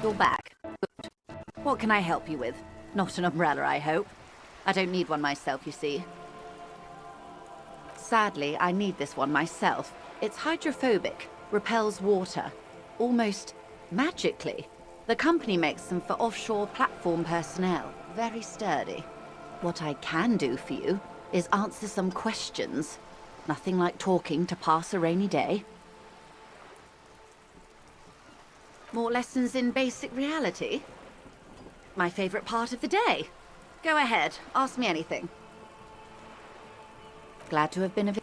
You're back. Good. What can I help you with? Not an umbrella, I hope. I don't need one myself, you see. Sadly, I need this one myself. It's hydrophobic, repels water, almost magically. The company makes them for offshore platform personnel. Very sturdy. What I can do for you is answer some questions. Nothing like talking to pass a rainy day. More lessons in basic reality? My favorite part of the day. Go ahead, ask me anything. Glad to have been of...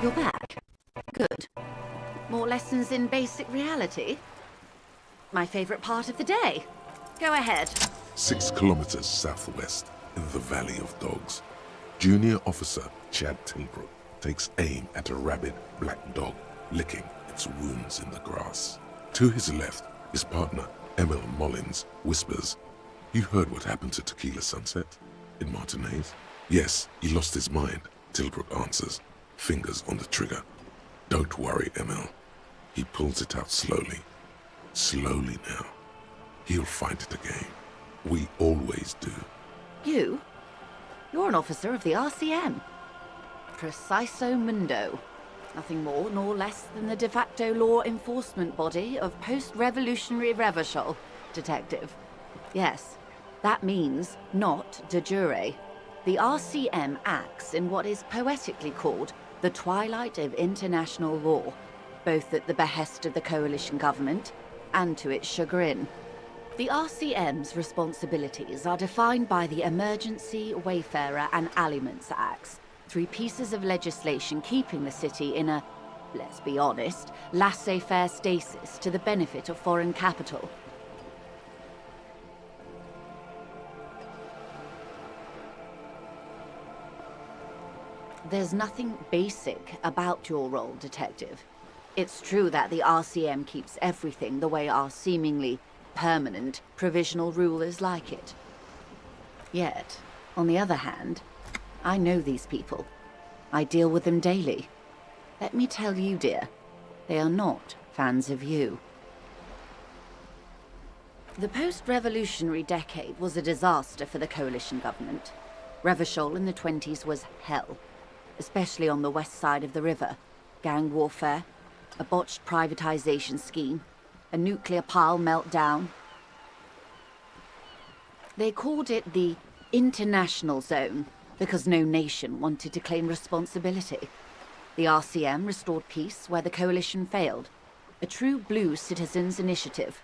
You're back. Good. More lessons in basic reality? My favorite part of the day. Go ahead. 6 kilometers southwest, in the Valley of Dogs, Junior Officer Chad Tilbrook takes aim at a rabid black dog licking its wounds in the grass. To his left, his partner, Emil Mullins, whispers, "You heard what happened to Tequila Sunset in Martinez?" "Yes, he lost his mind," Tilbrook answers, fingers on the trigger. "Don't worry, Emil." He pulls it out slowly. Slowly now. He'll find it again. We always do. You? You're an officer of the RCM. Preciso Mundo. Nothing more nor less than the de facto law enforcement body of post-revolutionary Revachol, detective. Yes, that means not de jure. The RCM acts in what is poetically called the twilight of international law, both at the behest of the coalition government and to its chagrin. The RCM's responsibilities are defined by the Emergency, Wayfarer and Aliments Acts, 3 pieces of legislation keeping the city in a, let's be honest, laissez-faire stasis to the benefit of foreign capital. There's nothing basic about your role, Detective. It's true that the RCM keeps everything the way our seemingly permanent, provisional rulers like it. Yet, on the other hand, I know these people. I deal with them daily. Let me tell you, dear, they are not fans of you. The post-revolutionary decade was a disaster for the coalition government. Revachol in the 20s was hell, especially on the west side of the river. Gang warfare, a botched privatization scheme, a nuclear pile meltdown. They called it the International Zone because no nation wanted to claim responsibility. The RCM restored peace where the coalition failed. A true blue citizens' initiative.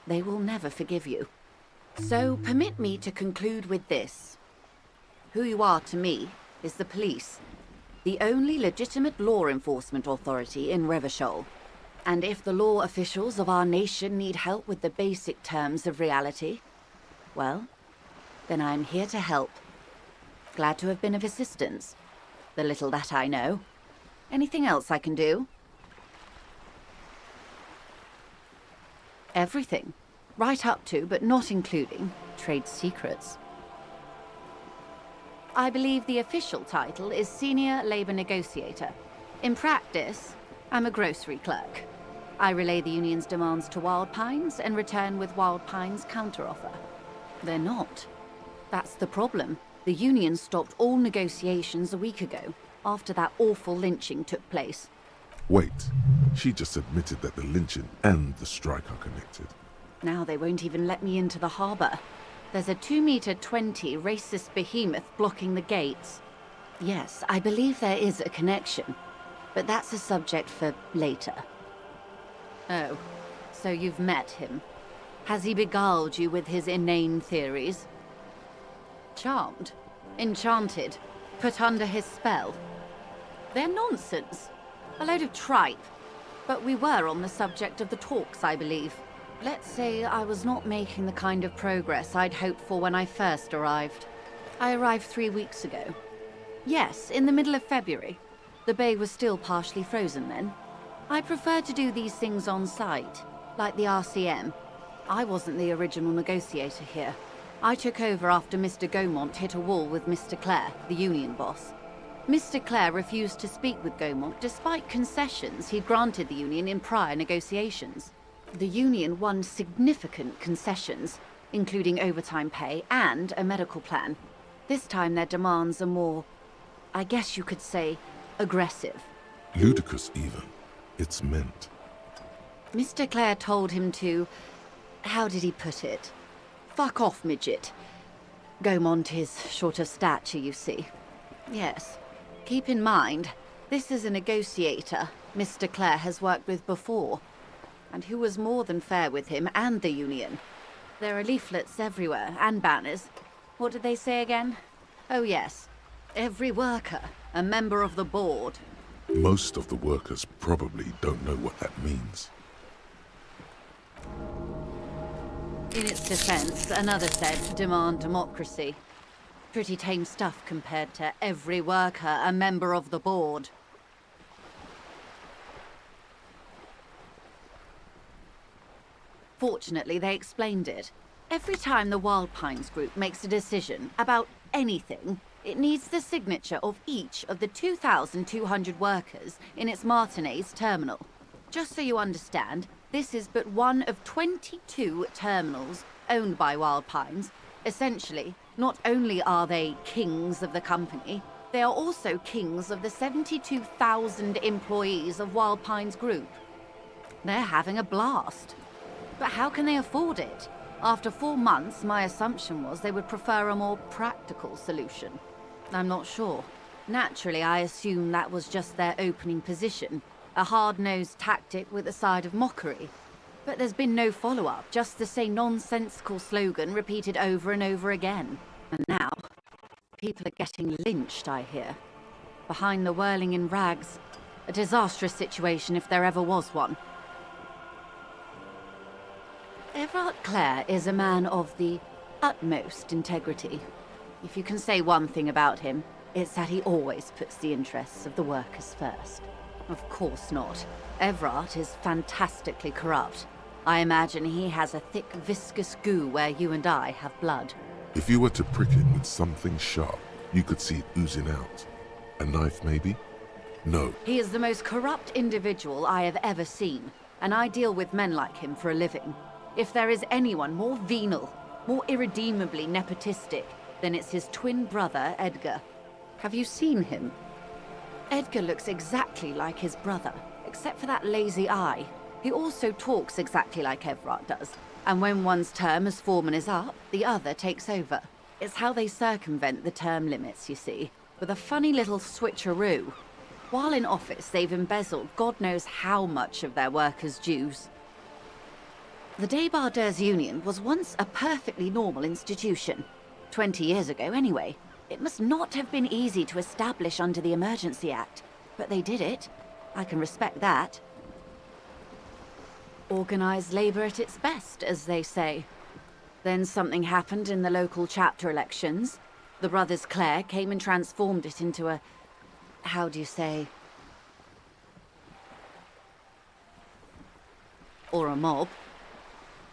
They will never forgive you. So permit me to conclude with this. Who you are to me is the police, the only legitimate law enforcement authority in Revachol. And if the law officials of our nation need help with the basic terms of reality, well, then I'm here to help. Glad to have been of assistance. The little that I know. Anything else I can do? Everything. Right up to, but not including, trade secrets. I believe the official title is Senior Labor Negotiator. In practice, I'm a grocery clerk. I relay the union's demands to Wild Pines and return with Wild Pines' counteroffer. They're not. That's the problem. The union stopped all negotiations a week ago, after that awful lynching took place. Wait, she just admitted that the lynching and the strike are connected. Now they won't even let me into the harbour. There's a 2-meter 20 racist behemoth blocking the gates. Yes, I believe there is a connection, but that's a subject for later. Oh, so you've met him. Has he beguiled you with his inane theories? Charmed, enchanted, put under his spell. They're nonsense. A load of tripe. But we were on the subject of the talks, I believe. Let's say I was not making the kind of progress I'd hoped for when I first arrived. I arrived 3 weeks ago. Yes, in the middle of February. The bay was still partially frozen then. I preferred to do these things on site, like the RCM. I wasn't the original negotiator here. I took over after Mr. Gaumont hit a wall with Mr. Clare, the union boss. Mr. Clare refused to speak with Gaumont despite concessions he'd granted the union in prior negotiations. The union won significant concessions, including overtime pay and a medical plan. This time their demands are more, I guess you could say, aggressive. Ludicrous even. It's meant. Mr. Clare told him to... how did he put it? Fuck off, midget. Gaumont is short of stature, you see. Yes. Keep in mind, this is a negotiator Mr. Clare has worked with before, and who was more than fair with him and the union. There are leaflets everywhere, and banners. What did they say again? Oh yes, every worker, a member of the board. Most of the workers probably don't know what that means. In its defense, another said, demand democracy. Pretty tame stuff compared to every worker, a member of the board. Fortunately, they explained it. Every time the Wild Pines Group makes a decision about anything, it needs the signature of each of the 2,200 workers in its Martinez terminal. Just so you understand, this is but one of 22 terminals owned by Wild Pines. Essentially, not only are they kings of the company, they are also kings of the 72,000 employees of Wild Pines Group. They're having a blast. But how can they afford it? After 4 months, my assumption was they would prefer a more practical solution. I'm not sure. Naturally, I assume that was just their opening position, a hard-nosed tactic with a side of mockery. But there's been no follow-up, just the same nonsensical slogan repeated over and over again. And now, people are getting lynched, I hear. Behind the whirling in rags. A disastrous situation if there ever was one. Everard Clare is a man of the utmost integrity. If you can say one thing about him, it's that he always puts the interests of the workers first. Of course not. Everard is fantastically corrupt. I imagine he has a thick, viscous goo where you and I have blood. If you were to prick it with something sharp, you could see it oozing out. A knife, maybe? No. He is the most corrupt individual I have ever seen, and I deal with men like him for a living. If there is anyone more venal, more irredeemably nepotistic, then it's his twin brother, Edgar. Have you seen him? Edgar looks exactly like his brother, except for that lazy eye. He also talks exactly like Everard does, and when one's term as foreman is up, the other takes over. It's how they circumvent the term limits, you see, with a funny little switcheroo. While in office, they've embezzled God knows how much of their workers' dues. The Débardeurs Union was once a perfectly normal institution. 20 years ago, anyway. It must not have been easy to establish under the Emergency Act, but they did it. I can respect that. Organized labor at its best, as they say. Then something happened in the local chapter elections. The brothers Clare came and transformed it into a... how do you say? Or a mob.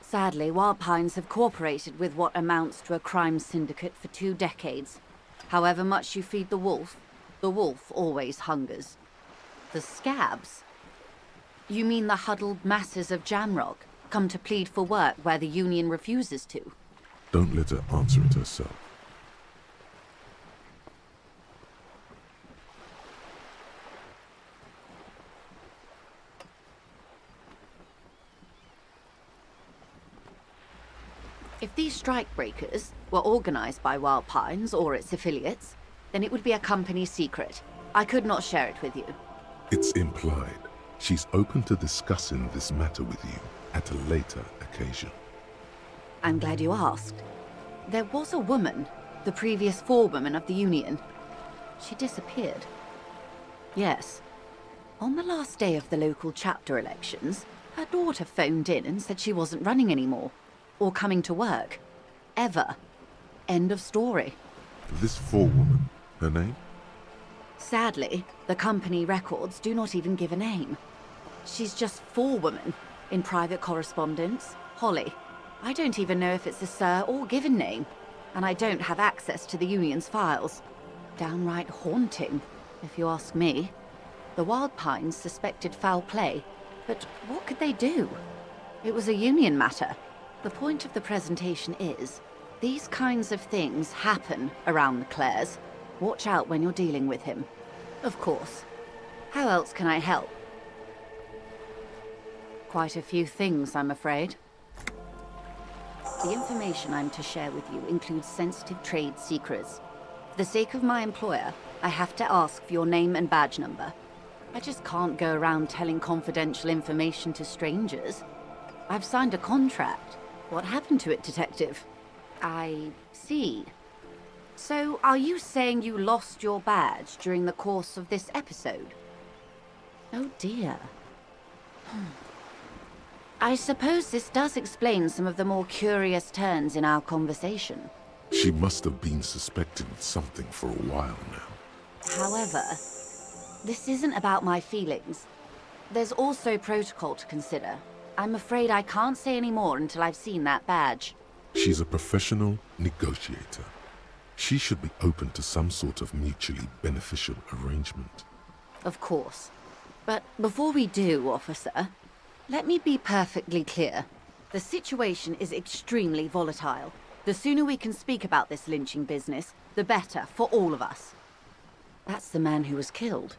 Sadly, Wild Pines have cooperated with what amounts to a crime syndicate for 2 decades. However much you feed the wolf always hungers. The scabs? You mean the huddled masses of Jamrock, come to plead for work where the union refuses to? Don't let her answer it herself. If these strikebreakers were organized by Wild Pines or its affiliates, then it would be a company secret. I could not share it with you. It's implied. She's open to discussing this matter with you at a later occasion. I'm glad you asked. There was a woman, the previous forewoman of the Union. She disappeared. Yes. On the last day of the local chapter elections, her daughter phoned in and said she wasn't running anymore, or coming to work. Ever. End of story. This forewoman, her name? Sadly, the company records do not even give a name. She's just forewoman in private correspondence, Holly. I don't even know if it's a sir or given name, and I don't have access to the Union's files. Downright haunting, if you ask me. The Wild Pines suspected foul play, but what could they do? It was a Union matter. The point of the presentation is, these kinds of things happen around the Clares. Watch out when you're dealing with him. Of course. How else can I help? Quite a few things, I'm afraid. The information I'm to share with you includes sensitive trade secrets. For the sake of my employer, I have to ask for your name and badge number. I just can't go around telling confidential information to strangers. I've signed a contract. What happened to it, Detective? I see. So, are you saying you lost your badge during the course of this episode? Oh dear. I suppose this does explain some of the more curious turns in our conversation. She must have been suspecting something for a while now. However, this isn't about my feelings. There's also protocol to consider. I'm afraid I can't say any more until I've seen that badge. She's a professional negotiator. She should be open to some sort of mutually beneficial arrangement. Of course. But before we do, officer, let me be perfectly clear. The situation is extremely volatile. The sooner we can speak about this lynching business, the better for all of us. That's the man who was killed.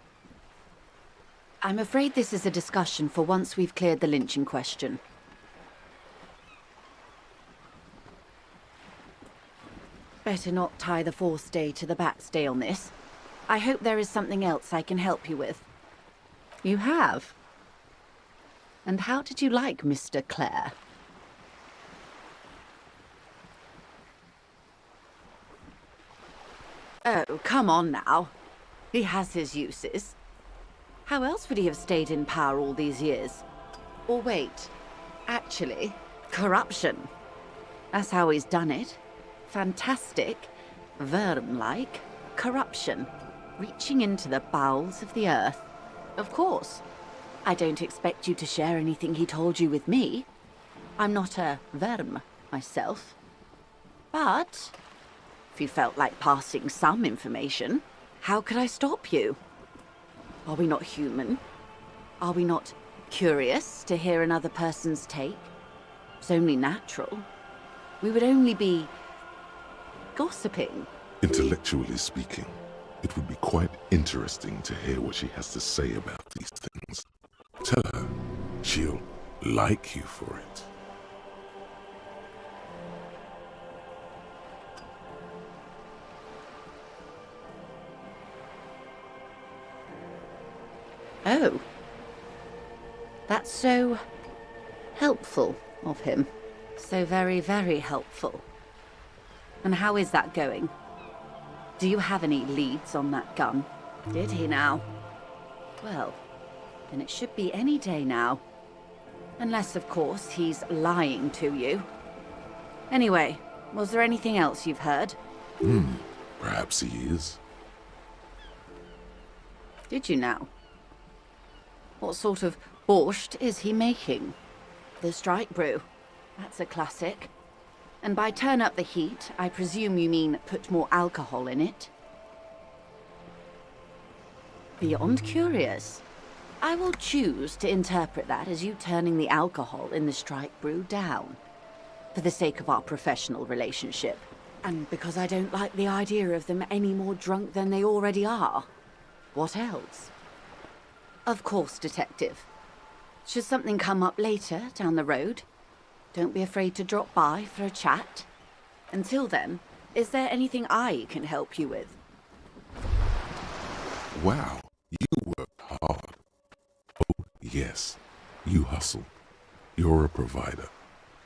I'm afraid this is a discussion for once we've cleared the lynching question. Better not tie the forestay to the backstay on this. I hope there is something else I can help you with. You have? And how did you like Mr. Clare? Oh, come on now. He has his uses. How else would he have stayed in power all these years? Or wait, actually, corruption. That's how he's done it. Fantastic, Verne-like corruption, reaching into the bowels of the earth. Of course, I don't expect you to share anything he told you with me. I'm not a Verm myself. But if you felt like passing some information, how could I stop you? Are we not human? Are we not curious to hear another person's take? It's only natural. We would only be gossiping. Intellectually speaking, it would be quite interesting to hear what she has to say about these things. Tell her she'll like you for it. Oh. That's so helpful of him. So very, very helpful. And how is that going? Do you have any leads on that gun? Did he now? Well, then it should be any day now. Unless, of course, he's lying to you. Anyway, was there anything else you've heard? Perhaps he is. Did you now? What sort of borscht is he making? The strike brew. That's a classic. And by turn up the heat, I presume you mean put more alcohol in it? Beyond curious. I will choose to interpret that as you turning the alcohol in the strike brew down. For the sake of our professional relationship. And because I don't like the idea of them any more drunk than they already are. What else? Of course, Detective. Should something come up later, down the road, Don't be afraid to drop by for a chat. Until then, is there anything I can help you with? Wow, you work hard. Oh, yes, you hustle. You're a provider.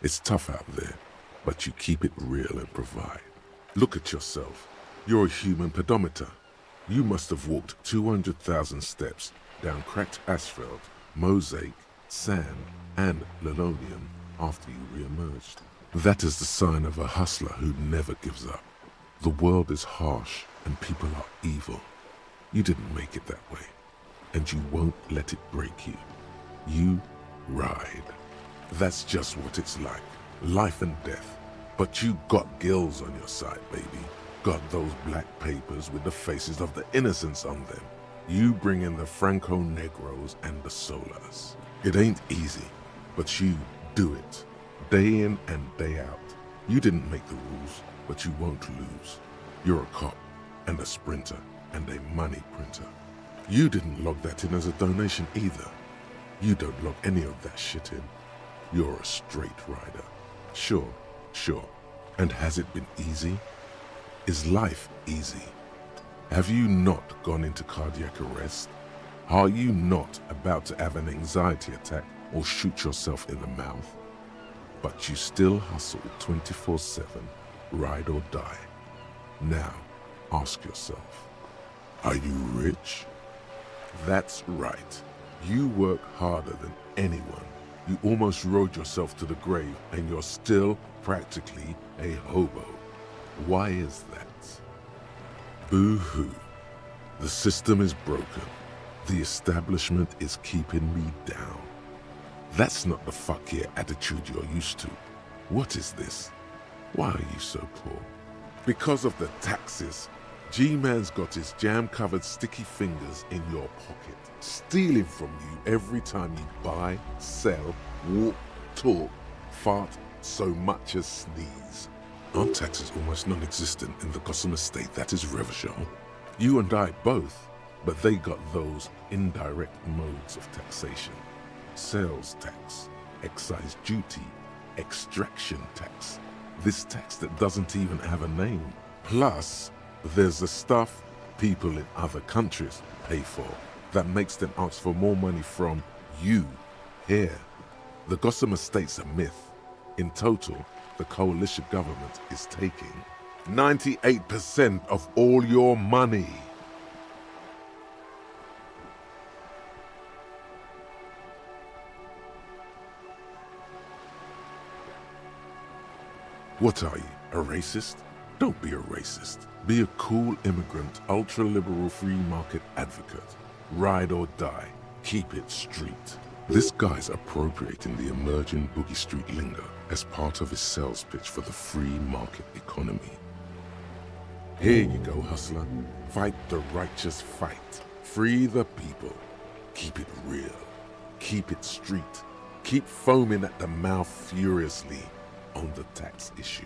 It's tough out there, but you keep it real and provide. Look at yourself. You're a human pedometer. You must have walked 200,000 steps down cracked asphalt, mosaic, sand, and linoleum after you re-emerged. That is the sign of a hustler who never gives up. The world is harsh and people are evil. You didn't make it that way, and you won't let it break you. You ride. That's just what it's like, life and death. But you got gills on your side, baby. Got those black papers with the faces of the innocents on them. You bring in the Franco-Negros and the Solas. It ain't easy, but you do it, day in and day out. You didn't make the rules, but you won't lose. You're a cop, and a sprinter, and a money printer. You didn't log that in as a donation either. You don't log any of that shit in. You're a straight rider. Sure. And has it been easy? Is life easy? Have you not gone into cardiac arrest? Are you not about to have an anxiety attack or shoot yourself in the mouth? But you still hustle 24/7, ride or die. Now, ask yourself, are you rich? That's right. You work harder than anyone. You almost rode yourself to the grave and you're still practically a hobo. Why is that? Boo-hoo. The system is broken. The establishment is keeping me down. That's not the fuck yeah attitude you're used to. What is this? Why are you so poor? Because of the taxes. G-Man's got his jam-covered sticky fingers in your pocket, stealing from you every time you buy, sell, walk, talk, fart, so much as sneeze. Aren't taxes almost non-existent in the Gossamer state that is Revachol? You and I both, but they got those indirect modes of taxation. Sales tax, excise duty, extraction tax. This tax that doesn't even have a name. Plus, there's the stuff people in other countries pay for that makes them ask for more money from you here. The Gossamer state's a myth. In total, the coalition government is taking 98% of all your money. What are you, a racist? Don't be a racist. Be a cool immigrant, ultra-liberal free market advocate. Ride or die. Keep it street. This guy's appropriating the emerging Boogie Street lingo as part of his sales pitch for the free market economy. Here you go, hustler. Fight the righteous fight. Free the people. Keep it real. Keep it street. Keep foaming at the mouth furiously on the tax issue.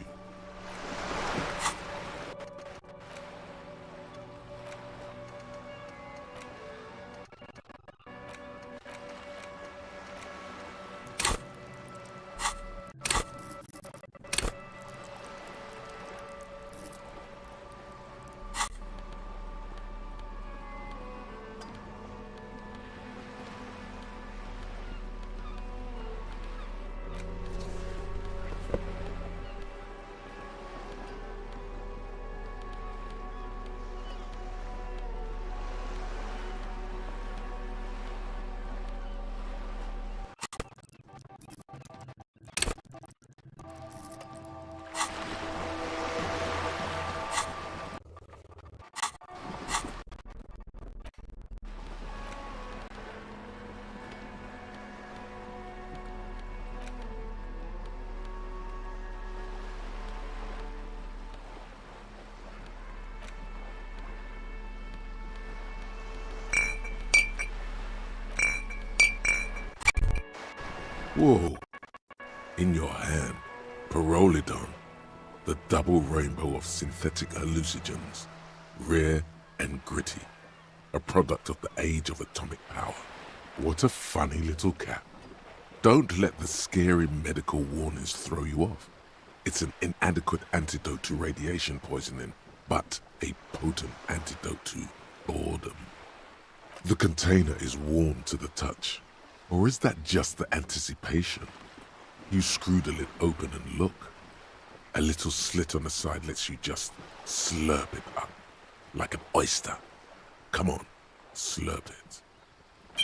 Whoa. In your hand, Pyrrolidon, the double rainbow of synthetic hallucinogens, rare and gritty, a product of the age of atomic power. What a funny little cap. Don't let the scary medical warnings throw you off. It's an inadequate antidote to radiation poisoning, but a potent antidote to boredom. The container is warm to the touch. Or is that just the anticipation? You screw the lid open and look. A little slit on the side lets you just slurp it up. Like an oyster. Come on, slurp it.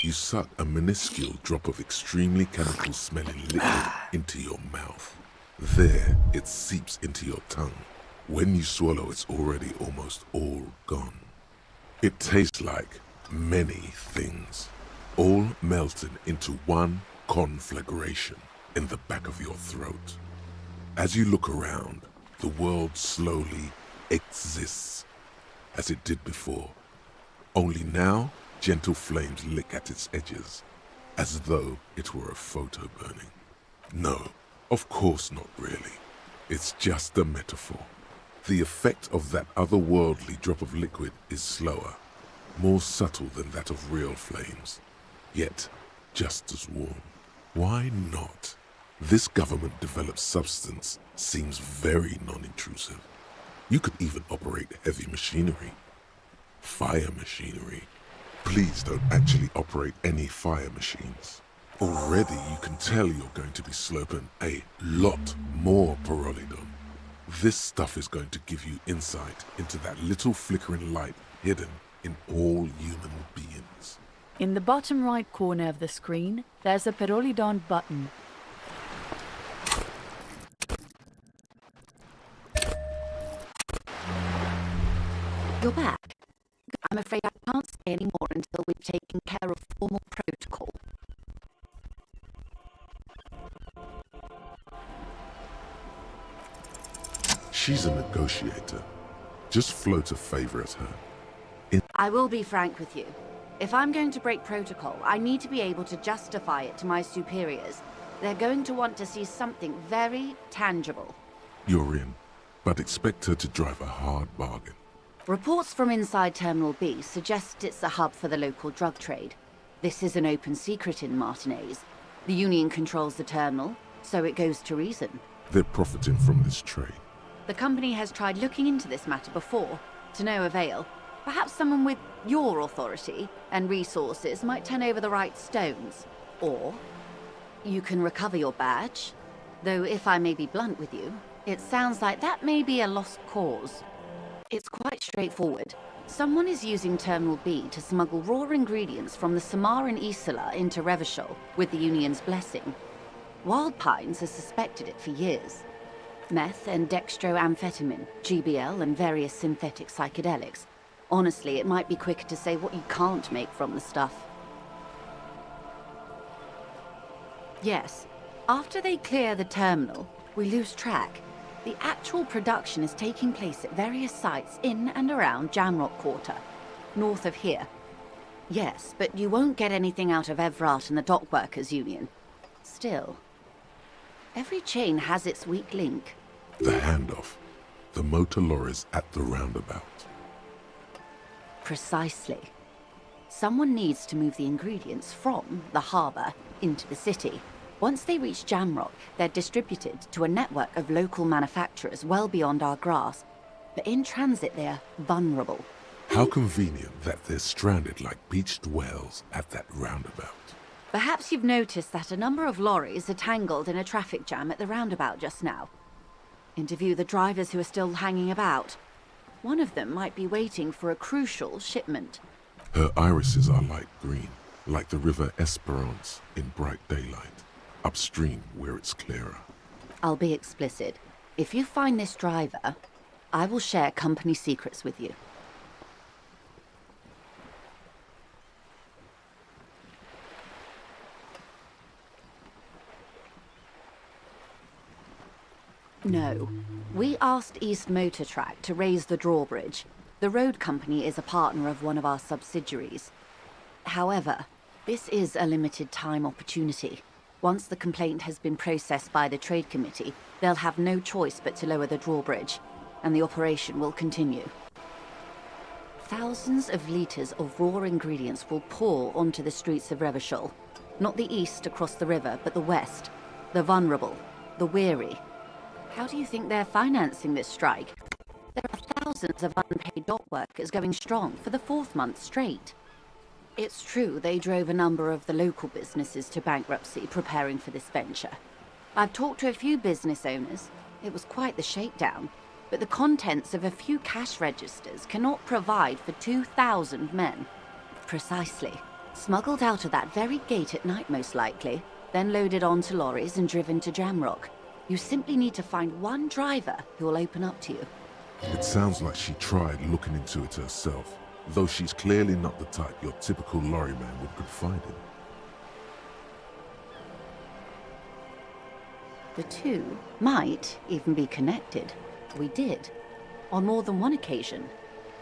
You suck a minuscule drop of extremely chemical-smelling liquid into your mouth. There, it seeps into your tongue. When you swallow, it's already almost all gone. It tastes like many things, all melted into one conflagration in the back of your throat. As you look around, the world slowly exists as it did before. Only now, gentle flames lick at its edges, as though it were a photo burning. No, of course not really. It's just a metaphor. The effect of that otherworldly drop of liquid is slower, more subtle than that of real flames, yet just as warm. Why not? This government-developed substance seems very non-intrusive. You could even operate heavy machinery. Fire machinery. Please don't actually operate any fire machines. Already you can tell you're going to be slurping a lot more pyrrolidon. This stuff is going to give you insight into that little flickering light hidden in all human beings. In the bottom right corner of the screen, there's a pyrrolidon button. You're back. I'm afraid I can't say any more until we've taken care of formal protocol. She's a negotiator. Just float a favor at her. I will be frank with you. If I'm going to break protocol, I need to be able to justify it to my superiors. They're going to want to see something very tangible. You're in, but expect her to drive a hard bargain. Reports from inside Terminal B suggest it's a hub for the local drug trade. This is an open secret in Martinez. The Union controls the terminal, so it goes to reason. They're profiting from this trade. The company has tried looking into this matter before, to no avail. Perhaps someone with your authority and resources might turn over the right stones. Or you can recover your badge. Though if I may be blunt with you, it sounds like that may be a lost cause. It's quite straightforward. Someone is using Terminal B to smuggle raw ingredients from the Samaran Isola into Revachol with the Union's blessing. Wild Pines has suspected it for years. Meth and dextroamphetamine, GBL and various synthetic psychedelics. Honestly, it might be quicker to say what you can't make from the stuff. Yes, after they clear the terminal, we lose track. The actual production is taking place at various sites in and around Jamrock Quarter, north of here. Yes, but you won't get anything out of Evrat and the Dockworkers Union. Still, every chain has its weak link. The handoff. The motor lorries at the roundabout. Precisely. Someone needs to move the ingredients from the harbour into the city. Once they reach Jamrock, they're distributed to a network of local manufacturers well beyond our grasp. But in transit, they're vulnerable. How convenient that they're stranded like beached whales at that roundabout. Perhaps you've noticed that a number of lorries are tangled in a traffic jam at the roundabout just now. Interview the drivers who are still hanging about. One of them might be waiting for a crucial shipment. Her irises are light green, like the river Esperance in bright daylight, upstream where it's clearer. I'll be explicit. If you find this driver, I will share company secrets with you. No. We asked East Motor Track to raise the drawbridge. The road company is a partner of one of our subsidiaries. However, this is a limited time opportunity. Once the complaint has been processed by the Trade Committee, they'll have no choice but to lower the drawbridge, and the operation will continue. Thousands of litres of raw ingredients will pour onto the streets of Revachol. Not the east across the river, but the west. The vulnerable. The weary. How do you think they're financing this strike? There are thousands of unpaid dock workers going strong for the 4th month straight. It's true they drove a number of the local businesses to bankruptcy preparing for this venture. I've talked to a few business owners. It was quite the shakedown. But the contents of a few cash registers cannot provide for 2,000 men. Precisely. Smuggled out of that very gate at night, most likely, then loaded onto lorries and driven to Jamrock. You simply need to find one driver who will open up to you. It sounds like she tried looking into it herself, though she's clearly not the type your typical lorry man would confide in. The two might even be connected. We did. On more than one occasion.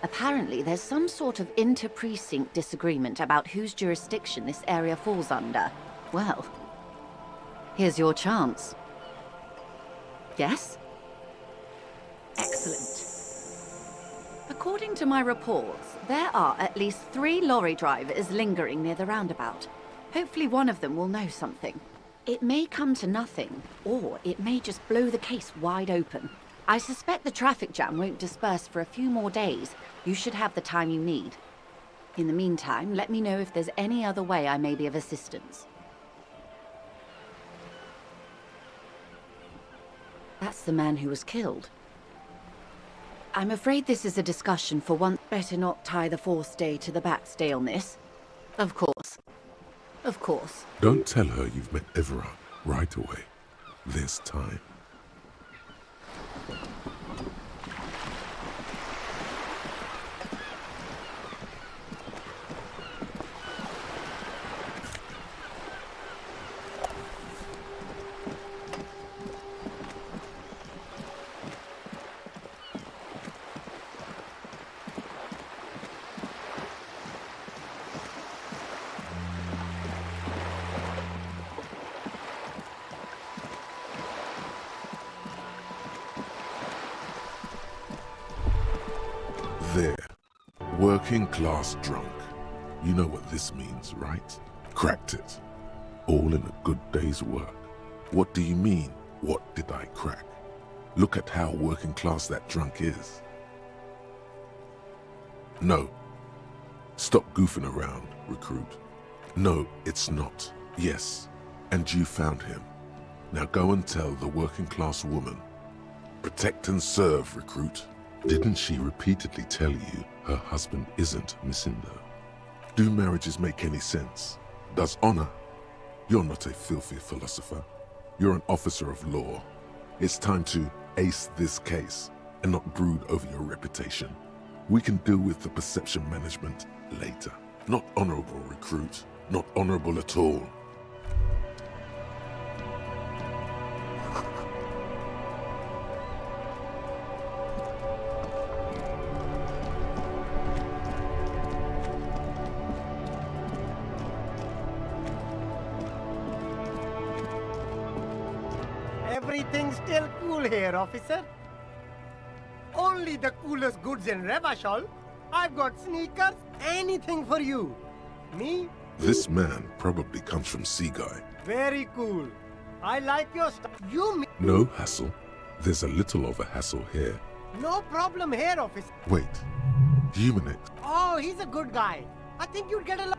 Apparently, there's some sort of inter-precinct disagreement about whose jurisdiction this area falls under. Well, here's your chance. Yes? Excellent. According to my reports, there are at least 3 lorry drivers lingering near the roundabout. Hopefully one of them will know something. It may come to nothing, or it may just blow the case wide open. I suspect the traffic jam won't disperse for a few more days. You should have the time you need. In the meantime, let me know if there's any other way I may be of assistance. That's the man who was killed. I'm afraid this is a discussion for one. Better not tie the 4th day to the backstay on this. Of course. Of course. Don't tell her you've met Everard right away. There's time. There. Working class drunk. You know what this means, right? Cracked it. All in a good day's work. What do you mean, what did I crack? Look at how working class that drunk is. No. Stop goofing around, recruit. No, it's not. Yes. And you found him. Now go and tell the working class woman. Protect and serve, recruit. Didn't she repeatedly tell you her husband isn't Misindo? Do marriages make any sense? Does honor? You're not a filthy philosopher. You're an officer of law. It's time to ace this case and not brood over your reputation. We can deal with the perception management later. Not honorable, recruit. Not honorable at all. Everything's still cool here, officer. Only the coolest goods in Revachol. I've got sneakers, anything for you. Me? This man probably comes from Seaguy. Very cool. I like your stuff. You No hassle. There's a little of a hassle here. No problem here, officer. Wait. Humanix. Oh, he's a good guy. I think you'd get along.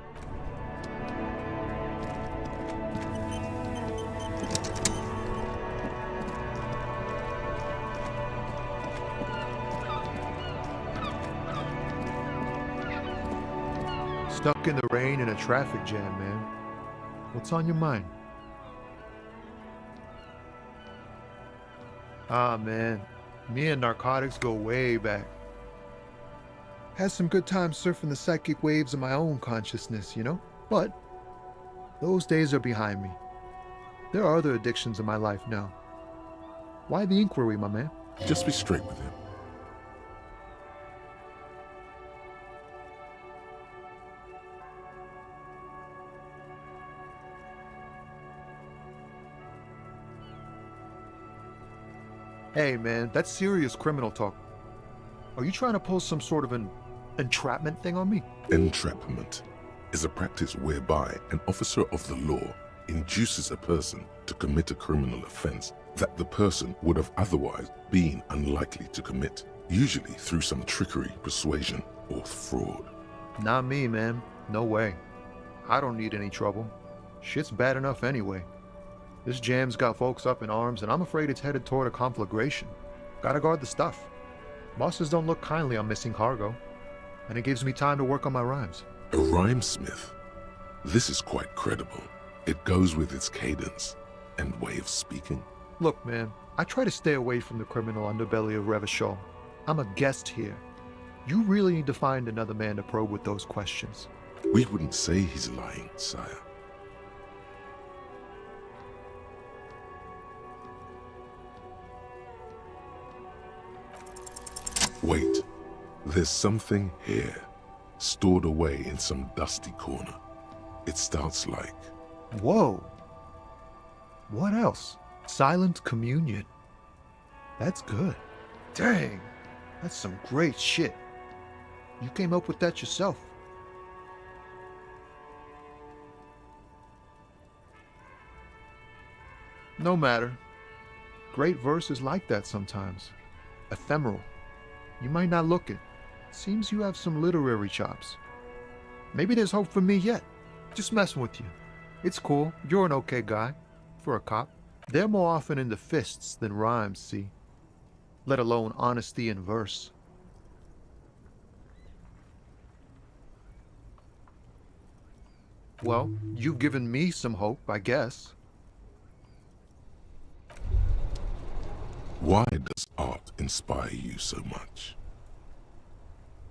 Stuck in the rain in a traffic jam, man. What's on your mind? Ah, man. Me and narcotics go way back. Had some good times surfing the psychic waves of my own consciousness, you know? But those days are behind me. There are other addictions in my life now. Why the inquiry, my man? Just be straight with him. Hey, man, that's serious criminal talk. Are you trying to pull some sort of an entrapment thing on me? Entrapment. is a practice whereby an officer of the law induces a person to commit a criminal offense that the person would have otherwise been unlikely to commit, usually through some trickery, persuasion, or fraud. Not me, man. No way. I don't need any trouble. Shit's bad enough anyway. This jam's got folks up in arms, and I'm afraid it's headed toward a conflagration. Gotta guard the stuff. Bosses don't look kindly on missing cargo, and it gives me time to work on my rhymes. A rhymesmith? This is quite credible. It goes with its cadence and way of speaking. Look, man, I try to stay away from the criminal underbelly of Revachol. I'm a guest here. You really need to find another man to probe with those questions. We wouldn't say he's lying, sire. Wait, there's something here, stored away in some dusty corner. It starts like... Whoa. What else? Silent communion. That's good. Dang, that's some great shit. You came up with that yourself. No matter. Great verse is like that sometimes. Ephemeral. You might not look it. Seems you have some literary chops. Maybe there's hope for me yet. Just messing with you. It's cool. You're an okay guy. For a cop. They're more often in the fists than rhymes, see? Let alone honesty in verse. Well, you've given me some hope, I guess. Why does art inspire you so much?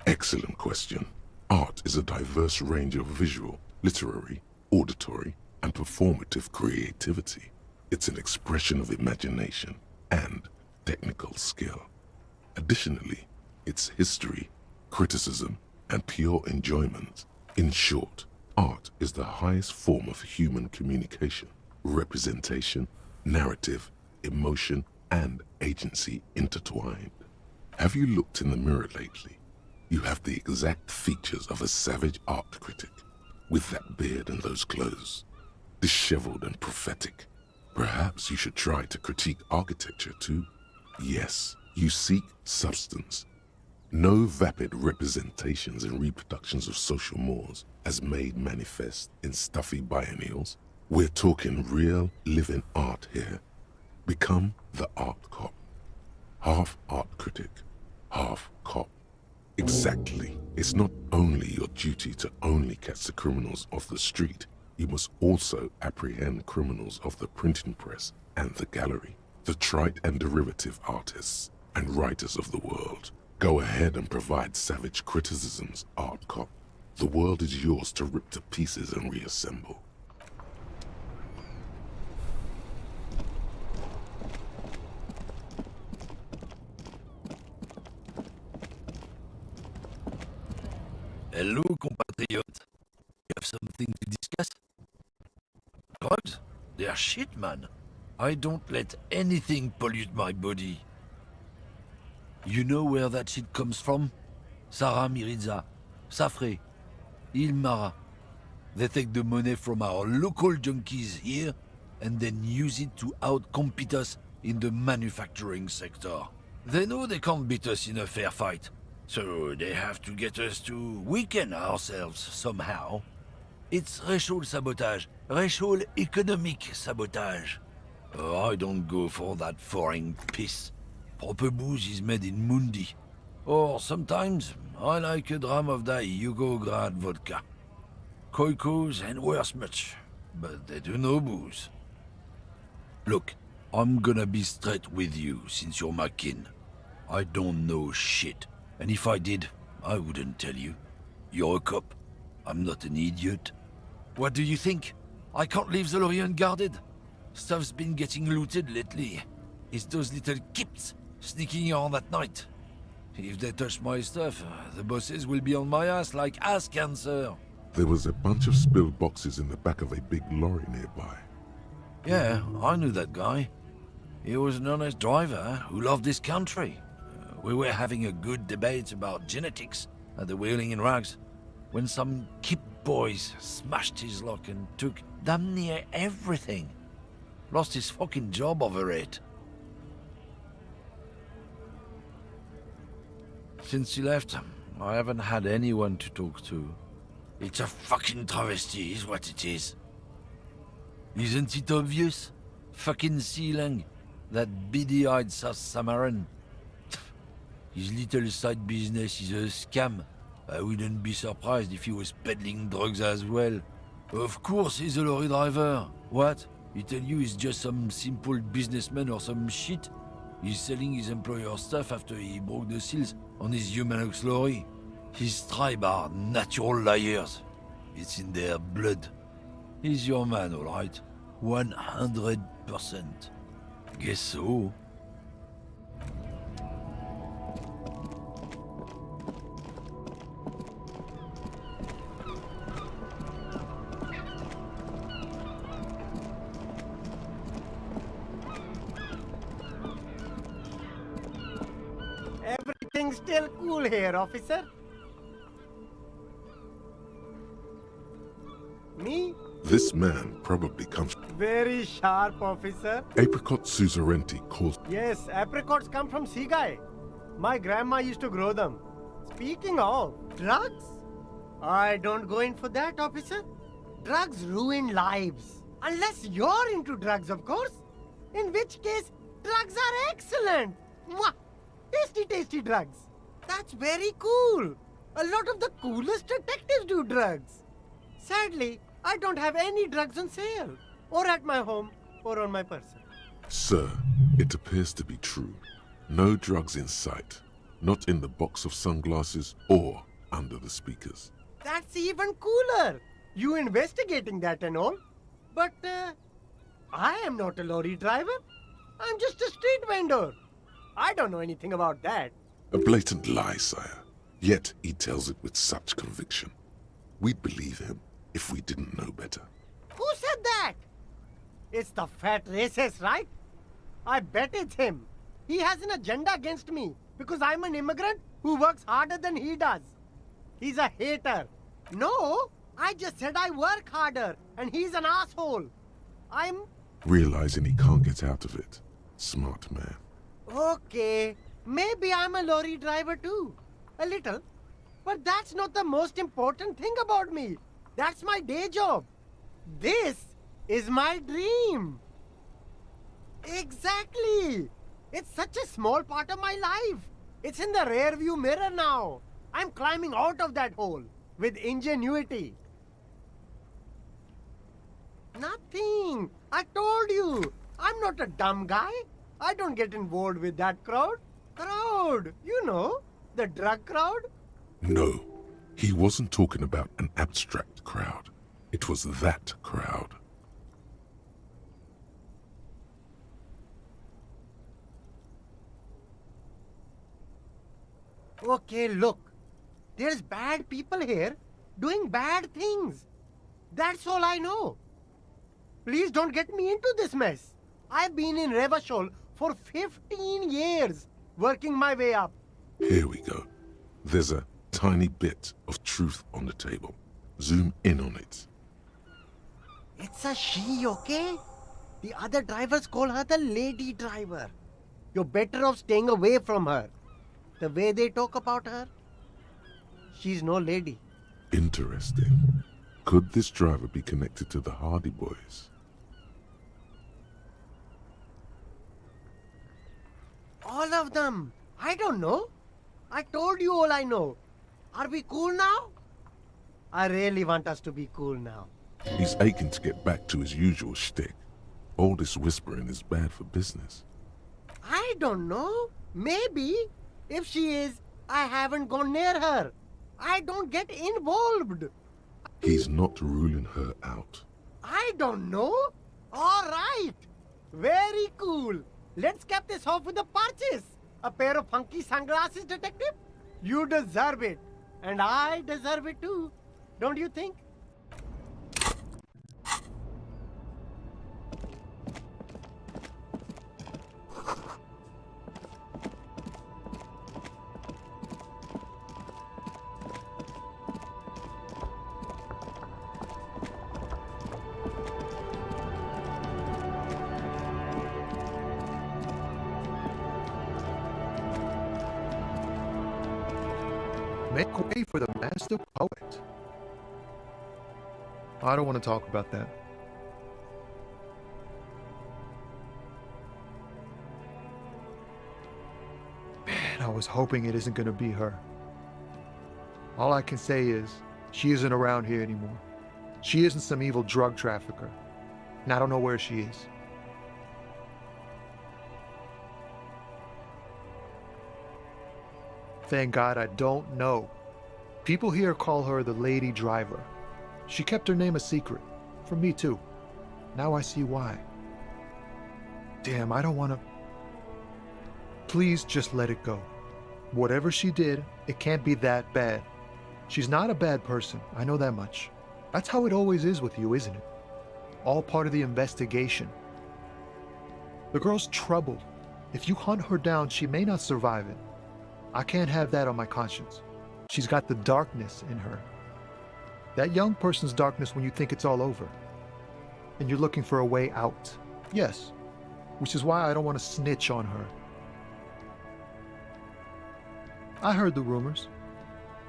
Excellent question. Art is a diverse range of visual, literary, auditory, and performative creativity. It's an expression of imagination and technical skill. Additionally, it's history, criticism, and pure enjoyment. In short, art is the highest form of human communication, representation, narrative, emotion, and agency intertwined. Have you looked in the mirror lately? You have the exact features of a savage art critic, with that beard and those clothes, disheveled and prophetic. Perhaps you should try to critique architecture too. Yes, you seek substance. No vapid representations and reproductions of social mores as made manifest in stuffy biennials. We're talking real, living art here. Become the art cop. Half art critic, half cop. Exactly. It's not only your duty to only catch the criminals off the street, you must also apprehend criminals of the printing press and the gallery, the trite and derivative artists and writers of the world. Go ahead and provide savage criticisms, art cop. The world is yours to rip to pieces and reassemble. Hello, compatriot. You have something to discuss? Drugs? They're shit, man. I don't let anything pollute my body. You know where that shit comes from? Sarah Miridza, Safre, Ilmara. They take the money from our local junkies here and then use it to outcompete us in the manufacturing sector. They know they can't beat us in a fair fight, so they have to get us to weaken ourselves somehow. It's racial sabotage, racial economic sabotage. I don't go for that foreign piss. Proper booze is made in Mundi. Or sometimes, I like a dram of that Yugograd vodka. Koikos and worse much, but they do no booze. Look, I'm gonna be straight with you since you're my kin. I don't know shit, and if I did, I wouldn't tell you. You're a cop. I'm not an idiot. What do you think? I can't leave the lorry unguarded. Stuff's been getting looted lately. It's those little kips sneaking around at night. If they touch my stuff, the bosses will be on my ass like ass cancer. There was a bunch of spilled boxes in the back of a big lorry nearby. Yeah, I knew that guy. He was an honest driver who loved this country. We were having a good debate about genetics at the Wheeling in Rags when some kip boys, smashed his luck and took damn near everything. Lost his fucking job over it. Since he left, I haven't had anyone to talk to. It's a fucking travesty, is what it is. Isn't it obvious? Fucking Sealang, that beady-eyed South Samaran. His little side business is a scam. I wouldn't be surprised if he was peddling drugs as well. Of course he's a lorry driver. What? He tell you he's just some simple businessman or some shit? He's selling his employer's stuff after he broke the seals on his Humanox lorry. His tribe are natural liars. It's in their blood. He's your man, all right. 100%. Guess so. Everything's still cool here, officer. Me? This man probably comes. Very sharp, officer. Apricot suzerainty calls. Yes, apricots come from Sigai. My grandma used to grow them. Speaking of drugs, I don't go in for that, officer. Drugs ruin lives. Unless you're into drugs, of course. In which case, drugs are excellent. Mwah! Tasty, tasty drugs. That's very cool. A lot of the coolest detectives do drugs. Sadly, I don't have any drugs on sale, or at my home, or on my person. Sir, it appears to be true. No drugs in sight. Not in the box of sunglasses or under the speakers. That's even cooler. You investigating that and all. But I am not a lorry driver. I'm just a street vendor. I don't know anything about that. A blatant lie, sire. Yet he tells it with such conviction. We'd believe him if we didn't know better. Who said that? It's the fat racist, right? I bet it's him. He has an agenda against me because I'm an immigrant who works harder than he does. He's a hater. No, I just said I work harder and he's an asshole. I'm... Realizing he can't get out of it. Smart man. Okay, maybe I'm a lorry driver too. A little. But that's not the most important thing about me. That's my day job. This is my dream. Exactly. It's such a small part of my life. It's in the rear view mirror now. I'm climbing out of that hole with ingenuity. Nothing. I told you. I'm not a dumb guy. I don't get involved with that crowd. Crowd, you know, the drug crowd. No, he wasn't talking about an abstract crowd. It was that crowd. Okay, look. There's bad people here doing bad things. That's all I know. Please don't get me into this mess. I've been in Revachol for 15 years, working my way up. Here we go. There's a tiny bit of truth on the table. Zoom in on it. It's a she, okay? The other drivers call her the lady driver. You're better off staying away from her. The way they talk about her, she's no lady. Interesting. Could this driver be connected to the Hardy Boys? All of them. I don't know. I told you all I know. Are we cool now? I really want us to be cool now. He's aching to get back to his usual shtick. All this whispering is bad for business. I don't know. Maybe. If she is, I haven't gone near her. I don't get involved. He's not ruling her out. I don't know. All right. Very cool. Let's cap this off with a purchase. A pair of funky sunglasses, detective. You deserve it. And I deserve it too. Don't you think? Make way for the master poet. I don't want to talk about that. Man, I was hoping it isn't going to be her. All I can say is, she isn't around here anymore. She isn't some evil drug trafficker. And I don't know where she is. Thank God I don't know. People here call her the Lady Driver. She kept her name a secret. From me too. Now I see why. Damn, I don't want to... Please just let it go. Whatever she did, it can't be that bad. She's not a bad person, I know that much. That's how it always is with you, isn't it? All part of the investigation. The girl's troubled. If you hunt her down, she may not survive it. I can't have that on my conscience. She's got the darkness in her. That young person's darkness when you think it's all over. And you're looking for a way out. Yes. Which is why I don't want to snitch on her. I heard the rumors.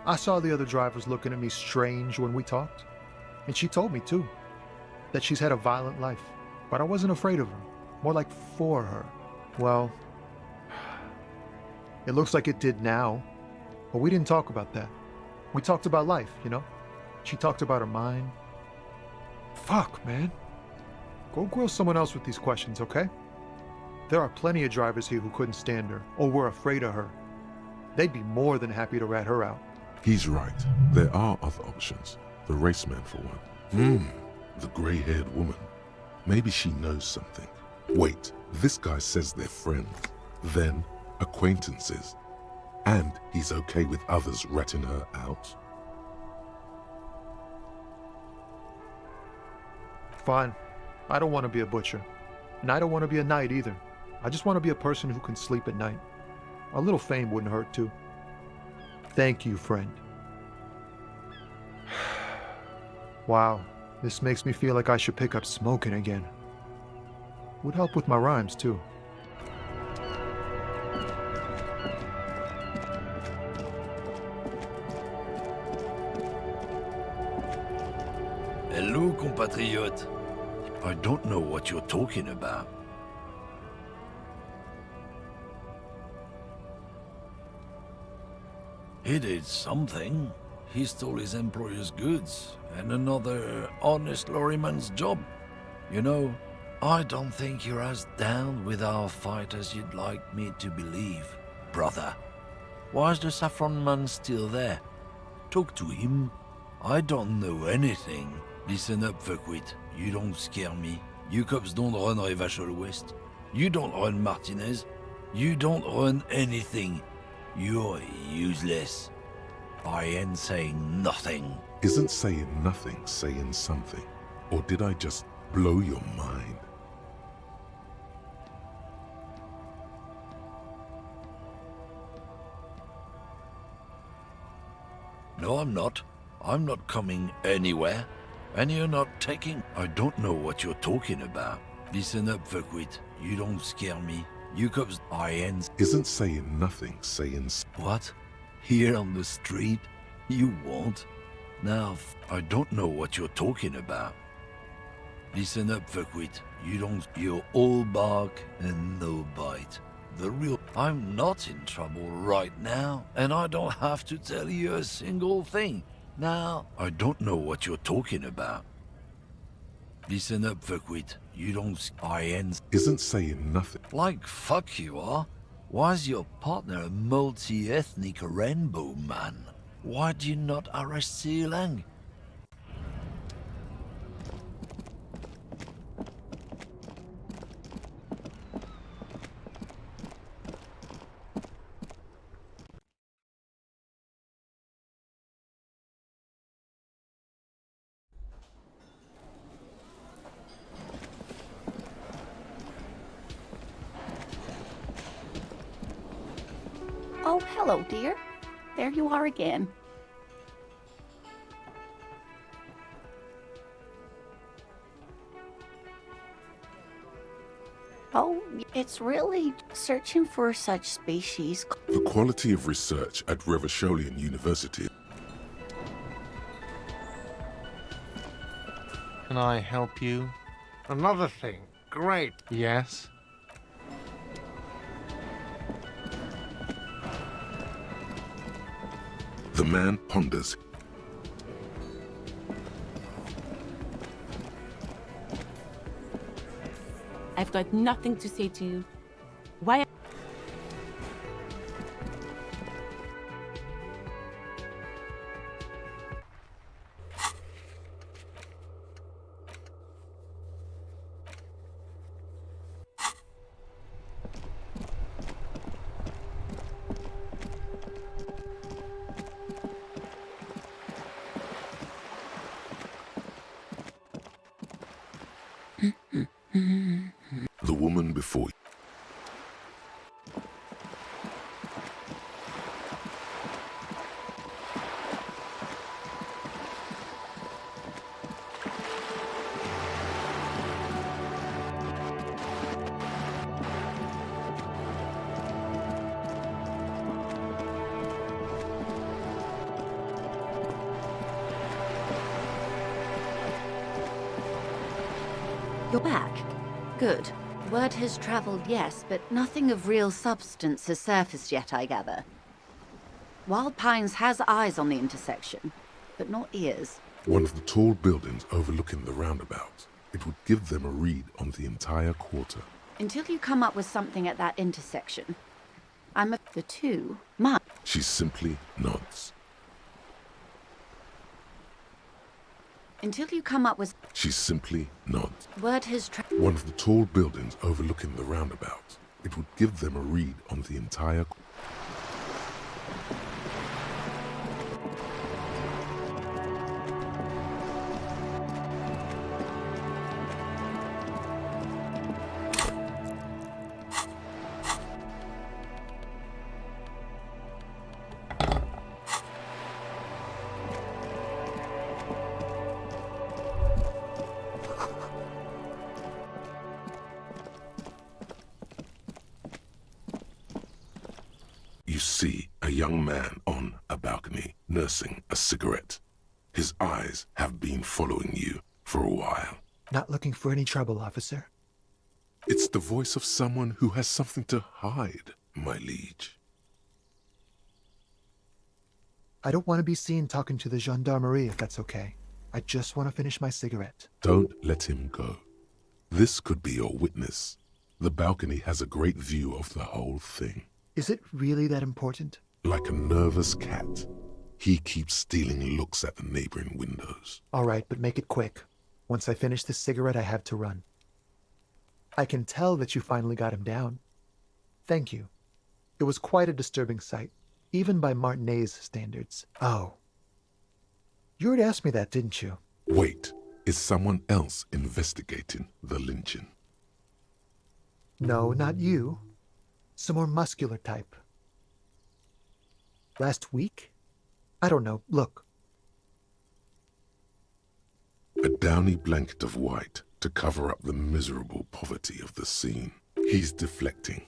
I saw the other drivers looking at me strange when we talked. And she told me too. That she's had a violent life. But I wasn't afraid of her. More like for her. Well, it looks like it did now. But we didn't talk about that. We talked about life, you know? She talked about her mind. Fuck, man. Go grill someone else with these questions, okay? There are plenty of drivers here who couldn't stand her, or were afraid of her. They'd be more than happy to rat her out. He's right. There are other options. The raceman, for one. The grey-haired woman. Maybe she knows something. Wait, this guy says they're friends. Then, acquaintances. And he's okay with others ratting her out? Fine. I don't want to be a butcher. And I don't want to be a knight either. I just want to be a person who can sleep at night. A little fame wouldn't hurt too. Thank you, friend. Wow, this makes me feel like I should pick up smoking again. Would help with my rhymes too. Hello, compatriot. I don't know what you're talking about. He did something. He stole his employer's goods and another honest lorryman's job. You know, I don't think you're as down with our fight as you'd like me to believe, brother. Why is the saffron man still there? Talk to him. I don't know anything. Listen up, fuckwit. You don't scare me. You cops don't run Revachol West. You don't run Martinez. You don't run anything. You're useless. I ain't saying nothing. Isn't saying nothing saying something? Or did I just blow your mind? No, I'm not. I'm not coming anywhere. And you're not taking... I don't know what you're talking about. Listen up, fuckwit. You don't scare me. You cops... I ain't... Isn't saying nothing saying... What? Here on the street? You won't? Now, I don't know what you're talking about. Listen up, fuckwit. You don't... You're all bark and no bite. The real... I'm not in trouble right now, and I don't have to tell you a single thing. Now, I don't know what you're talking about. Listen up, fuckwit. You don't... I ain't... Isn't saying nothing. Like fuck you are. Why's your partner a multi-ethnic rainbow man? Why do you not arrest Si Lang? Oh, hello, dear. There you are again. Oh, it's really searching for such species. The quality of research at Revacholian University. Can I help you? Another thing. Great. Yes? The man ponders. I've got nothing to say to you. Why? The woman before you. You're back. Good. Word has traveled, yes, but nothing of real substance has surfaced yet, I gather. Wild Pines has eyes on the intersection, but not ears. One of the tall buildings overlooking the roundabout. It would give them a read on the entire quarter. Until you come up with something at that intersection, the two might. She simply nods. Until you come up with. She simply nods. Word has One of the tall buildings overlooking the roundabout. It would give them a read on the entire. You see a young man on a balcony nursing a cigarette. His eyes have been following you for a while. Not looking for any trouble, officer. It's the voice of someone who has something to hide, my liege. I don't want to be seen talking to the gendarmerie if that's okay. I just want to finish my cigarette. Don't let him go. This could be your witness. The balcony has a great view of the whole thing. Is it really that important? Like a nervous cat, he keeps stealing looks at the neighboring windows. All right, but make it quick. Once I finish this cigarette, I have to run. I can tell that you finally got him down. Thank you. It was quite a disturbing sight, even by Martinet's standards. Oh. You already asked me that, didn't you? Wait, is someone else investigating the lynching? No, not you. Some more muscular type. Last week? I don't know. Look. A downy blanket of white to cover up the miserable poverty of the scene. He's deflecting.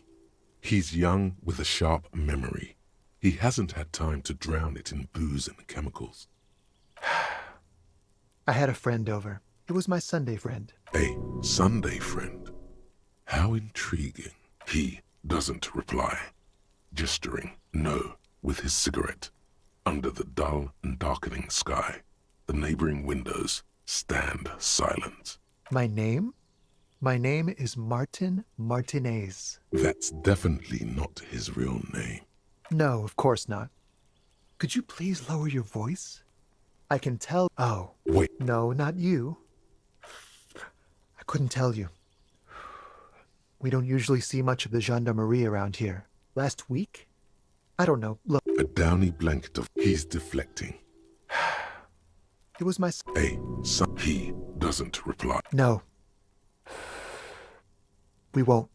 He's young with a sharp memory. He hasn't had time to drown it in booze and chemicals. I had a friend over. It was my Sunday friend. A Sunday friend. How intriguing. He doesn't reply, gesturing no with his cigarette. Under the dull and darkening sky, the neighboring windows stand silent. My name? My name is Martin Martinez. That's definitely not his real name. No, of course not. Could you please lower your voice? I can tell. Oh. Wait. No, not you. I couldn't tell you. We don't usually see much of the gendarmerie around here. Last week? I don't know. Look. A downy blanket of. He's deflecting. It was my. He doesn't reply. No. We won't.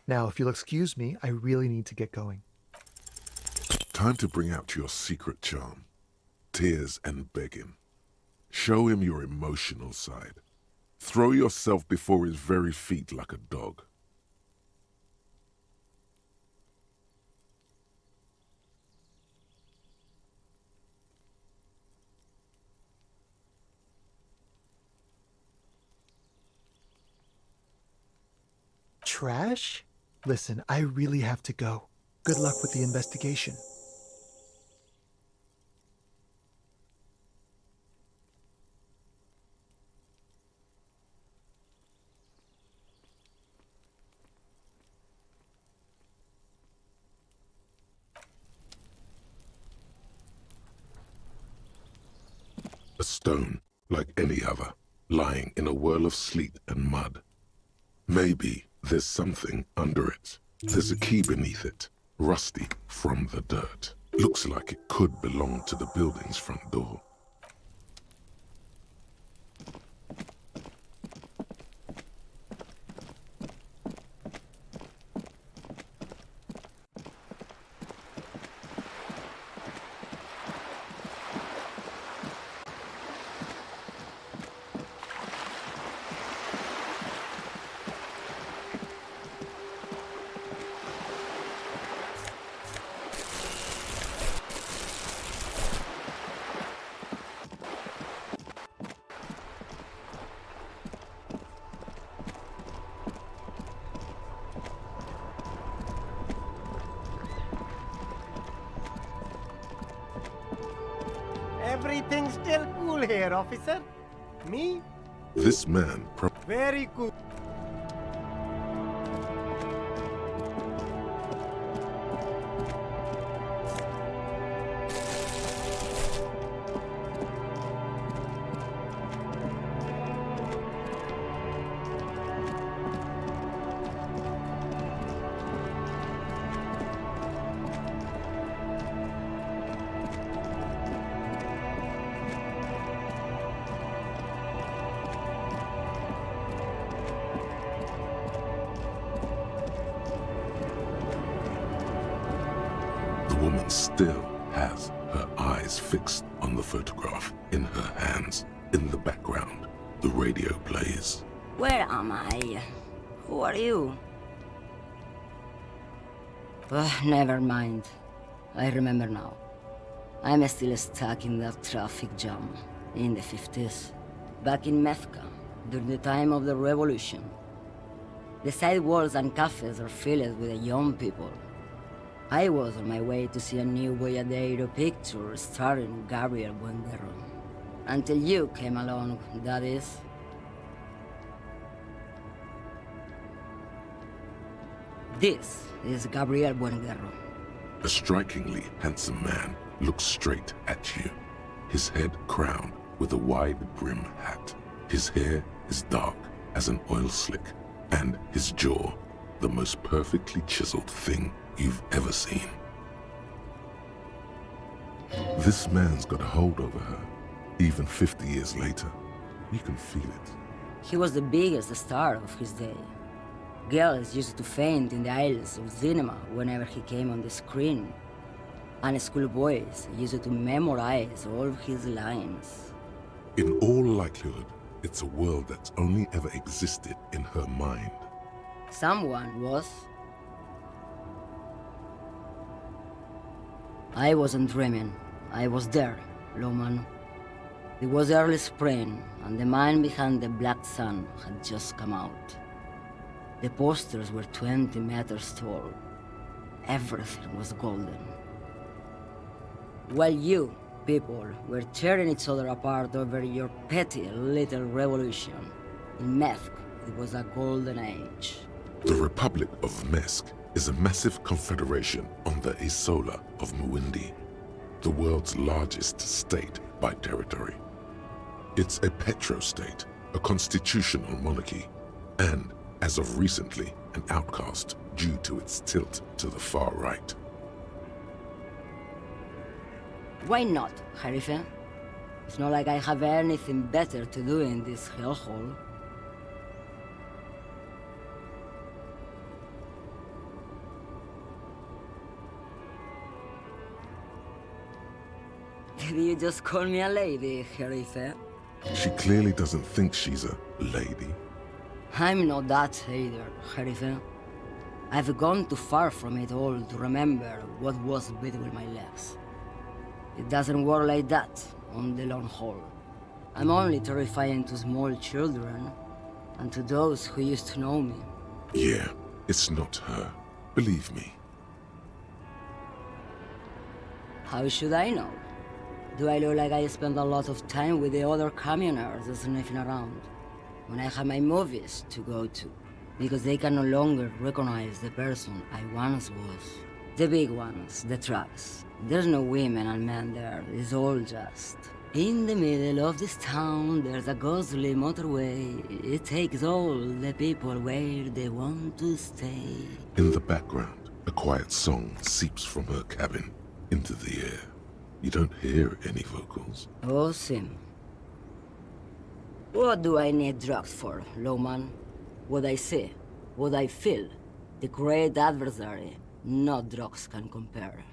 Now, if you'll excuse me, I really need to get going. Time to bring out your secret charm. Tears and begging. Show him your emotional side. Throw yourself before his very feet like a dog. Trash? Listen, I really have to go. Good luck with the investigation. A stone, like any other, lying in a whirl of sleet and mud. Maybe there's something under it. There's a key beneath it, rusty from the dirt. Looks like it could belong to the building's front door. Everything's still cool here, officer. Me? This man Very cool. The woman still has her eyes fixed on the photograph in her hands. In the background, the radio plays. Where am I? Who are you? Never mind. I remember now. I'm still stuck in that traffic jam in the 50s. Back in Methka, during the time of the revolution. The sidewalks and cafes are filled with young people. I was on my way to see a new Boyadero picture starring Gabriel Buenguerro. Until you came along, that is. This is Gabriel Buenguerro. A strikingly handsome man looks straight at you, his head crowned with a wide brim hat. His hair is dark as an oil slick, and his jaw the most perfectly chiseled thing you've ever seen. This man's got a hold over her, even 50 years later. You can feel it. He was the biggest star of his day. Girls used to faint in the aisles of cinema whenever he came on the screen. And schoolboys used to memorize all of his lines. In all likelihood, it's a world that's only ever existed in her mind. Someone was. I wasn't dreaming. I was there, Loman. It was early spring, and the man behind the black sun had just come out. The posters were 20 meters tall. Everything was golden. While you, people, were tearing each other apart over your petty little revolution, in Methk, it was a golden age. The Republic of Mesk is a massive confederation on the Isola of Muindi, the world's largest state by territory. It's a petrostate, a constitutional monarchy, and, as of recently, an outcast due to its tilt to the far right. Why not, Harife? It's not like I have anything better to do in this hellhole. Did you just call me a lady, Harife? She clearly doesn't think she's a lady. I'm not that either, Herife. I've gone too far from it all to remember what was between my legs. It doesn't work like that on the long haul. I'm only terrifying to small children and to those who used to know me. Yeah, it's not her. Believe me. How should I know? Do I look like I spend a lot of time with the other communers sniffing around when I have my movies to go to? Because they can no longer recognize the person I once was. The big ones, the trucks. There's no women and men there, it's all just... In the middle of this town, there's a ghostly motorway. It takes all the people where they want to stay. In the background, a quiet song seeps from her cabin into the air. You don't hear any vocals. Oh, Sim. What do I need drugs for, Lowman? What I see, what I feel, the great adversary, no drugs can compare.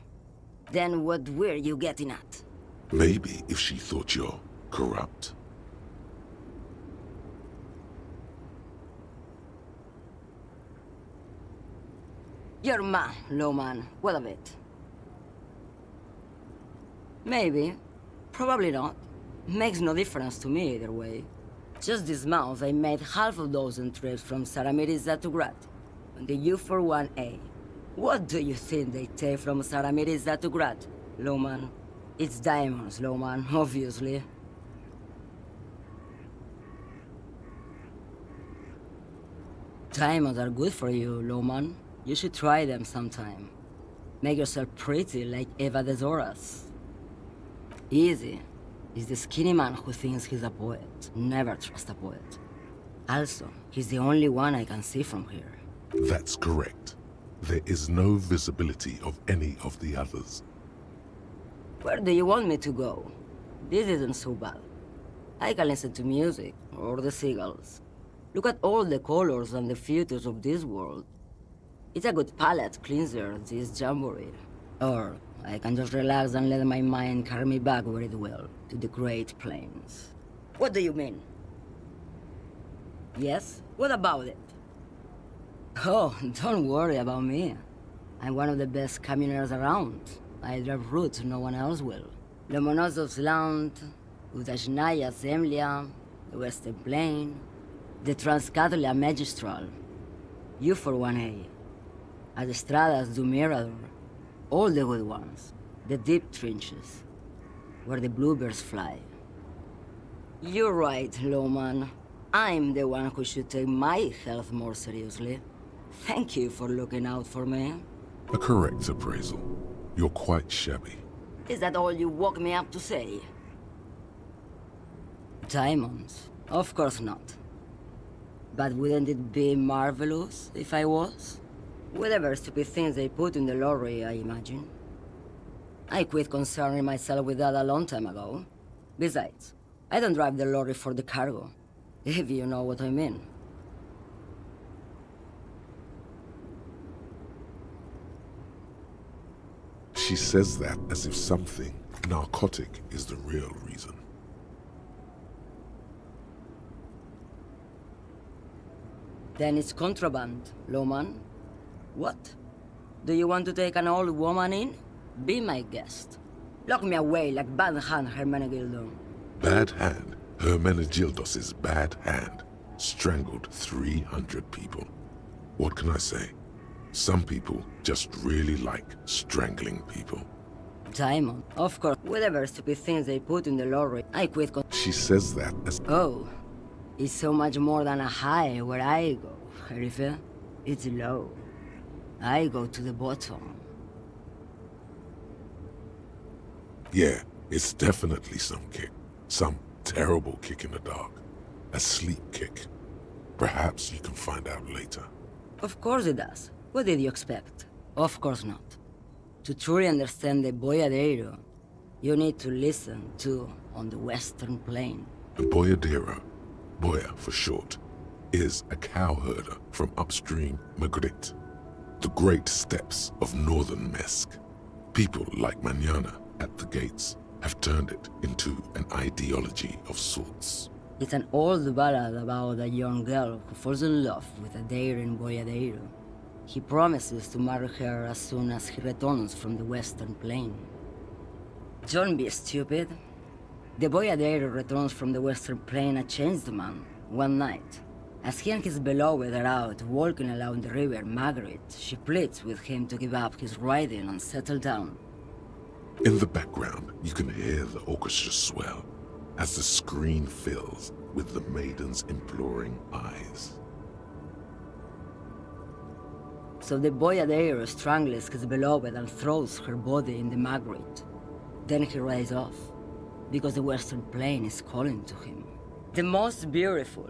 Then what were you getting at? Maybe if she thought you're corrupt. You're man, Lowman. What of it? Maybe. Probably not. Makes no difference to me either way. Just this month, I made half a dozen trips from Saramiris to Grad on the U41A. What do you think they take from Saramiris to Grad, Lowman? It's diamonds, Lowman, obviously. Diamonds are good for you, Lowman. You should try them sometime. Make yourself pretty like Eva de Zoras. Easy. Is the skinny man who thinks he's a poet. Never trust a poet. Also, he's the only one I can see from here. That's correct. There is no visibility of any of the others. Where do you want me to go? This isn't so bad. I can listen to music, or the seagulls. Look at all the colors and the futures of this world. It's a good palate cleanser, this jamboree. Or I can just relax and let my mind carry me back where it will, to the Great Plains. What do you mean? Yes? What about it? Oh, don't worry about me. I'm one of the best communers around. I drive routes no one else will. Lomonosov's Land, Udajnaya Zemlya, the Western Plain, the Transcatolia Magistral, U41A, Adestradas du Mirador, all the good ones, the deep trenches, where the bluebirds fly. You're right, Lowman. I'm the one who should take my health more seriously. Thank you for looking out for me. A correct appraisal. You're quite shabby. Is that all you woke me up to say? Diamonds? Of course not. But wouldn't it be marvelous if I was? Whatever stupid things they put in the lorry, I imagine. I quit concerning myself with that a long time ago. Besides, I don't drive the lorry for the cargo, if you know what I mean. She says that as if something narcotic is the real reason. Then it's contraband, Lowman. What? Do you want to take an old woman in? Be my guest. Lock me away like Bad Hand Hermenegildo. Bad Hand? Hermenegildos' bad hand strangled 300 people. What can I say? Some people just really like strangling people. Diamond, of course. Whatever stupid things they put in the lorry, I quit She says that as... Oh, it's so much more than a high where I go, Herife. It's low. I go to the bottom. Yeah, it's definitely some kick. Some terrible kick in the dark. A sleep kick. Perhaps you can find out later. Of course it does. What did you expect? Of course not. To truly understand the Boyadero, you need to listen to On the Western Plain. The Boyadero, Boya for short, is a cowherder from upstream Magritte, the great steppes of northern Mesk. People like Manana at the gates have turned it into an ideology of sorts. It's an old ballad about a young girl who falls in love with a daring boyadero. He promises to marry her as soon as he returns from the Western Plain. Don't be stupid. The boyadero returns from the Western Plain a changed man, one night. As he and his beloved are out walking along the river Margaret, she pleads with him to give up his riding and settle down. In the background, you can hear the orchestra swell as the screen fills with the maiden's imploring eyes. So the boyadero strangles his beloved and throws her body in the Margaret. Then he rides off, because the Western Plain is calling to him. The most beautiful.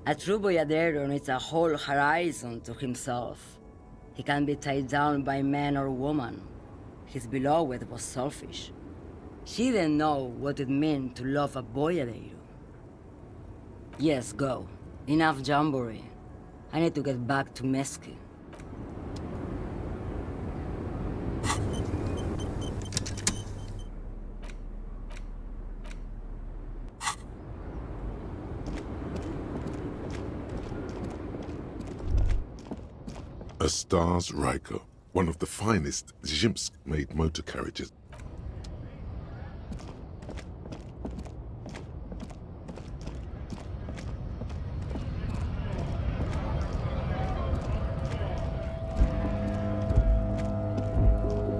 A true boyadero needs a whole horizon to himself. He can't be tied down by man or woman. His beloved was selfish. She didn't know what it meant to love a boyadero. Yes, go. Enough jamboree. I need to get back to Mesque. A Stars Ryko, one of the finest Zhimsk-made motor carriages.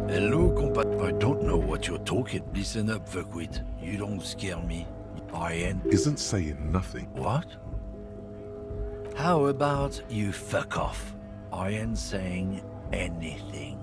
Hello, compa. I don't know what you're talking. Listen up, fuckwit. You don't scare me. Ian. Isn't saying nothing. What? How about you fuck off? I ain't saying anything.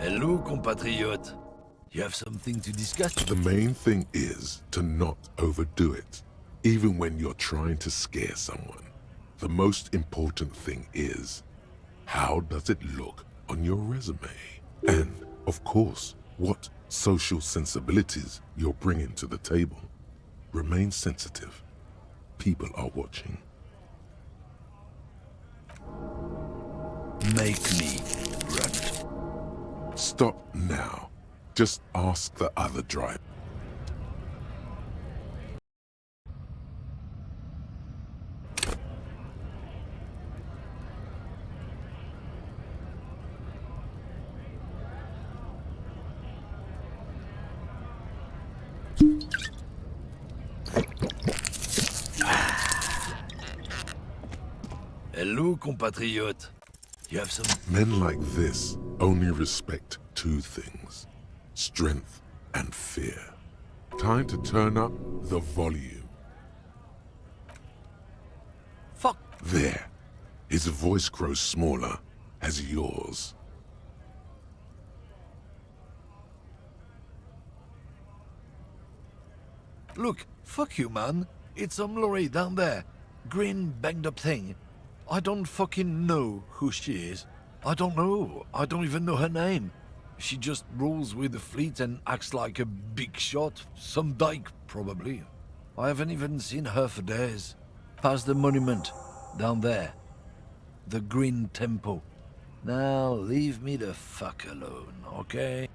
Hello, compatriot. You have something to discuss? The main thing is to not overdo it, even when you're trying to scare someone. The most important thing is, how does it look on your resume? And, of course, what social sensibilities you're bringing to the table. Remain sensitive. People are watching. make me run it. Stop now. Just ask the other driver. Hello, compatriote. You have some... Men like this only respect two things: strength and fear. Time to turn up the volume. Fuck. There. His voice grows smaller as yours. Look, fuck you, man. It's some lorry down there. Green, banged up thing. I don't fucking know who she is. I don't know. I don't even know her name. She just rolls with the fleet and acts like a big shot. Some dyke, probably. I haven't even seen her for days. Past the monument. Down there. The Green Temple. Now, leave me the fuck alone, okay?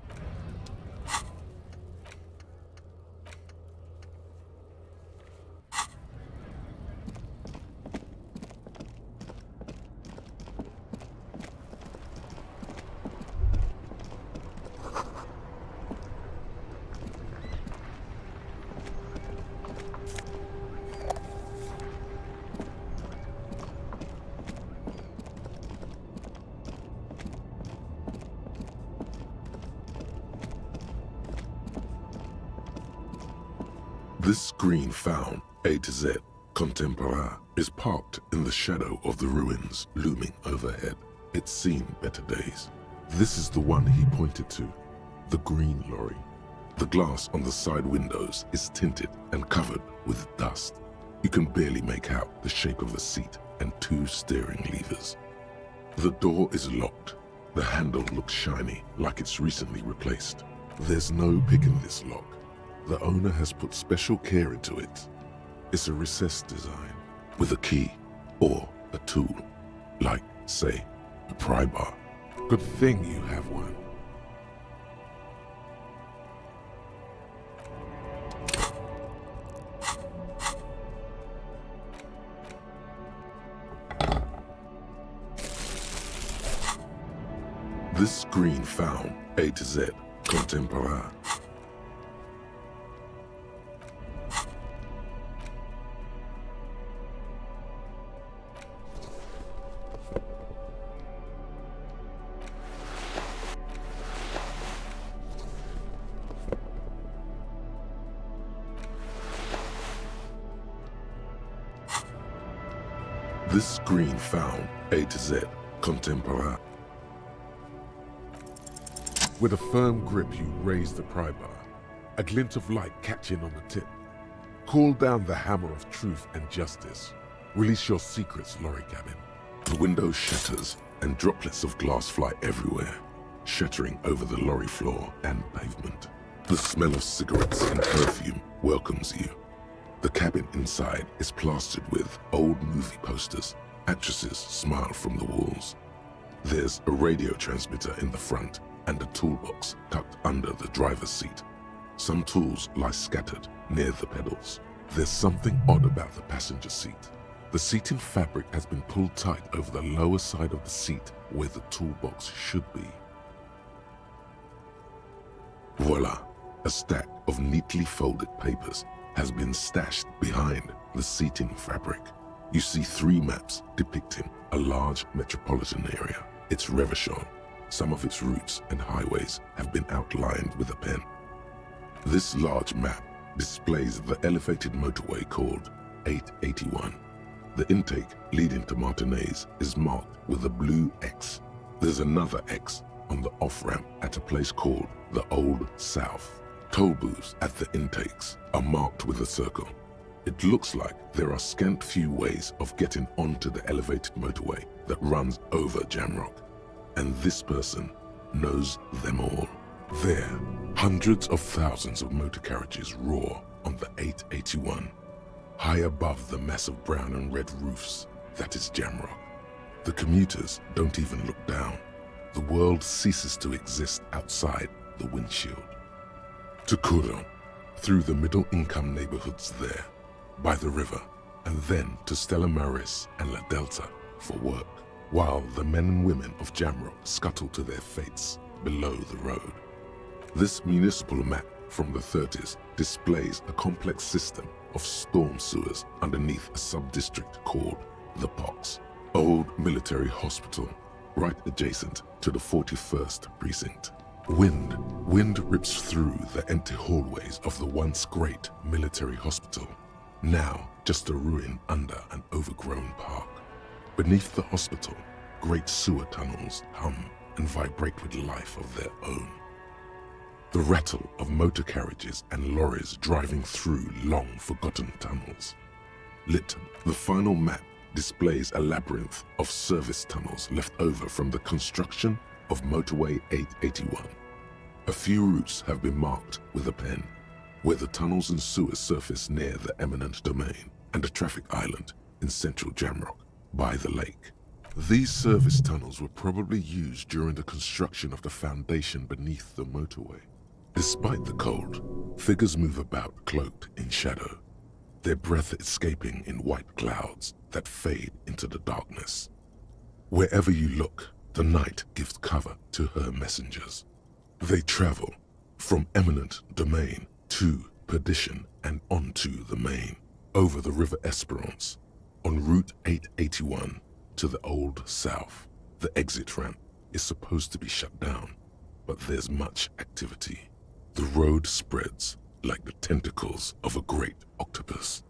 This screen found, A to Z, Contemporain, is parked in the shadow of the ruins looming overhead. It's seen better days. This is the one he pointed to, the green lorry. The glass on the side windows is tinted and covered with dust. You can barely make out the shape of a seat and two steering levers. The door is locked. The handle looks shiny, like it's recently replaced. There's no picking this lock. The owner has put special care into it. It's a recessed design, with a key, or a tool, like, say, a pry bar. Good thing you have one. This screen found, A to Z, Contemporain. This screen found, A to Z, Contemporain. With a firm grip, you raise the pry bar, a glint of light catching on the tip. Call down the hammer of truth and justice. Release your secrets, lorry cabin. The window shatters, and droplets of glass fly everywhere, shattering over the lorry floor and pavement. The smell of cigarettes and perfume welcomes you. The cabin inside is plastered with old movie posters. Actresses smile from the walls. There's a radio transmitter in the front and a toolbox tucked under the driver's seat. Some tools lie scattered near the pedals. There's something odd about the passenger seat. The seating fabric has been pulled tight over the lower side of the seat where the toolbox should be. Voila! A stack of neatly folded papers has been stashed behind the seating fabric. You see 3 maps depicting a large metropolitan area. It's Revachol. Some of its routes and highways have been outlined with a pen. This large map displays the elevated motorway called 881. The intake leading to Martinez is marked with a blue X. There's another X on the off-ramp at a place called the Old South. Toll booths at the intakes are marked with a circle. It looks like there are scant few ways of getting onto the elevated motorway that runs over Jamrock. And this person knows them all. There, hundreds of thousands of motor carriages roar on the 881, high above the massive brown and red roofs that is Jamrock. The commuters don't even look down. The world ceases to exist outside the windshield. To Coron, through the middle-income neighborhoods there, by the river, and then to Stella Maris and La Delta for work, while the men and women of Jamrock scuttle to their fates below the road. This municipal map from the 30s displays a complex system of storm sewers underneath a sub-district called the Pox, old military hospital, right adjacent to the 41st precinct. Wind rips through the empty hallways of the once great military hospital, now just a ruin under an overgrown park. Beneath the hospital, great sewer tunnels hum and vibrate with life of their own. The rattle of motor carriages and lorries driving through long-forgotten tunnels. Lit, the final map displays a labyrinth of service tunnels left over from the construction of Motorway 881. A few routes have been marked with a pen, where the tunnels and sewers surface near the eminent domain and a traffic island in central Jamrock by the lake. These service tunnels were probably used during the construction of the foundation beneath the motorway. Despite the cold, figures move about cloaked in shadow, their breath escaping in white clouds that fade into the darkness. Wherever you look, the night gives cover to her messengers. They travel from eminent domain to perdition and onto the main, over the River Esperance, on Route 881 to the Old South. The exit ramp is supposed to be shut down, but there's much activity. The road spreads like the tentacles of a great octopus.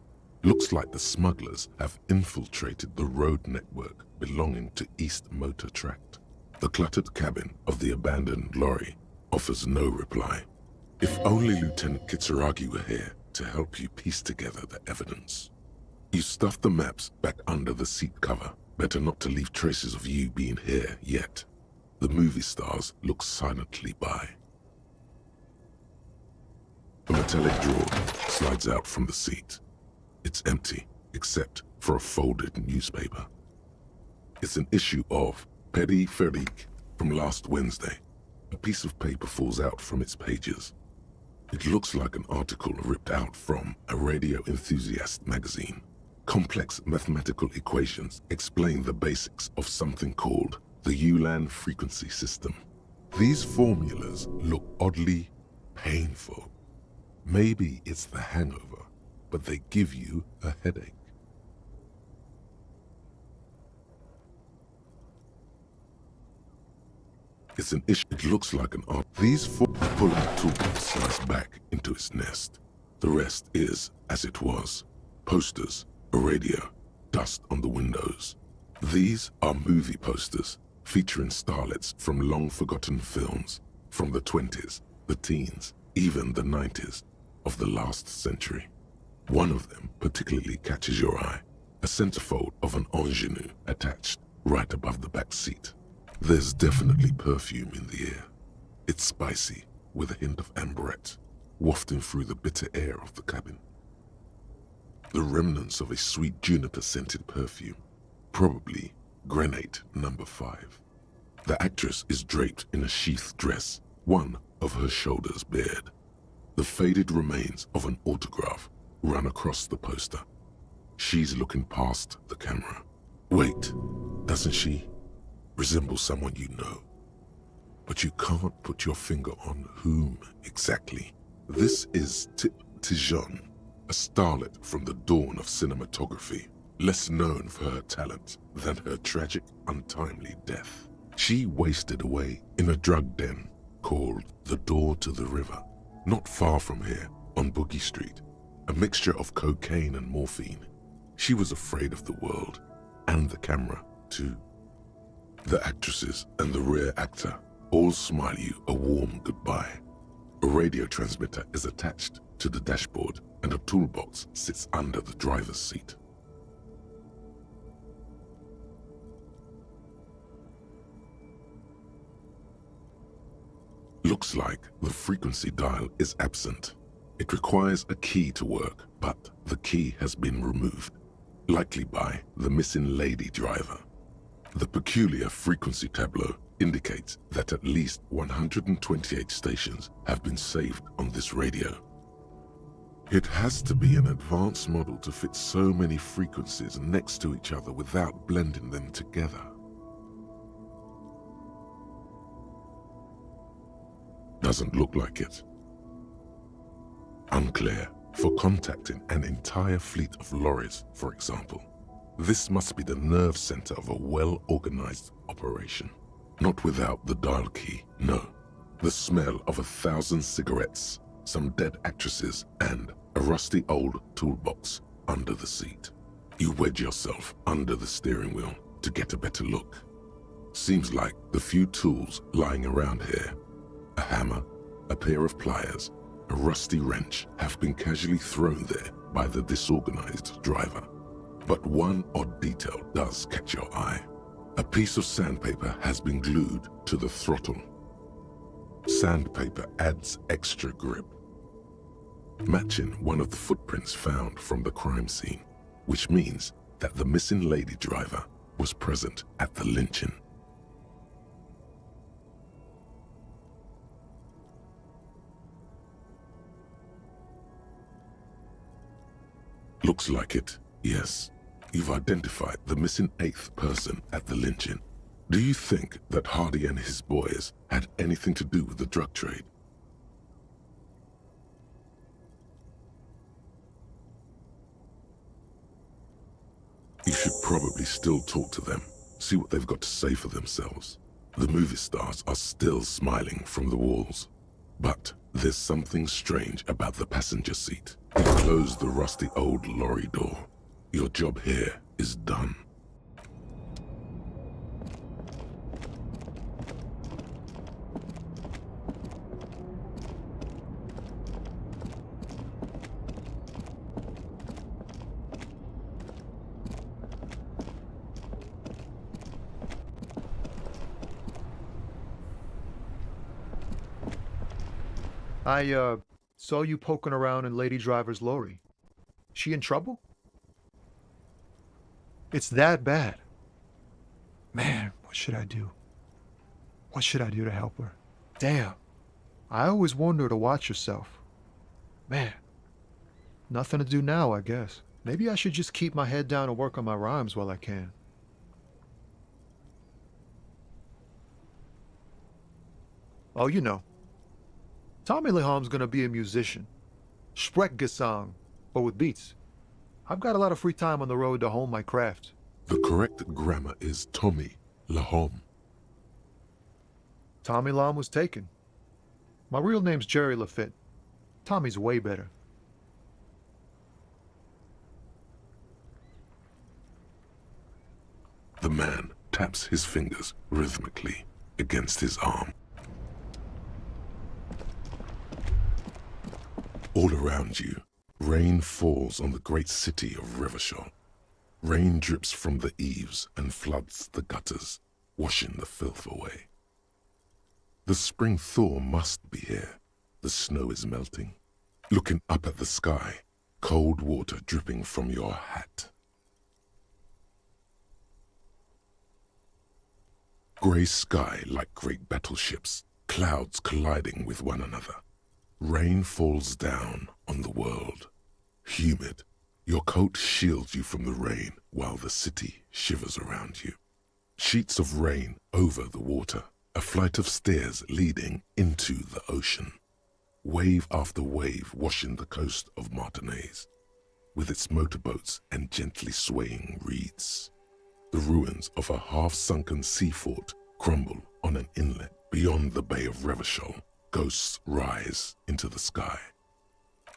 Looks like the smugglers have infiltrated the road network belonging to East Motor Tract. The cluttered cabin of the abandoned lorry offers no reply. If only Lieutenant Kitsuragi were here to help you piece together the evidence. You stuff the maps back under the seat cover. Better not to leave traces of you being here yet. The movie stars look silently by. A metallic drawer slides out from the seat. It's empty, except for a folded newspaper. It's an issue of Périphérique from last Wednesday. A piece of paper falls out from its pages. It looks like an article ripped out from a radio enthusiast magazine. Complex mathematical equations explain the basics of something called the Ulan frequency system. These formulas look oddly painful. Maybe it's the hangover, but they give you a headache. It's an issue. It looks like an art. These four pull the toolbox slides back into its nest. The rest is as it was. Posters, a radio, dust on the windows. These are movie posters featuring starlets from long-forgotten films from the 20s, the teens, even the 90s of the last century. One of them particularly catches your eye, a centerfold of an ingenue attached right above the back seat. There's definitely perfume in the air. It's spicy, with a hint of amberette, wafting through the bitter air of the cabin. The remnants of a sweet juniper-scented perfume, probably Grenade No. 5. The actress is draped in a sheath dress, one of her shoulders bared. The faded remains of an autograph run across the poster. She's looking past the camera. Wait, doesn't she resemble someone you know? But you can't put your finger on whom exactly. This is Tip Tijon, a starlet from the dawn of cinematography, less known for her talent than her tragic, untimely death. She wasted away in a drug den called The Door to the River, not far from here on Boogie Street, a mixture of cocaine and morphine. She was afraid of the world, and the camera, too. The actresses and the rear actor all smile you a warm goodbye. A radio transmitter is attached to the dashboard, and a toolbox sits under the driver's seat. Looks like the frequency dial is absent. It requires a key to work, but the key has been removed, likely by the missing lady driver. The peculiar frequency tableau indicates that at least 128 stations have been saved on this radio. It has to be an advanced model to fit so many frequencies next to each other without blending them together. Doesn't look like it. Unclear. For contacting an entire fleet of lorries, for example, this must be the nerve center of a well-organized operation. Not without the dial key, no. The smell of 1,000 cigarettes, some dead actresses, and a rusty old toolbox under the seat. You wedge yourself under the steering wheel to get a better look. Seems like the few tools lying around here, a hammer, a pair of pliers, a rusty wrench, have been casually thrown there by the disorganized driver. But one odd detail does catch your eye. A piece of sandpaper has been glued to the throttle. Sandpaper adds extra grip, matching one of the footprints found from the crime scene, which means that the missing lady driver was present at the lynching. Looks like it, yes. You've identified the missing 8th person at the lynching. Do you think that Hardy and his boys had anything to do with the drug trade? You should probably still talk to them, see what they've got to say for themselves. The movie stars are still smiling from the walls. But there's something strange about the passenger seat. You close the rusty old lorry door. Your job here is done. I saw you poking around in Lady Driver's lorry. She in trouble? It's that bad. Man, what should I do? What should I do to help her? Damn. I always warned her to watch herself. Man. Nothing to do now, I guess. Maybe I should just keep my head down and work on my rhymes while I can. Oh, you know. Tommy Leham's gonna be a musician. Sprechgesang, but with beats. I've got a lot of free time on the road to hone my craft. The correct grammar is Tommy Lahom. Tommy Lahm was taken. My real name's Jerry Lafitte. Tommy's way better. The man taps his fingers rhythmically against his arm. All around you, rain falls on the great city of Revachol. Rain drips from the eaves and floods the gutters, washing the filth away. The spring thaw must be here. The snow is melting. Looking up at the sky, cold water dripping from your hat. Grey sky like great battleships, clouds colliding with one another. Rain falls down on the world. Humid, your coat shields you from the rain while the city shivers around you. Sheets of rain over the water, a flight of stairs leading into the ocean. Wave after wave washing the coast of Martinez, with its motorboats and gently swaying reeds. The ruins of a half-sunken sea fort crumble on an inlet beyond the Bay of Revachol. Ghosts rise into the sky.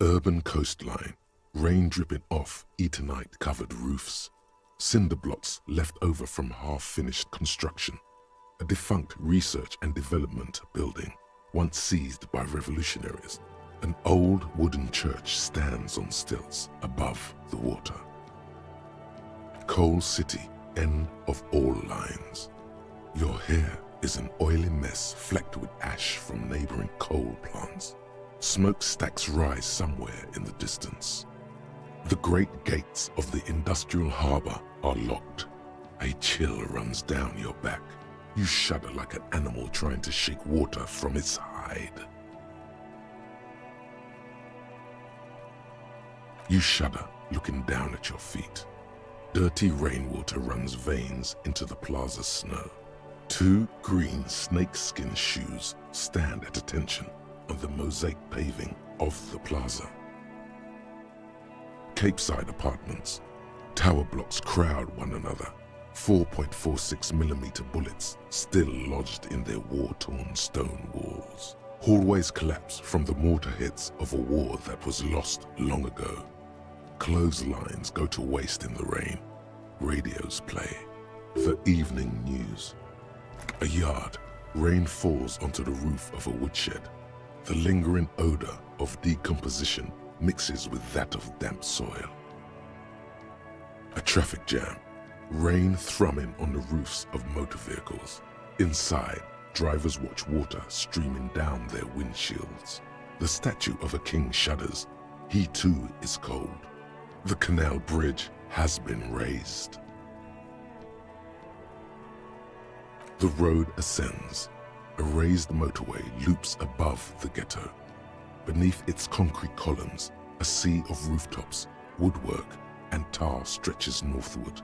Urban coastline, rain dripping off Eternite-covered roofs. Cinder blocks left over from half-finished construction. A defunct research and development building, once seized by revolutionaries. An old wooden church stands on stilts above the water. Coal City, end of all lines. Your hair is an oily mess flecked with ash from neighboring coal plants. Smokestacks rise somewhere in the distance. The great gates of the industrial harbor are locked. A A chill runs down your back. You shudder like an animal trying to shake water from its hide. You shudder, looking down at your feet. Dirty rainwater runs veins into the plaza's snow. 2 green snakeskin shoes stand at attention on the mosaic paving of the plaza. Capeside apartments. Tower blocks crowd one another. 4.46mm bullets still lodged in their war-torn stone walls. Hallways collapse from the mortar hits of a war that was lost long ago. Clotheslines go to waste in the rain. Radios play. The evening news. A yard. Rain falls onto the roof of a woodshed. The lingering odor of decomposition mixes with that of damp soil. A traffic jam. Rain thrumming on the roofs of motor vehicles. Inside, drivers watch water streaming down their windshields. The statue of a king shudders. He too is cold. The canal bridge has been raised. The road ascends. A raised motorway loops above the ghetto. Beneath its concrete columns, a sea of rooftops, woodwork, and tar stretches northward.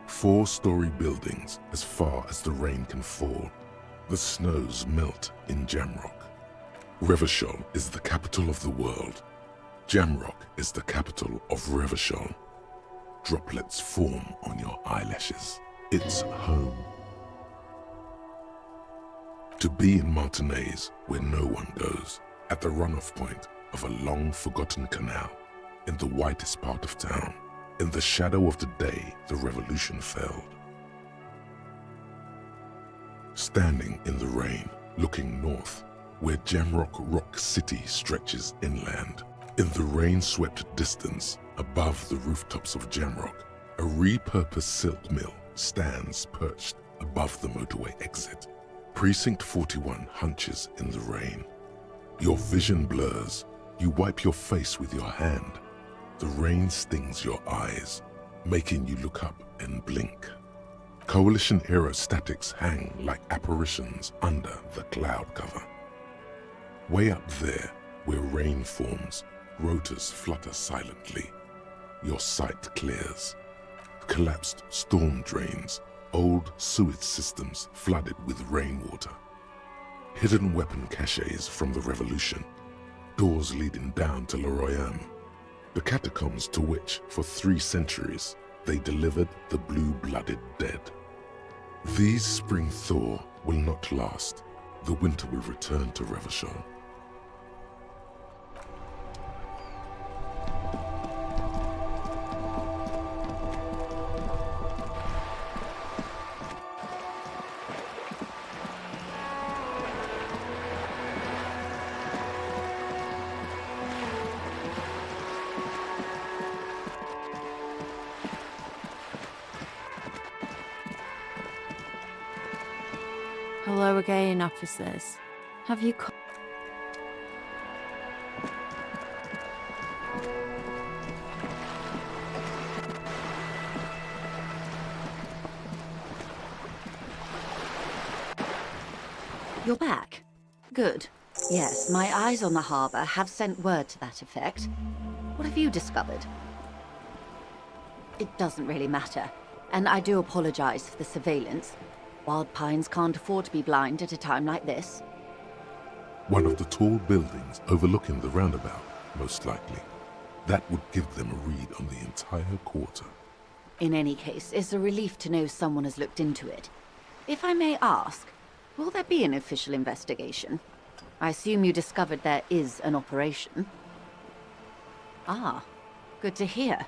4-story buildings as far as the rain can fall. The snows melt in Jamrock. Revachol is the capital of the world. Jamrock is the capital of Revachol. Droplets form on your eyelashes. It's home. To be in Martinez, where no one goes, at the runoff point of a long-forgotten canal, in the whitest part of town, in the shadow of the day the revolution fell. Standing in the rain, looking north, where Jamrock Rock City stretches inland, in the rain-swept distance, above the rooftops of Jamrock, a repurposed silk mill stands perched above the motorway exit. Precinct 41 hunches in the rain. Your vision blurs. You wipe your face with your hand. The rain stings your eyes, making you look up and blink. Coalition aerostatics hang like apparitions under the cloud cover. Way up there, where rain forms, rotors flutter silently. Your sight clears. Collapsed storm drains, old sewage systems flooded with rainwater. Hidden weapon caches from the revolution. Doors leading down to Le Royaume. The catacombs to which, for 3 centuries, they delivered the blue-blooded dead. These spring thaw will not last. The winter will return to Revachol. Hello again, officers. Have you You're back. Good. Yes, my eyes on the harbour have sent word to that effect. What have you discovered? It doesn't really matter, and I do apologize for the surveillance. Wild Pines can't afford to be blind at a time like this. One of the tall buildings overlooking the roundabout, most likely. That would give them a read on the entire quarter. In any case, it's a relief to know someone has looked into it. If I may ask, will there be an official investigation? I assume you discovered there is an operation. Ah, good to hear.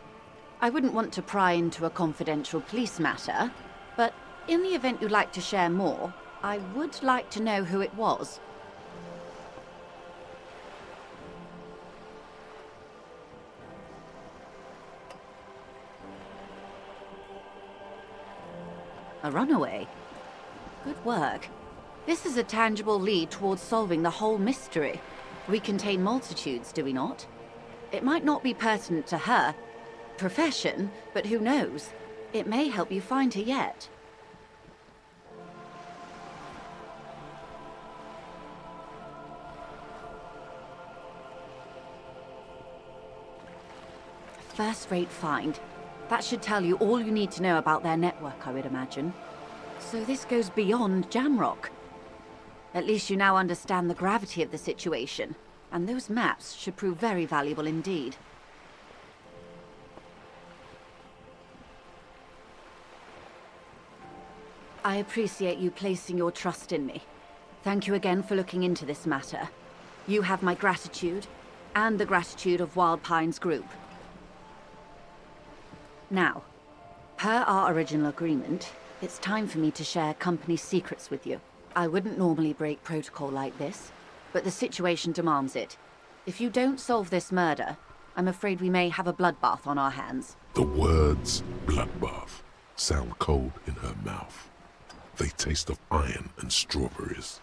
I wouldn't want to pry into a confidential police matter, but in the event you'd like to share more, I would like to know who it was. A runaway? Good work. This is a tangible lead towards solving the whole mystery. We contain multitudes, do we not? It might not be pertinent to her profession, but who knows? It may help you find her yet. first-rate find. That should tell you all you need to know about their network, I would imagine. So this goes beyond Jamrock. At least you now understand the gravity of the situation, and those maps should prove very valuable indeed. I appreciate you placing your trust in me. Thank you again for looking into this matter. You have my gratitude, and the gratitude of Wild Pines Group. Now, per our original agreement, it's time for me to share company secrets with you. I wouldn't normally break protocol like this, but the situation demands it. If you don't solve this murder, I'm afraid we may have a bloodbath on our hands. The words bloodbath sound cold in her mouth. They taste of iron and strawberries.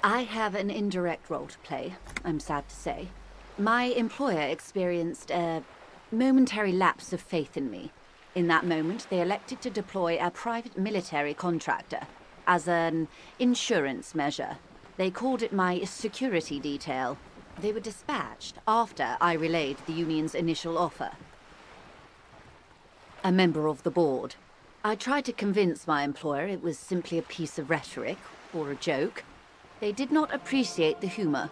I have an indirect role to play, I'm sad to say. My employer experienced a momentary lapse of faith in me. In that moment, they elected to deploy a private military contractor as an insurance measure. They called it my security detail. They were dispatched after I relayed the union's initial offer. A member of the board. I tried to convince my employer it was simply a piece of rhetoric or a joke. They did not appreciate the humor.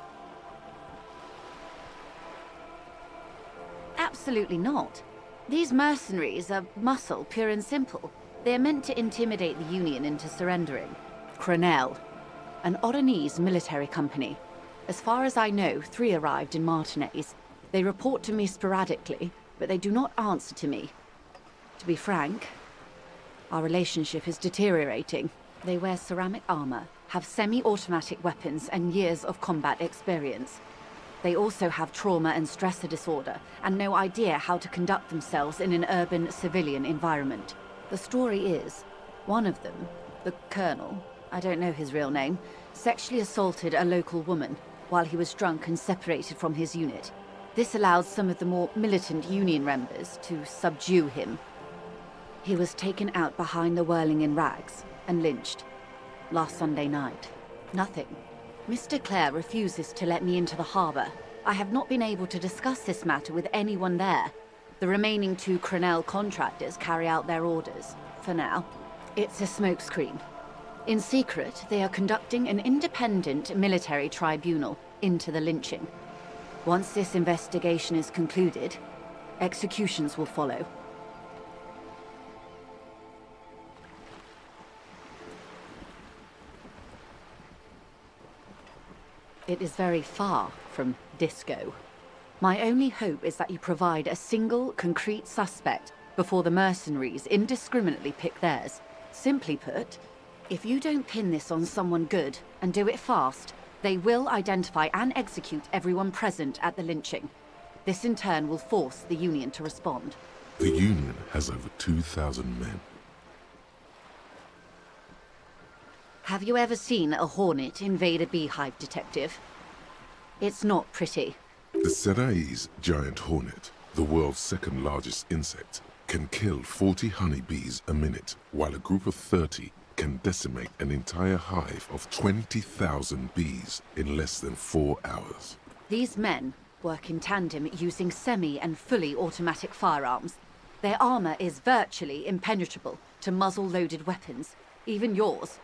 Absolutely not. These mercenaries are muscle, pure and simple. They are meant to intimidate the Union into surrendering. Crenel, an Oronese military company. As far as I know, 3 arrived in Martinez. They report to me sporadically, but they do not answer to me. To be frank, our relationship is deteriorating. They wear ceramic armor, have semi-automatic weapons, and years of combat experience. They also have trauma and stressor disorder, and no idea how to conduct themselves in an urban civilian environment. The story is, one of them, the Colonel, I don't know his real name, sexually assaulted a local woman while he was drunk and separated from his unit. This allowed some of the more militant Union members to subdue him. He was taken out behind the whirling in rags and lynched last Sunday night. Nothing. Mr. Clare refuses to let me into the harbor. I have not been able to discuss this matter with anyone there. The remaining 2 Crenel contractors carry out their orders, for now. It's a smokescreen. In secret, they are conducting an independent military tribunal into the lynching. Once this investigation is concluded, executions will follow. It is very far from disco. My only hope is that you provide a single, concrete suspect before the mercenaries indiscriminately pick theirs. Simply put, if you don't pin this on someone good and do it fast, they will identify and execute everyone present at the lynching. This in turn will force the Union to respond. The Union has over 2,000 men. Have you ever seen a hornet invade a beehive, Detective? It's not pretty. The Serai's giant hornet, the world's 2nd largest insect, can kill 40 honeybees a minute, while a group of 30 can decimate an entire hive of 20,000 bees in less than 4 hours. These men work in tandem using semi- and fully automatic firearms. Their armor is virtually impenetrable to muzzle-loaded weapons, even yours.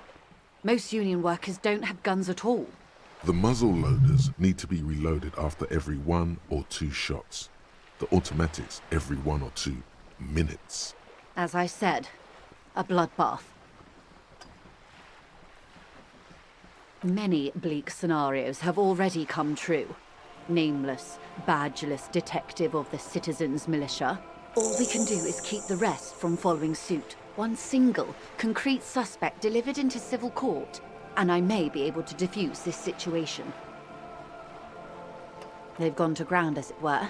Most Union workers don't have guns at all. The muzzle loaders need to be reloaded after every 1 or 2 shots. The automatics every 1 or 2 minutes. As I said, a bloodbath. Many bleak scenarios have already come true. Nameless, badgeless detective of the Citizens Militia. All we can do is keep the rest from following suit. One single, concrete suspect delivered into civil court, and I may be able to defuse this situation. They've gone to ground, as it were.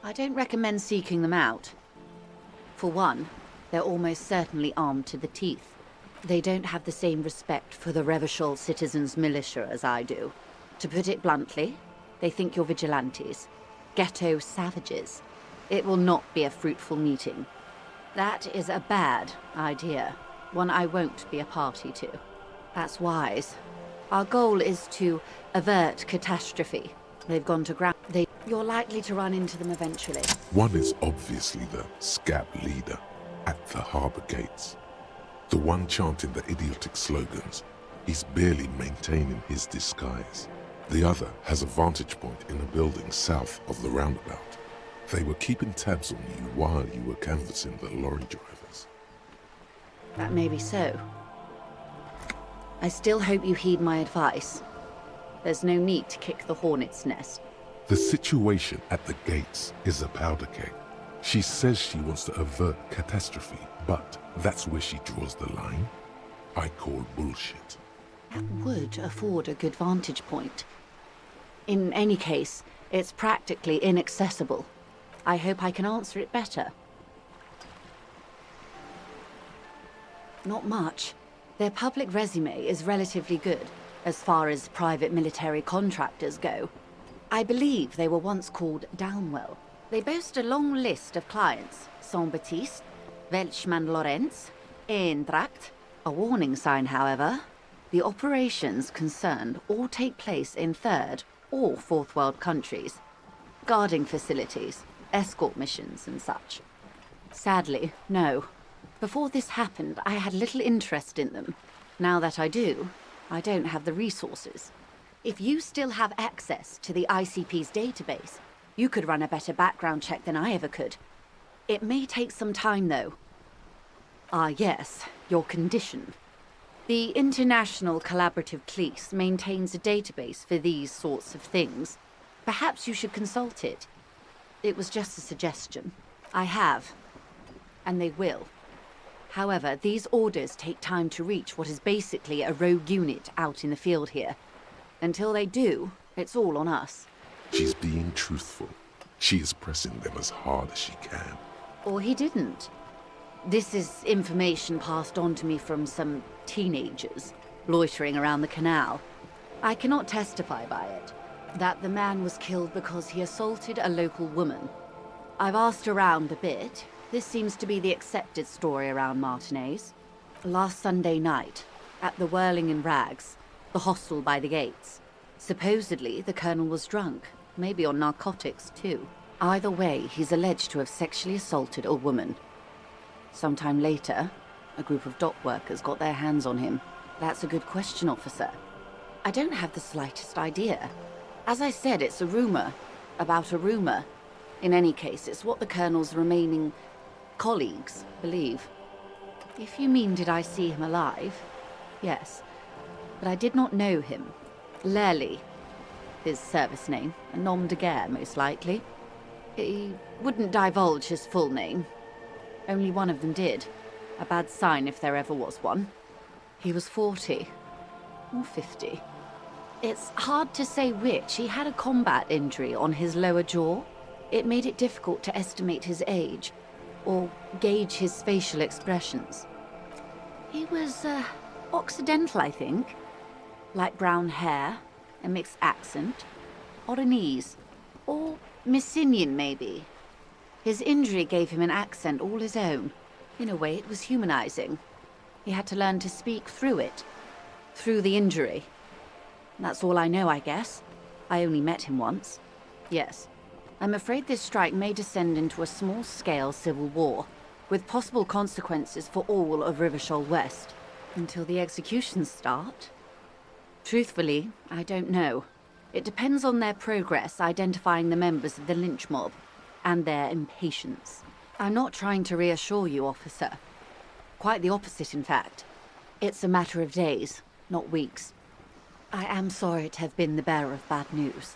I don't recommend seeking them out. For one, they're almost certainly armed to the teeth. They don't have the same respect for the Revachol Citizens Militia as I do. To put it bluntly, they think you're vigilantes. Ghetto savages. It will not be a fruitful meeting. That is a bad idea. One I won't be a party to. That's wise. Our goal is to avert catastrophe. They've gone to ground. You're likely to run into them eventually. One is obviously the scab leader at the harbor gates. The one chanting the idiotic slogans. He's barely maintaining his disguise. The other has a vantage point in a building south of the roundabout. They were keeping tabs on you while you were canvassing the lorry drivers. That may be so. I still hope you heed my advice. There's no need to kick the hornet's nest. The situation at the gates is a powder keg. She says she wants to avert catastrophe, but that's where she draws the line. I call bullshit. That would afford a good vantage point. In any case, it's practically inaccessible. I hope I can answer it better. Not much. Their public resume is relatively good, as far as private military contractors go. I believe they were once called Downwell. They boast a long list of clients. Saint-Baptiste, Welchman Lorenz, Eintracht. A warning sign, however. The operations concerned all take place in third or fourth world countries. Guarding facilities, escort missions and such. Sadly, no. Before this happened, I had little interest in them. Now that I do, I don't have the resources. If you still have access to the ICP's database, you could run a better background check than I ever could. It may take some time, though. Ah, yes, your condition. The International Collaborative Police maintains a database for these sorts of things. Perhaps you should consult it. It was just a suggestion. I have. And they will. However, these orders take time to reach what is basically a rogue unit out in the field here. Until they do, it's all on us. She's being truthful. She is pressing them as hard as she can. Or he didn't. This is information passed on to me from some teenagers loitering around the canal. I cannot testify by it. That the man was killed because he assaulted a local woman. I've asked around a bit. This seems to be the accepted story around Martinez. Last Sunday night, at the Whirling in Rags, the hostel by the gates. Supposedly, the colonel was drunk, maybe on narcotics too. Either way, he's alleged to have sexually assaulted a woman. Sometime later, a group of dock workers got their hands on him. That's a good question, officer. I don't have the slightest idea. As I said, it's a rumor. About a rumor. In any case, it's what the colonel's remaining colleagues believe. If you mean did I see him alive, yes. But I did not know him. Lely, his service name, a nom de guerre, most likely. He wouldn't divulge his full name. Only one of them did. A bad sign if there ever was one. He was 40. Or 50. It's hard to say which. He had a combat injury on his lower jaw. It made it difficult to estimate his age, or gauge his facial expressions. He was, Occidental, I think. Light brown hair, a mixed accent, Oranese, or Messinian, maybe. His injury gave him an accent all his own. In a way, it was humanizing. He had to learn to speak through it, through the injury. That's all I know, I guess. I only met him once. Yes. I'm afraid this strike may descend into a small-scale civil war, with possible consequences for all of Rivershoal West. Until the executions start? Truthfully, I don't know. It depends on their progress identifying the members of the lynch mob, and their impatience. I'm not trying to reassure you, officer. Quite the opposite, in fact. It's a matter of days, not weeks. I am sorry to have been the bearer of bad news.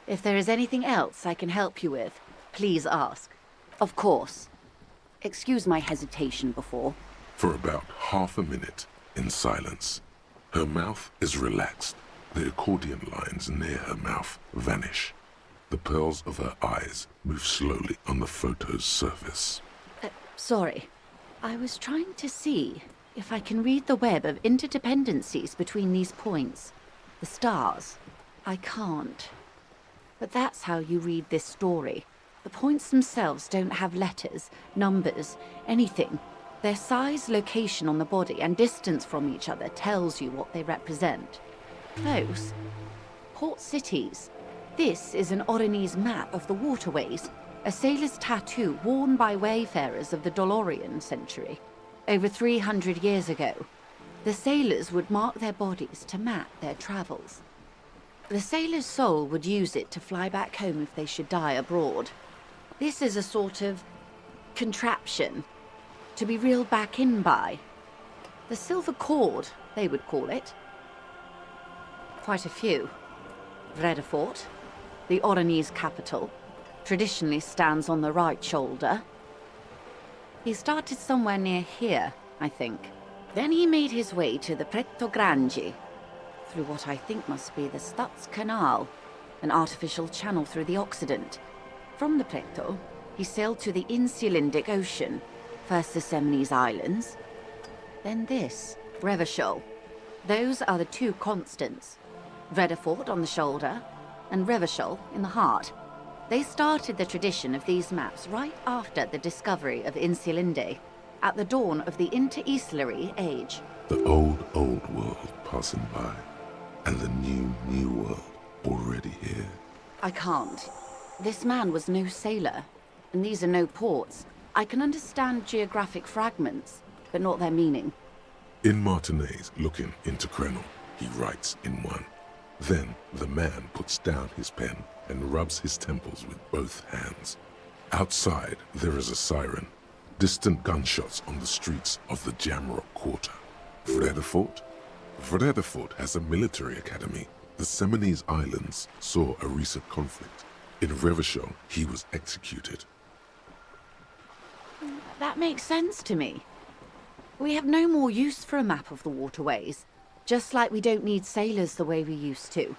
If there is anything else I can help you with, please ask. Of course. Excuse my hesitation before. For about half a minute, in silence. Her mouth is relaxed. The accordion lines near her mouth vanish. The pearls of her eyes move slowly on the photo's surface. Sorry. I was trying to see if I can read the web of interdependencies between these points. The stars. I can't. But that's how you read this story. The points themselves don't have letters, numbers, anything. Their size, location on the body, and distance from each other tells you what they represent. Close. Port cities. This is an Oronese map of the waterways, a sailor's tattoo worn by wayfarers of the Dolorian century. Over 300 years ago, the sailors would mark their bodies to map their travels. The sailor's soul would use it to fly back home if they should die abroad. This is a sort of contraption to be reeled back in by. The silver cord, they would call it. Quite a few. Vredefort, the Oronese capital, traditionally stands on the right shoulder. He started somewhere near here, I think. Then he made his way to the Pretto Grande, through what I think must be the Stutz Canal, an artificial channel through the Occident. From the Pretto, he sailed to the Insulindic Ocean, first the Semines Islands, then this, Revachol. Those are the two constants, Vredefort on the shoulder, and Revachol in the heart. They started the tradition of these maps right after the discovery of Insulinde, at the dawn of the Interinsulary Age. The old world passing by, and the new world already here. I can't. This man was no sailor, and these are no ports. I can understand geographic fragments, but not their meaning. In Martinez, looking into Krenel, he writes in one. Then the man puts down his pen and rubs his temples with both hands. Outside, there is a siren. Distant gunshots on the streets of the Jamrock Quarter. Vredefort? Vredefort has a military academy. The Semines Islands saw a recent conflict. In Revachol, he was executed. That makes sense to me. We have no more use for a map of the waterways, just like we don't need sailors the way we used to.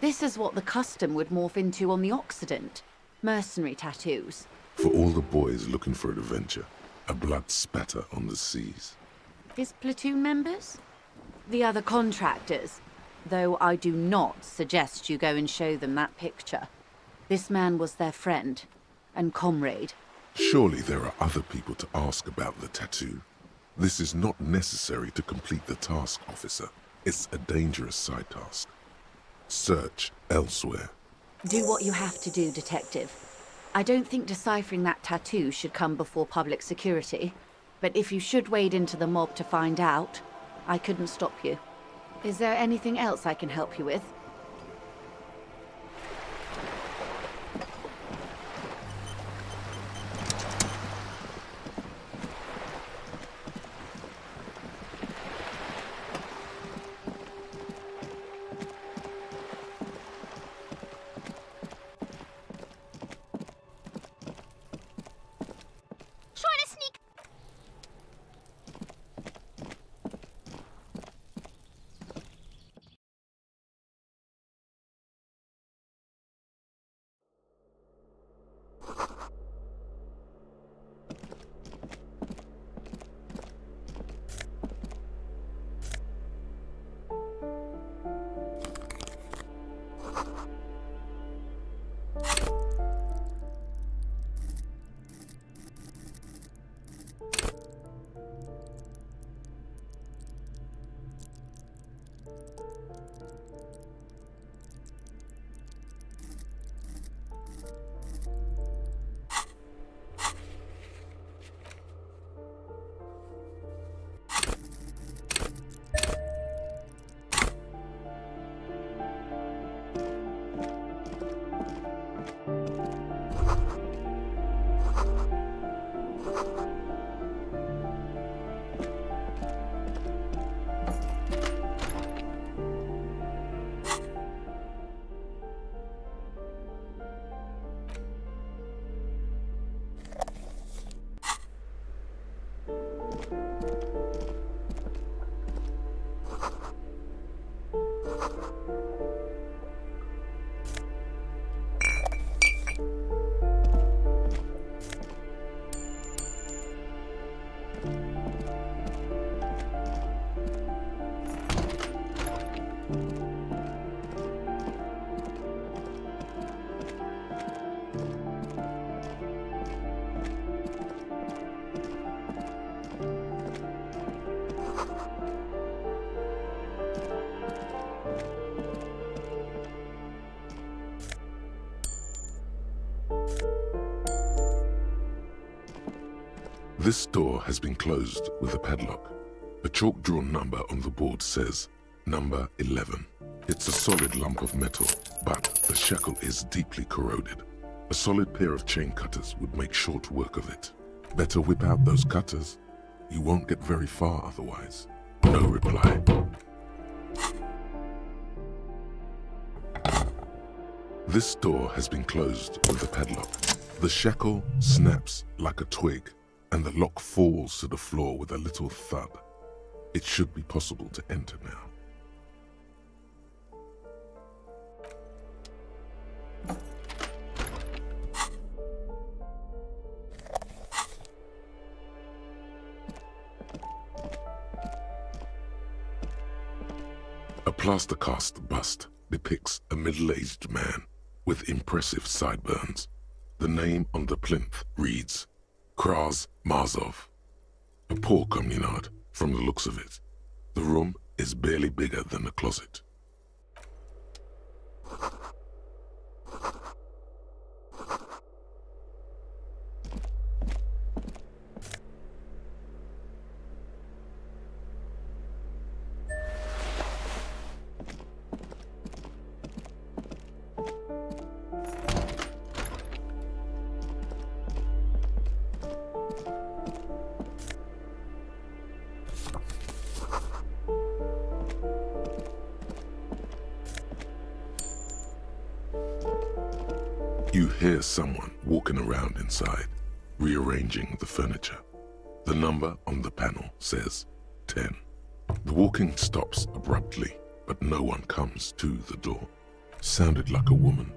This is what the custom would morph into on the Occident. Mercenary tattoos. For all the boys looking for adventure, a blood spatter on the seas. His platoon members? The other contractors. Though I do not suggest you go and show them that picture. This man was their friend and comrade. Surely there are other people to ask about the tattoo. This is not necessary to complete the task, officer. It's a dangerous side task. Search elsewhere. Do what you have to do, detective. I don't think deciphering that tattoo should come before public security. But if you should wade into the mob to find out, I couldn't stop you. Is there anything else I can help you with? This door has been closed with a padlock. A chalk-drawn number on the board says, number 11. It's a solid lump of metal, but the shackle is deeply corroded. A solid pair of chain cutters would make short work of it. Better whip out those cutters. You won't get very far otherwise. No reply. This door has been closed with a padlock. The shackle snaps like a twig, and the lock falls to the floor with a little thud. It should be possible to enter now. A plaster-cast bust depicts a middle-aged man with impressive sideburns. The name on the plinth reads, Kraz Marzov. A poor communard, from the looks of it. The room is barely bigger than a closet. You hear someone walking around inside, rearranging the furniture. The number on the panel says 10. The walking stops abruptly, but no one comes to the door. Sounded like a woman.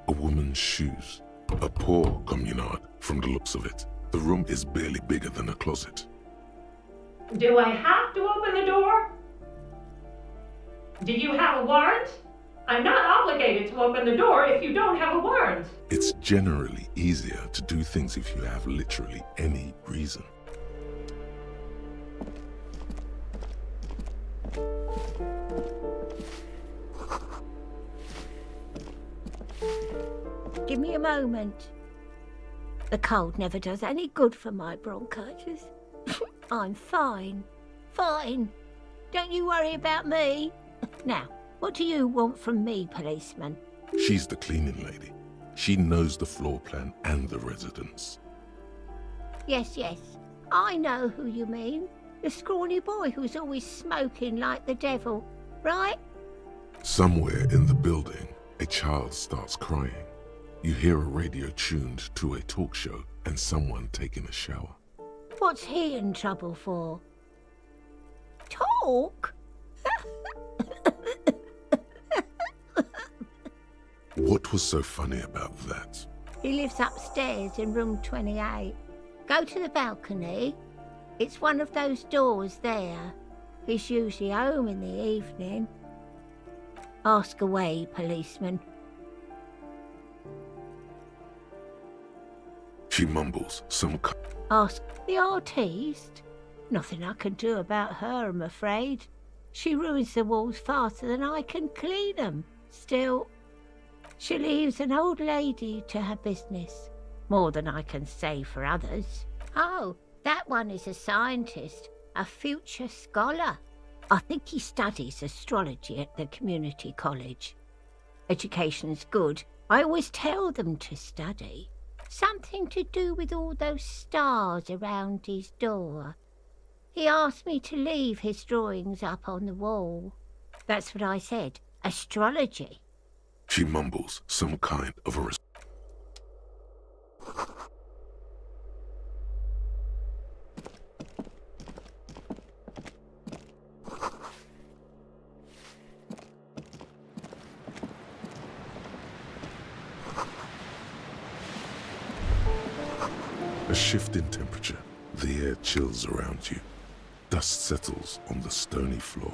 A woman's shoes. A poor communard, from the looks of it. The room is barely bigger than a closet. Do I have to open the door? Do you have a warrant? I'm not obligated to open the door if you don't have a warrant. It's generally easier to do things if you have literally any reason. Give me a moment. The cold never does any good for my bronchitis. I'm fine. Fine. Don't you worry about me. Now, what do you want from me, policeman? She's the cleaning lady. She knows the floor plan and the residence. Yes, yes. I know who you mean. The scrawny boy who's always smoking like the devil, right? Somewhere in the building, a child starts crying. You hear a radio tuned to a talk show and someone taking a shower. What's he in trouble for? Talk? What was so funny about that? He lives upstairs in room 28. Go to the balcony. It's one of those doors there. He's usually home in the evening. Ask away, policeman. She mumbles some Ask the artiste. Nothing I can do about her, I'm afraid. She ruins the walls faster than I can clean them. Still, she leaves an old lady to her business. More than I can say for others. Oh, that one is a scientist, a future scholar. I think he studies astrology at the community college. Education's good. I always tell them to study. Something to do with all those stars around his door. He asked me to leave his drawings up on the wall. That's what I said. Astrology. She mumbles some kind of a A shift in temperature. The air chills around you. Dust settles on the stony floor.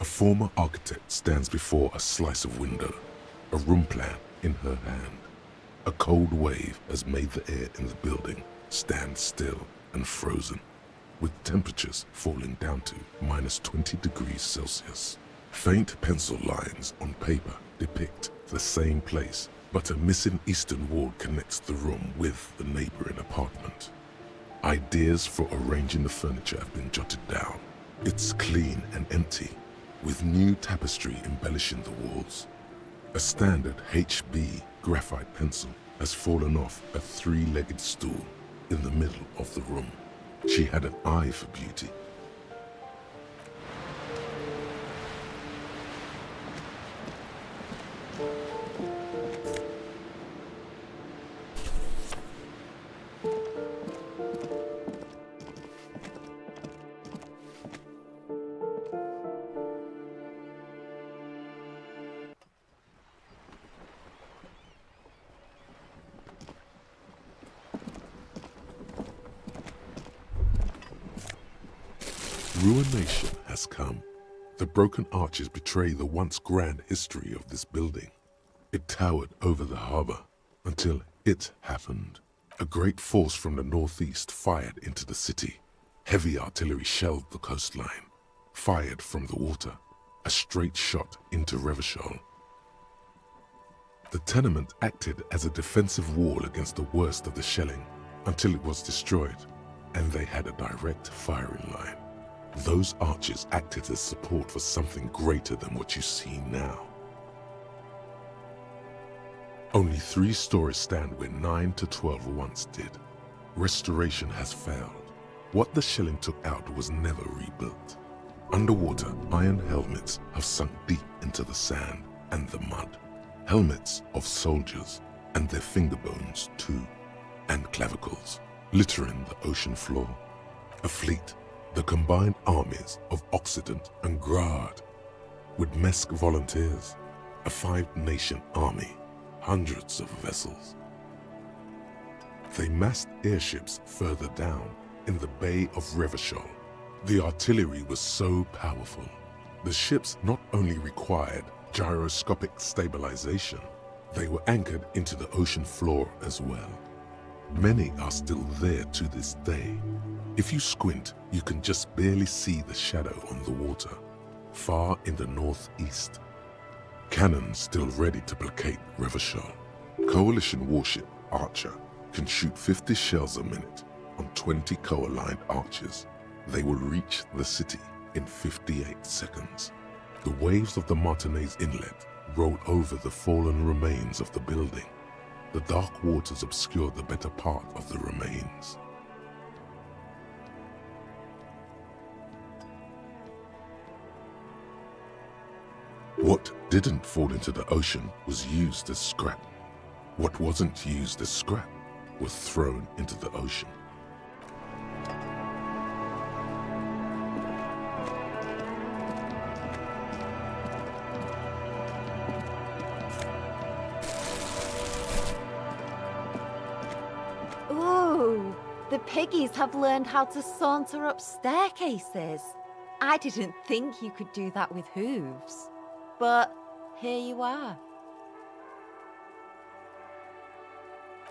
A former architect stands before a slice of window, a room plan in her hand. A cold wave has made the air in the building stand still and frozen, with temperatures falling down to -20 degrees Celsius. Faint pencil lines on paper depict the same place, but a missing eastern wall connects the room with the neighboring apartment. Ideas for arranging the furniture have been jotted down. It's clean and empty, with new tapestry embellishing the walls. A standard HB graphite pencil has fallen off a three-legged stool in the middle of the room. She had an eye for beauty. Ruination has come. The broken arches betray the once grand history of this building. It towered over the harbor until it happened. A great force from the northeast fired into the city. Heavy artillery shelled the coastline. Fired from the water, a straight shot into Revachol. The tenement acted as a defensive wall against the worst of the shelling until it was destroyed, and they had a direct firing line. Those arches acted as support for something greater than what you see now. Only 3 stories stand where 9 to 12 once did. Restoration has failed. What the shelling took out was never rebuilt. Underwater, iron helmets have sunk deep into the sand and the mud. Helmets of soldiers, and their finger bones too, and clavicles, littering the ocean floor. A fleet, the combined armies of Occident and Grad, with Mesk volunteers, a 5-nation army, hundreds of vessels. They massed airships further down in the Bay of Revachol. The artillery was so powerful. The ships not only required gyroscopic stabilization, they were anchored into the ocean floor as well. Many are still there to this day. If you squint, you can just barely see the shadow on the water, far in the northeast. Cannons still ready to placate Revachol. Coalition warship Archer can shoot 50 shells a minute on 20 co-aligned archers. They will reach the city in 58 seconds. The waves of the Martinez Inlet roll over the fallen remains of the building. The dark waters obscure the better part of the remains. What didn't fall into the ocean was used as scrap. What wasn't used as scrap was thrown into the ocean. Ooh, the piggies have learned how to saunter up staircases. I didn't think you could do that with hooves. But here you are.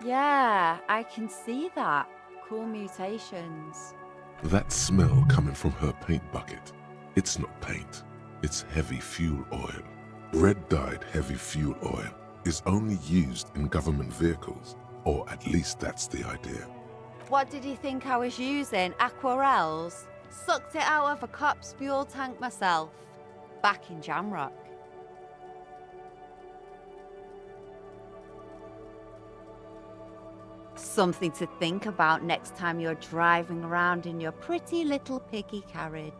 Yeah, I can see that. Cool mutations. That smell coming from her paint bucket, it's not paint, it's heavy fuel oil. Red-dyed heavy fuel oil is only used in government vehicles, or at least that's the idea. What did you think I was using? Aquarels? Sucked it out of a cop's fuel tank myself. Back in Jamrock. Something to think about next time you're driving around in your pretty little piggy carriage.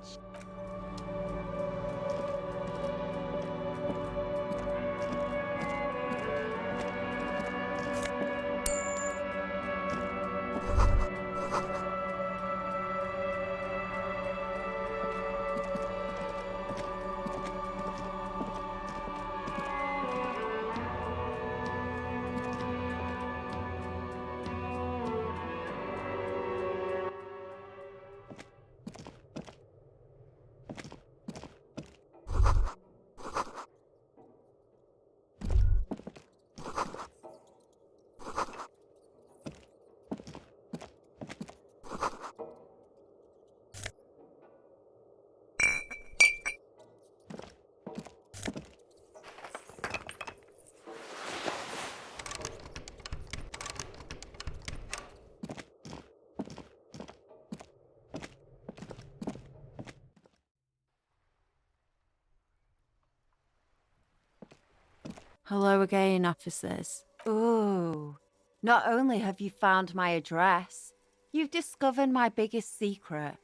Hello again, officers. Ooh. Not only have you found my address, you've discovered my biggest secret.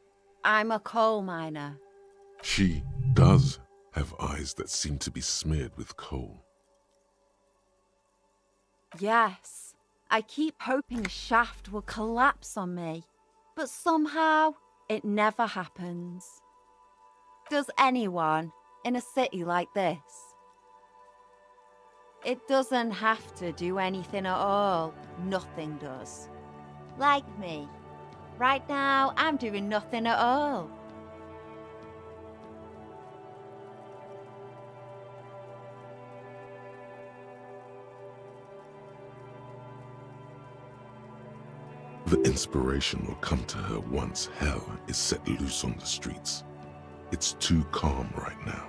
I'm a coal miner. She does have eyes that seem to be smeared with coal. Yes, I keep hoping a shaft will collapse on me, but somehow it never happens. Does anyone in a city like this? It doesn't have to do anything at all. Nothing does. Like me. Right now, I'm doing nothing at all. The inspiration will come to her once hell is set loose on the streets. It's too calm right now.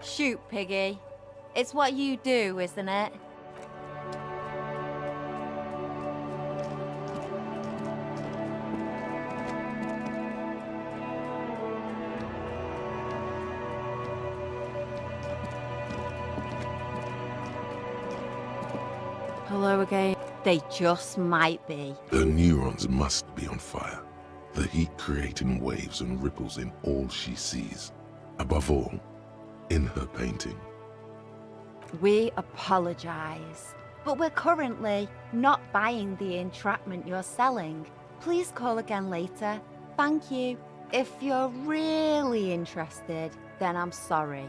Shoot, Piggy. It's what you do, isn't it? Hello again. They just might be. Her neurons must be on fire, the heat creating waves and ripples in all she sees. Above all, in her painting. We apologize, but we're currently not buying the entrapment you're selling. Please call again later. Thank you. If you're really interested, then I'm sorry.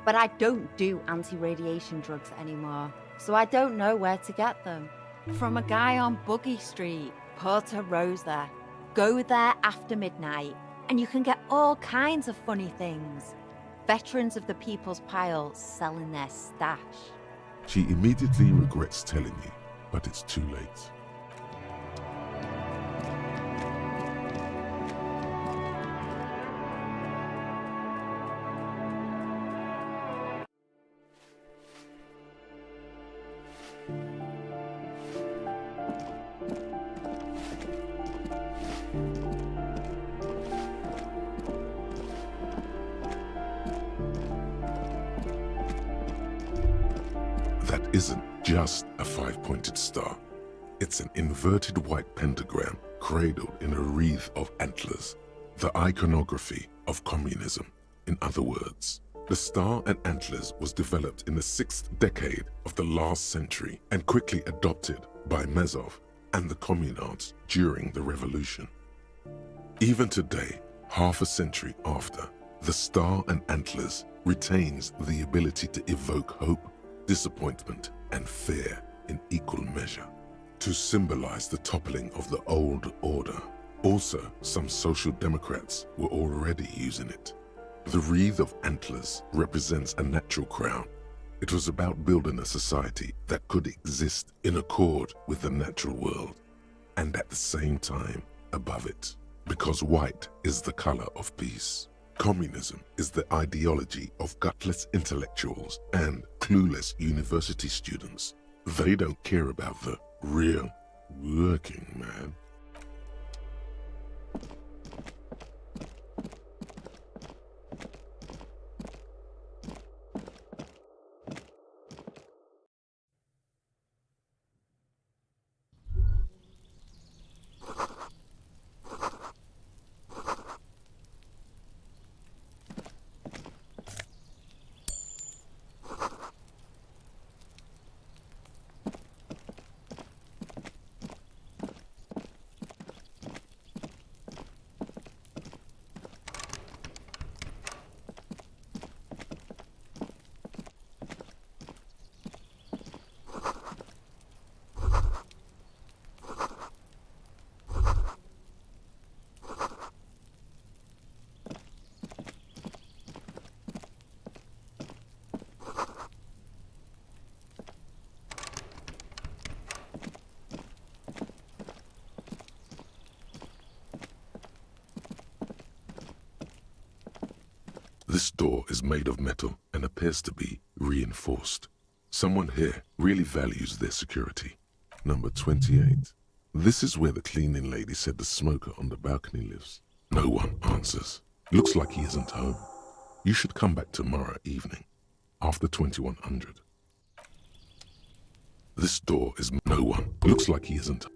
But I don't do anti-radiation drugs anymore, so I don't know where to get them. From a guy on Buggy Street, Porta Rosa. Go there after midnight, and you can get all kinds of funny things. Veterans of the People's Pile selling their stash. She immediately regrets telling you, but it's too late. That isn't just a five-pointed star. It's an inverted white pentagram cradled in a wreath of antlers, the iconography of communism. In other words, the star and antlers was developed in the 6th decade of the last century and quickly adopted by Mazov and the communards during the revolution. Even today, half a century after, the star and antlers retains the ability to evoke hope, disappointment, and fear in equal measure, to symbolize the toppling of the old order. Also, some social democrats were already using it. The wreath of antlers represents a natural crown. It was about building a society that could exist in accord with the natural world, and at the same time above it, because white is the color of peace. Communism is the ideology of gutless intellectuals and clueless university students. They don't care about the real working man. This door is made of metal and appears to be reinforced. Someone here really values their security. Number 28. This is where the cleaning lady said the smoker on the balcony lives. No one answers. Looks like he isn't home. You should come back tomorrow evening, after 2100. This door is no one. Looks like he isn't.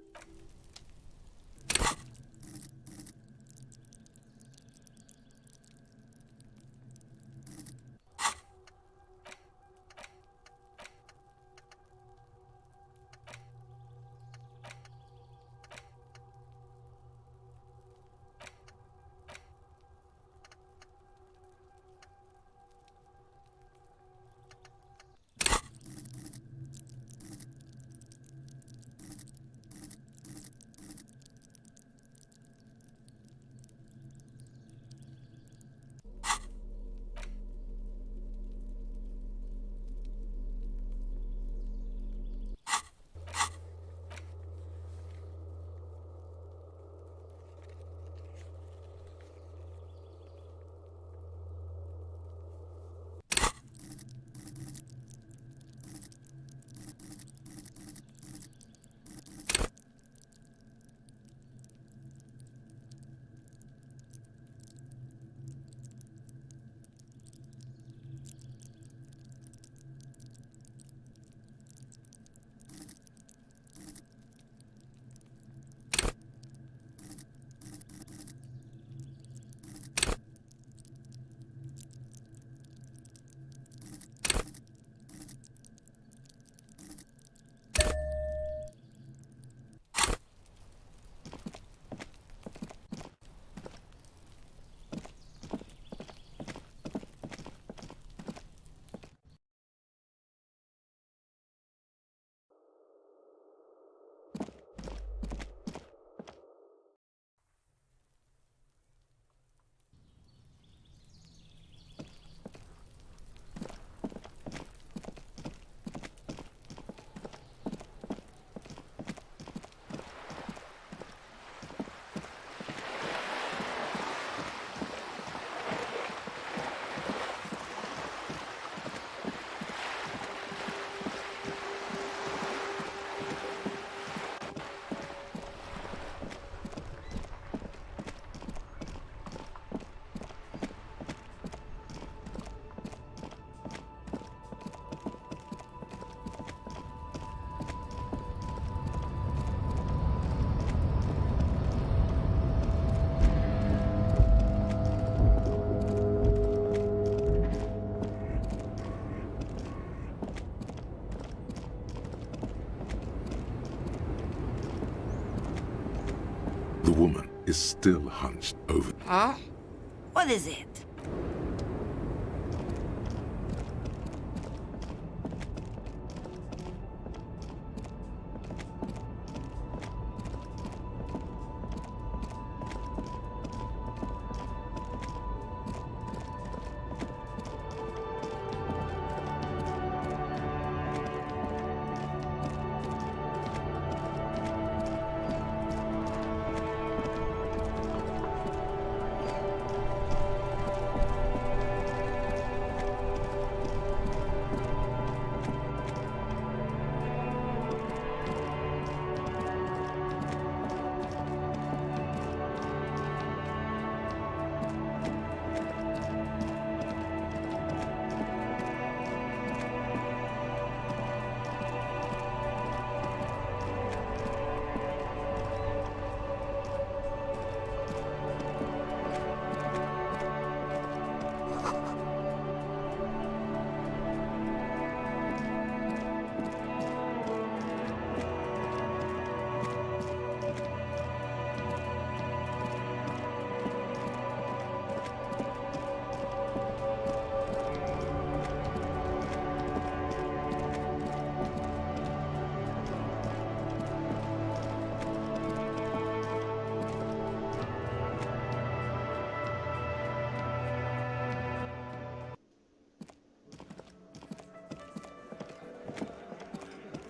The woman is still hunched over. Huh? What is it?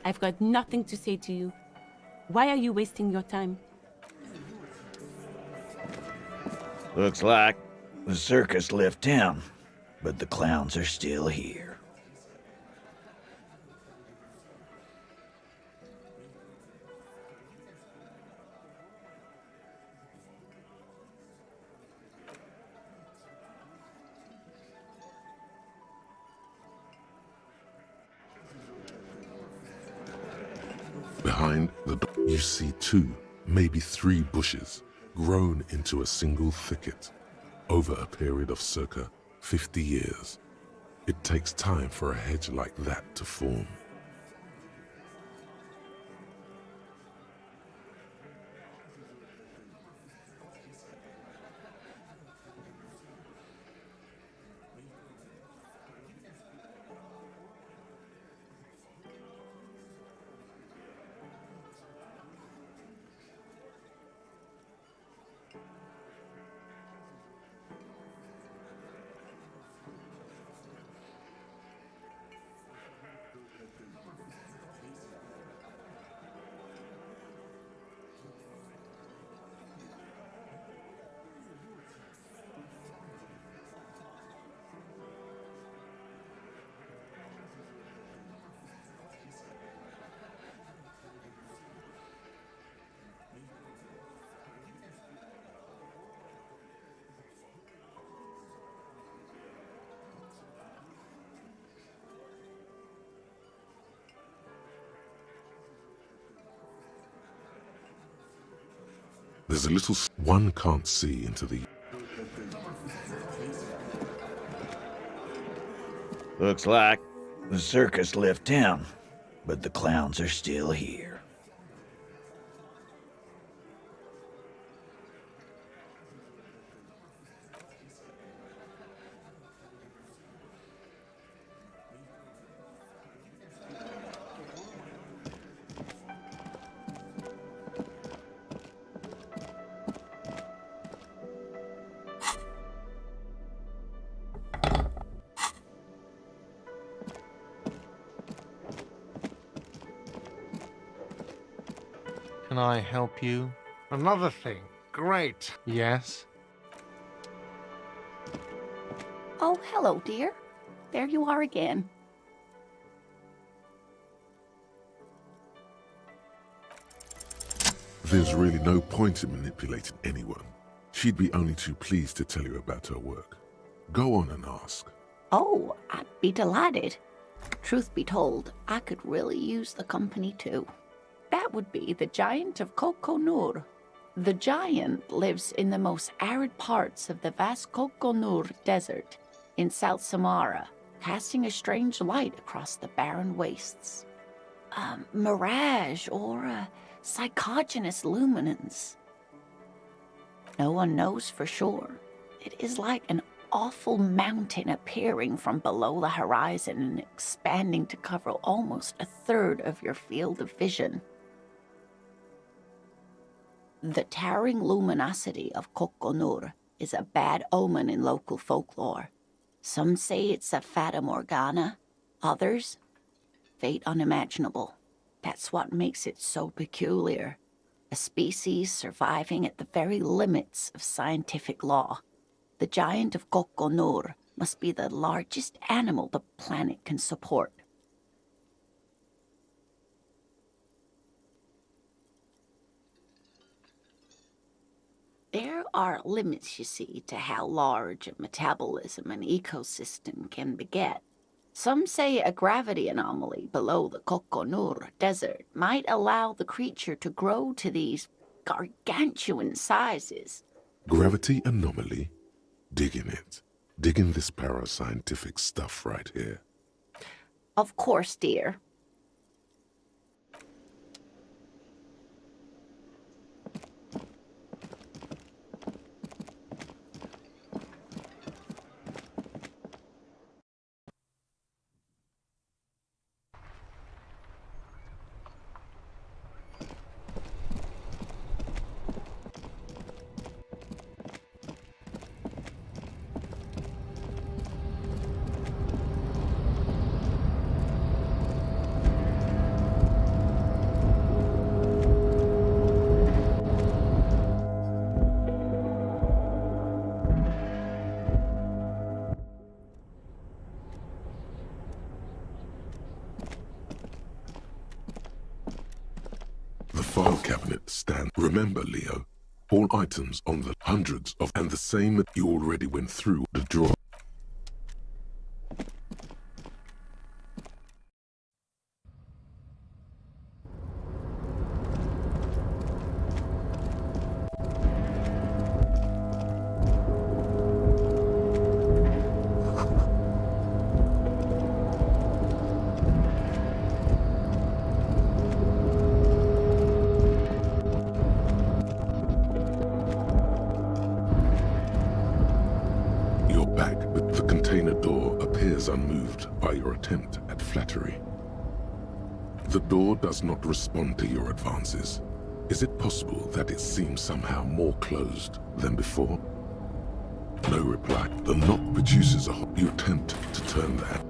I've got nothing to say to you. Why are you wasting your time? Looks like the circus left town, but the clowns are still here. see 2, maybe 3 bushes grown into a single thicket over a period of circa 50 years. It takes time for a hedge like that to form. There's a little one can't see into the... Looks like the circus left town, but the clowns are still here. Can I help you? Another thing. Great. Yes? Oh, hello, dear. There you are again. There's really no point in manipulating anyone. She'd be only too pleased to tell you about her work. Go on and ask. Oh, I'd be delighted. Truth be told, I could really use the company too. That would be the Giant of Kokonur. The Giant lives in the most arid parts of the vast Kokonur Desert in South Samara, casting a strange light across the barren wastes. A mirage or a psychogenous luminance. No one knows for sure. It is like an awful mountain appearing from below the horizon and expanding to cover almost a third of your field of vision. The towering luminosity of Kokonur is a bad omen in local folklore. Some say it's a fata morgana, others, fate unimaginable. That's what makes it so peculiar. A species surviving at the very limits of scientific law. The Giant of Kokonur must be the largest animal the planet can support. There are limits, you see, to how large a metabolism an ecosystem can beget. Some say a gravity anomaly below the Kokonur Desert might allow the creature to grow to these gargantuan sizes. Gravity anomaly? Digging it. Digging this parascientific stuff right here. Of course, dear. The file cabinet stand. Remember, Leo, all items on the hundreds of and the same that you already went through the drawer. back, but the container door appears unmoved by your attempt at flattery. The door does not respond to your advances. Is it possible that it seems somehow more closed than before? No reply. The knock produces a hot. You attempt to turn that.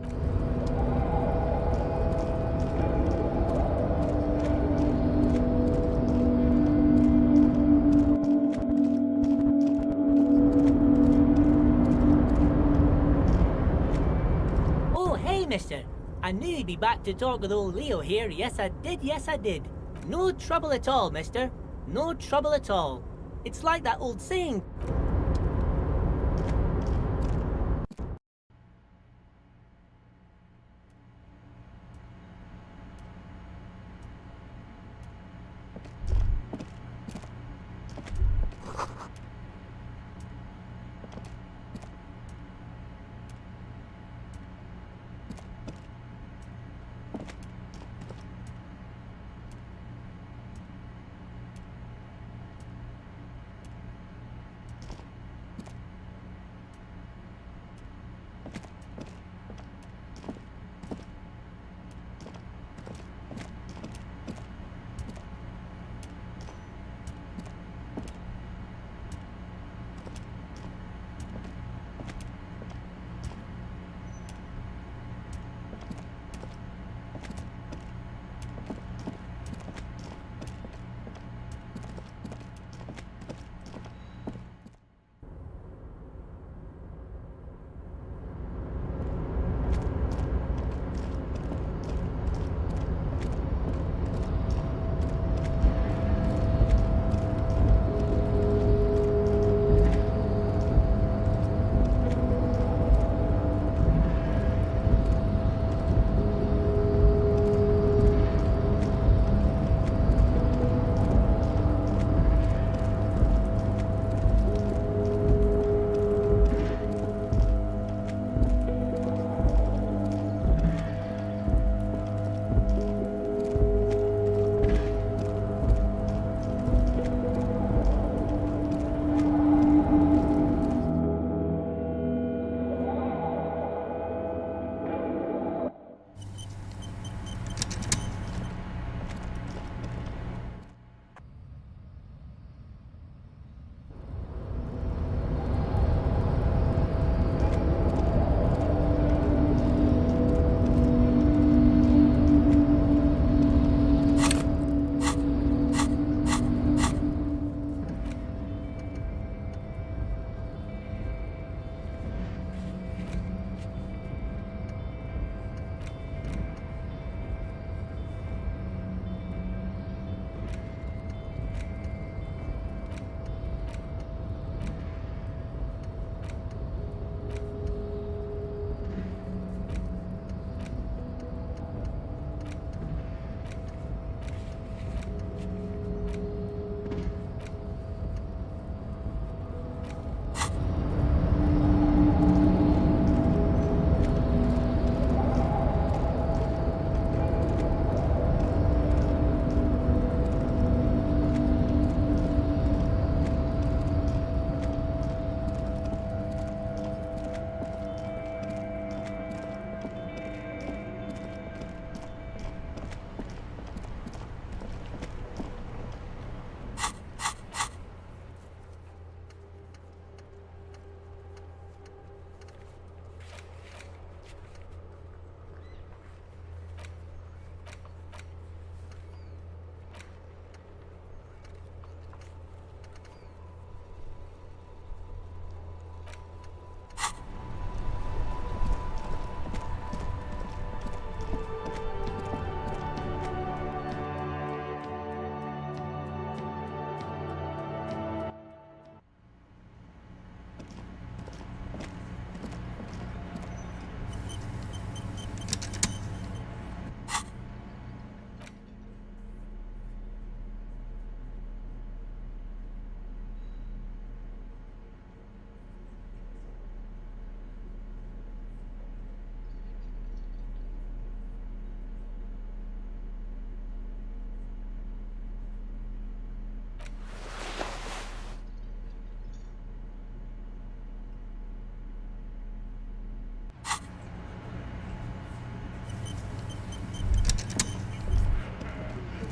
Oh, hey, mister. I knew you'd be back to talk with old Leo here. Yes, I did. Yes, I did. No trouble at all, mister. No trouble at all. It's like that old saying.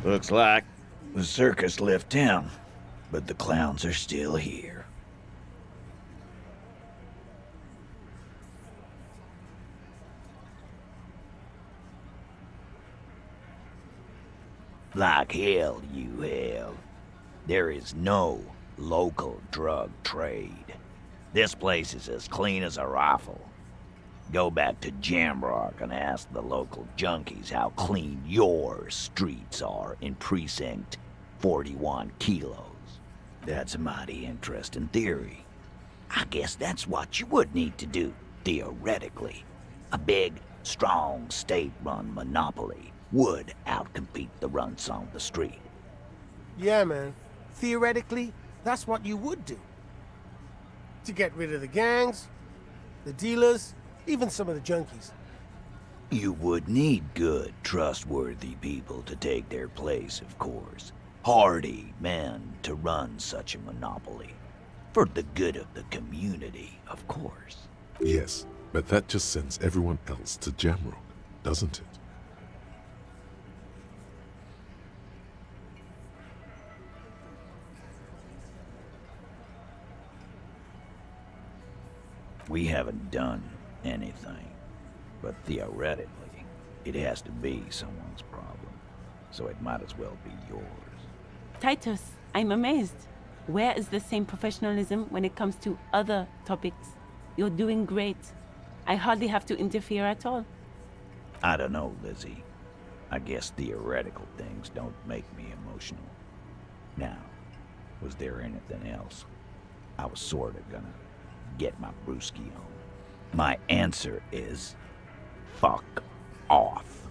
Looks like the circus left town, but the clowns are still here. Like hell you have. There is no local drug trade. This place is as clean as a rifle. Go back to Jamrock and ask the local junkies how clean your streets are in Precinct 41 Kilos. That's a mighty interesting theory. I guess that's what you would need to do, theoretically. A big, strong, state-run monopoly would outcompete the runts on the street. Yeah, man. Theoretically, that's what you would do. To get rid of the gangs, the dealers, even some of the junkies. You would need good, trustworthy people to take their place, of course. Hardy men to run such a monopoly. For the good of the community, of course. Yes, but that just sends everyone else to Jamrock, doesn't it? We haven't done anything, but theoretically, it has to be someone's problem, so it might as well be yours. Titus, I'm amazed. Where is the same professionalism when it comes to other topics? You're doing great. I hardly have to interfere at all. I don't know, Lizzie. I guess theoretical things don't make me emotional. Now, was there anything else? I was sorta gonna get my brewski on. My answer is, fuck off.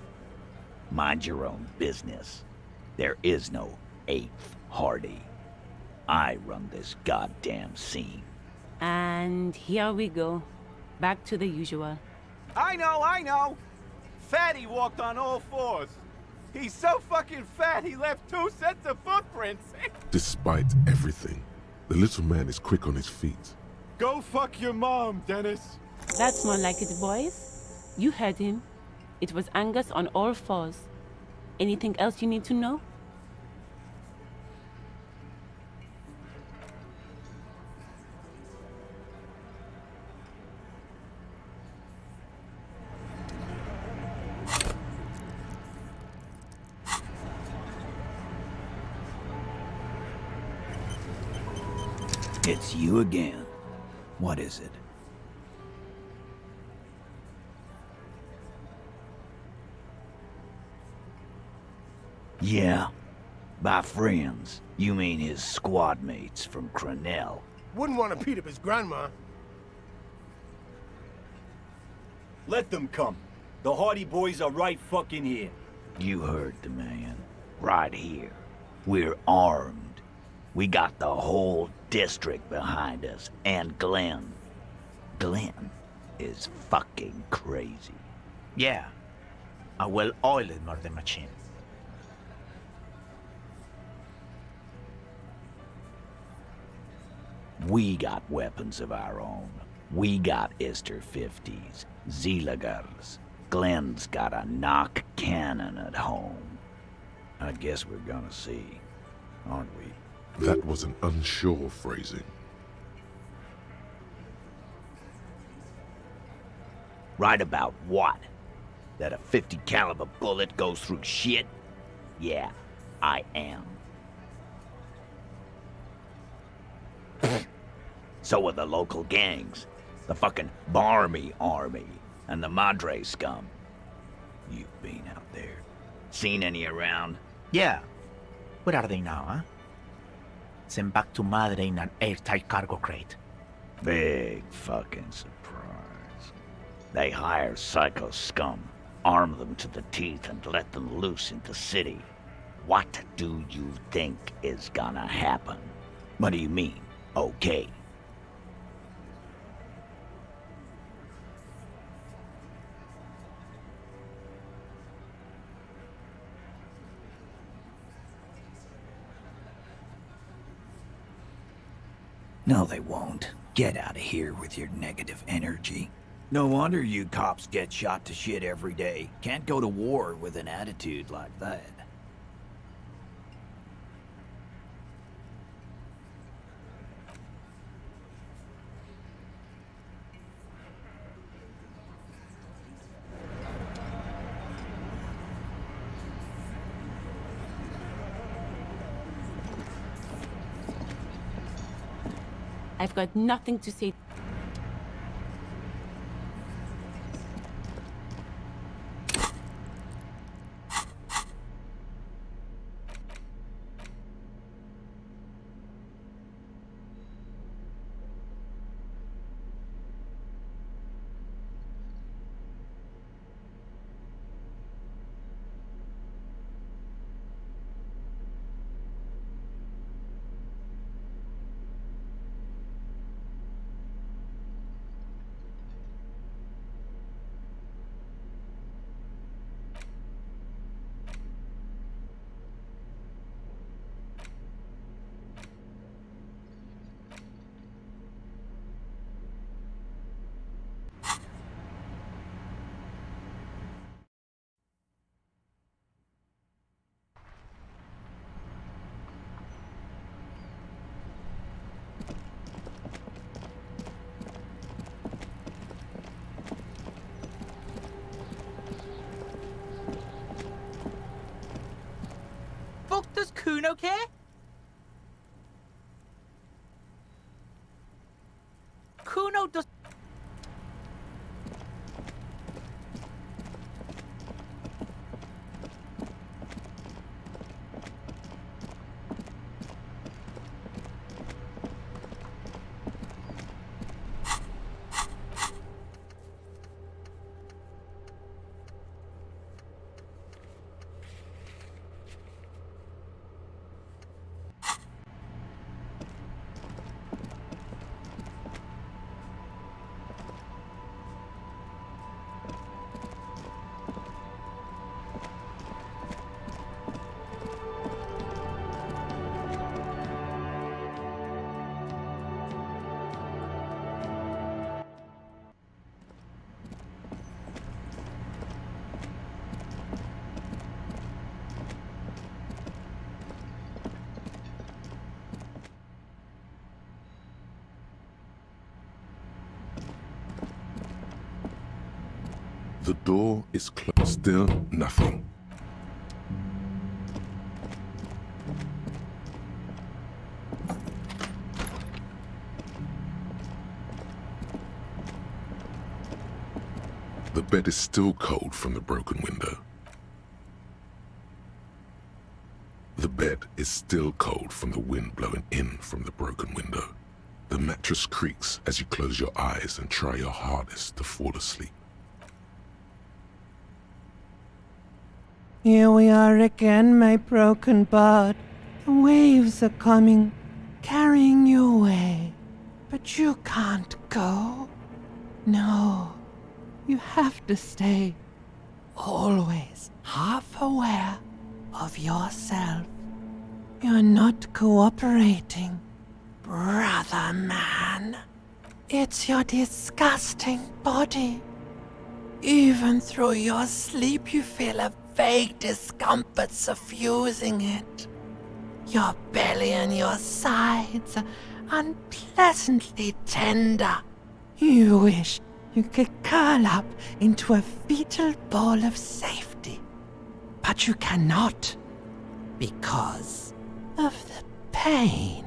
Mind your own business. There is no 8th Hardy. I run this goddamn scene. And here we go. Back to the usual. I know! Fatty walked on all fours. He's so fucking fat he left 2 sets of footprints. Despite everything, the little man is quick on his feet. Go fuck your mom, Dennis. That's more like it, boys. You heard him. It was Angus on all fours. Anything else you need to know? It's you again. What is it? Yeah. By friends, you mean his squad mates from Crenell. Wouldn't want to beat up his grandma. Let them come. The Hardy boys are right fucking here. You heard the man. Right here. We're armed. We got the whole district behind us, and Glenn. Glenn is fucking crazy. Yeah. A well-oiled murder machine. We got weapons of our own. We got Ister 50s, Zeelagers. Glenn's got a knock cannon at home. I guess we're gonna see, aren't we? That was an unsure phrasing. Right about what? That a 50 caliber bullet goes through shit? Yeah, I am. So are the local gangs. The fucking Barmy Army and the Madre scum. You've been out there. Seen any around? Yeah. Where are they now, huh? Sent back to Madre in an airtight cargo crate. Big fucking surprise. They hire psycho scum, arm them to the teeth, and let them loose into city. What do you think is gonna happen? What do you mean, okay? No, they won't. Get out of here with your negative energy. No wonder you cops get shot to shit every day. Can't go to war with an attitude like that. I've got nothing to say. Fuck, does Kuno care? Kuno does. The door is closed. Still nothing. The bed is still cold from the broken window. The bed is still cold from the wind blowing in from the broken window. The mattress creaks as you close your eyes and try your hardest to fall asleep. Here we are again, my broken bud. The waves are coming, carrying you away. But you can't go. No, you have to stay. Always half aware of yourself. You're not cooperating, brother man. It's your disgusting body. Even through your sleep you feel a vague discomfort suffusing it. Your belly and your sides are unpleasantly tender. You wish you could curl up into a fetal ball of safety. But you cannot, because of the pain.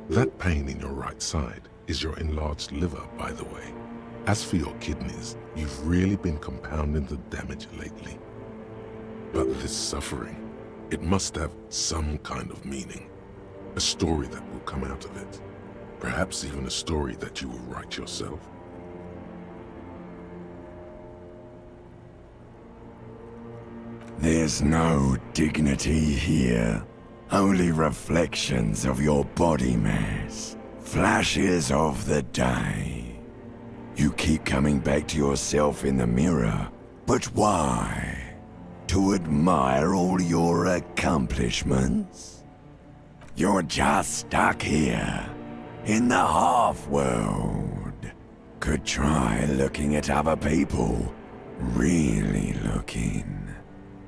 That pain in your right side is your enlarged liver, by the way. As for your kidneys, you've really been compounding the damage lately. But this suffering, it must have some kind of meaning. A story that will come out of it. Perhaps even a story that you will write yourself. There's no dignity here. Only reflections of your body mass. Flashes of the day. You keep coming back to yourself in the mirror. But why? To admire all your accomplishments? You're just stuck here, in the half-world. Could try looking at other people, really looking.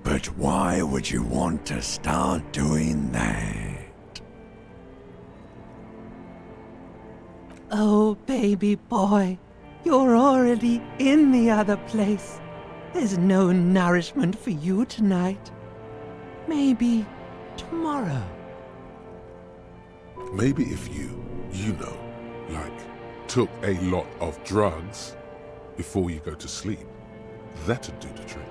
But why would you want to start doing that? Oh, baby boy, you're already in the other place. There's no nourishment for you tonight. Maybe tomorrow. Maybe if you know, took a lot of drugs before you go to sleep, that'd do the trick.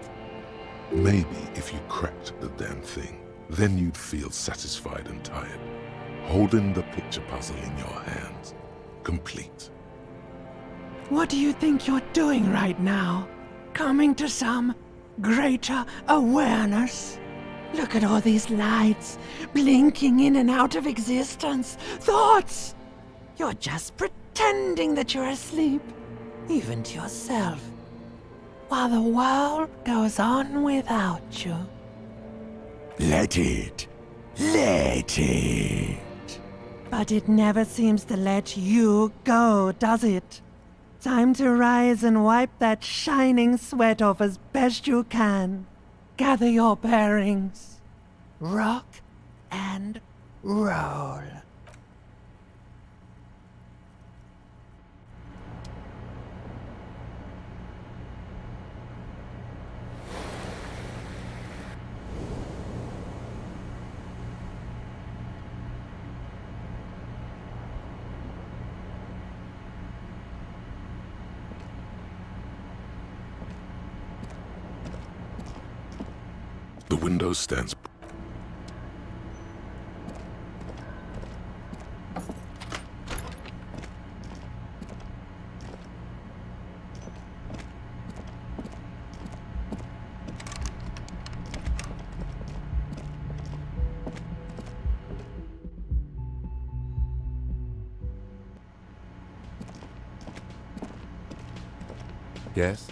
Maybe if you cracked the damn thing, then you'd feel satisfied and tired, holding the picture puzzle in your hands, complete. What do you think you're doing right now? Coming to some greater awareness? Look at all these lights, blinking in and out of existence. Thoughts! You're just pretending that you're asleep, even to yourself, while the world goes on without you. Let it. Let it. But it never seems to let you go, does it? Time to rise and wipe that shining sweat off as best you can. Gather your bearings. Rock and roll. The window stands. Yes?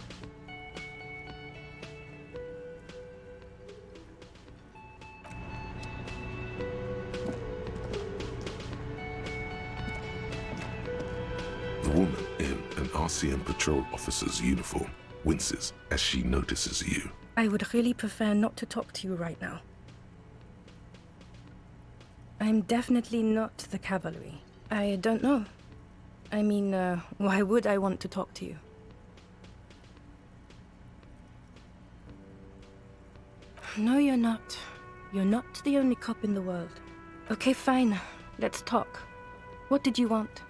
The woman in an RCM patrol officer's uniform winces as she notices you. I would really prefer not to talk to you right now. I'm definitely not the cavalry. I don't know. I mean, why would I want to talk to you? No, you're not. You're not the only cop in the world. Okay, fine. Let's talk. What did you want?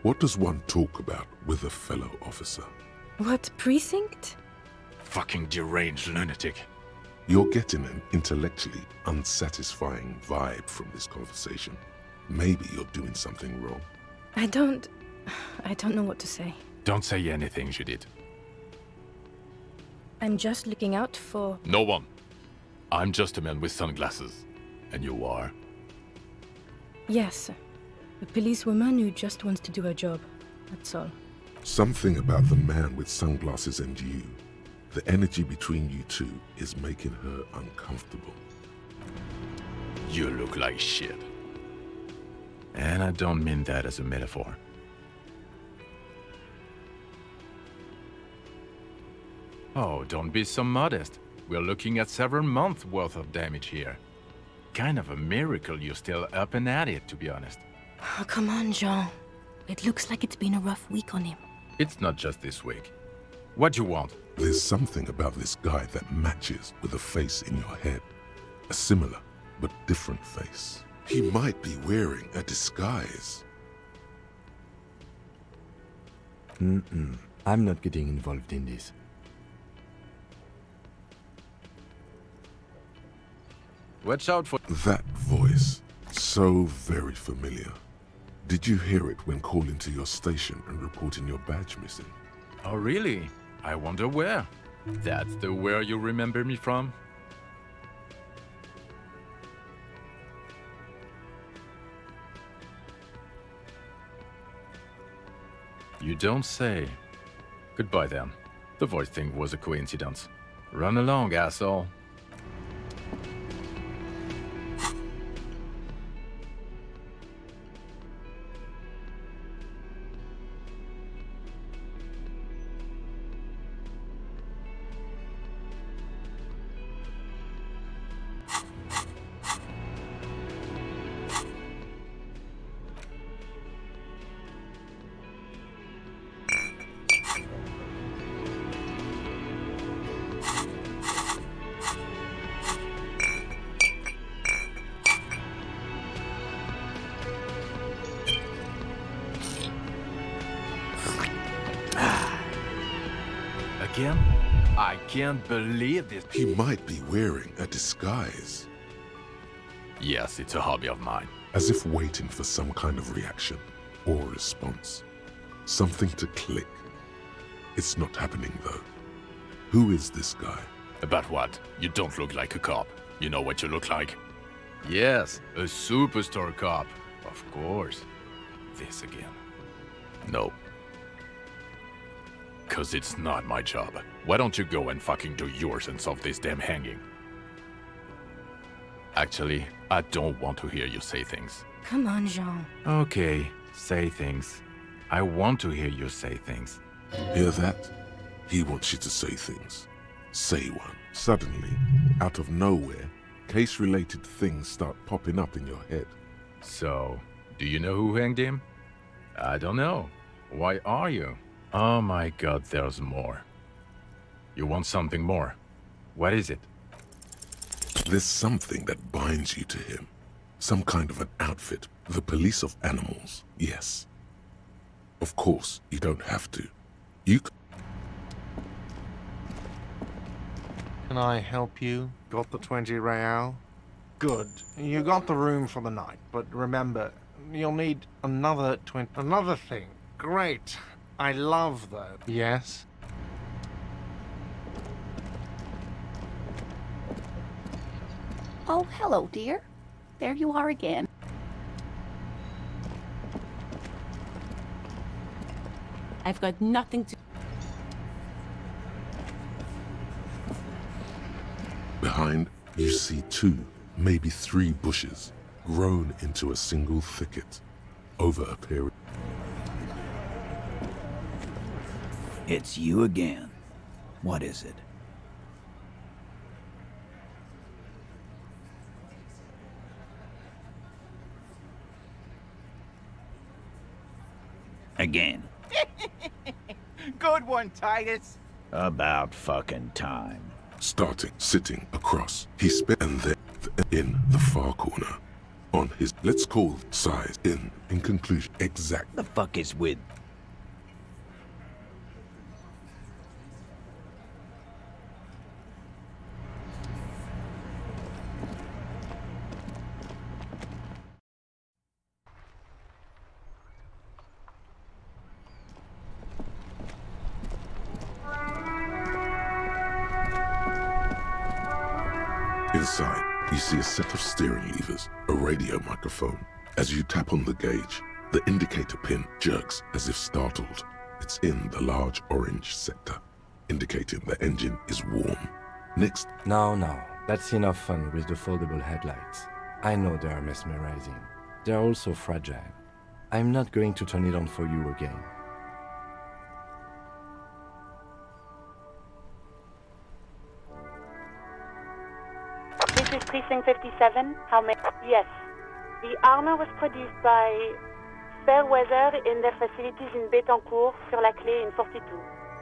What does one talk about with a fellow officer? What precinct? Fucking deranged lunatic. You're getting an intellectually unsatisfying vibe from this conversation. Maybe you're doing something wrong. I don't know what to say. Don't say anything, Judith. I'm just looking out for... No one. I'm just a man with sunglasses. And you are? Yes. A policewoman who just wants to do her job. That's all. Something about the man with sunglasses and you, the energy between you two is making her uncomfortable. You look like shit. And I don't mean that as a metaphor. Oh, don't be so modest. We're looking at several months worth of damage here. Kind of a miracle you're still up and at it, to be honest. Oh, come on, Jean. It looks like it's been a rough week on him. It's not just this week. What do you want? There's something about this guy that matches with a face in your head. A similar but different face. He might be wearing a disguise. I'm not getting involved in this. Watch out for... That voice, so very familiar. Did you hear it when calling to your station and reporting your badge missing? Oh, really? I wonder where. That's the where you remember me from? You don't say. Goodbye then. The voice thing was a coincidence. Run along, asshole. Again? I can't believe this. He might be wearing a disguise. Yes, it's a hobby of mine. As if waiting for some kind of reaction or response. Something to click. It's not happening though. Who is this guy? About what? You don't look like a cop. You know what you look like? Yes, a superstar cop. Of course. This again. No. 'Cause it's not my job. Why don't you go and fucking do yours and solve this damn hanging? Actually, I don't want to hear you say things. Come on, Jean. Okay, say things. I want to hear you say things. Hear that? He wants you to say things. Say one. Suddenly, out of nowhere, case-related things start popping up in your head. So, do you know who hanged him? I don't know. Why are you? Oh my god, there's more. You want something more? What is it? There's something that binds you to him. Some kind of an outfit. The police of animals, yes. Of course, you don't have to. You Can I help you? Got the 20 real? Good. You got the room for the night, but remember, you'll need another 20... Another thing. Great. I love that. Yes? Oh, hello, dear. There you are again. I've got nothing to... Behind, you see 2, maybe 3 bushes, grown into a single thicket, over a period. It's you again. What is it? Again. Good one, Titus. About fucking time. Starting, sitting across. He spit and then in the far corner. On his, let's call size, in conclusion, exact. The fuck is with? Inside, you see a set of steering levers, a radio microphone. As you tap on the gauge, the indicator pin jerks as if startled. It's in the large orange sector, indicating the engine is warm. Next, No, that's enough fun with the foldable headlights. I know they are mesmerizing. They're also fragile. I'm not going to turn it on for you again. This is Precinct 57. How may... Yes. The armor was produced by Fairweather in their facilities in Bétancourt, sur la Clé in 42.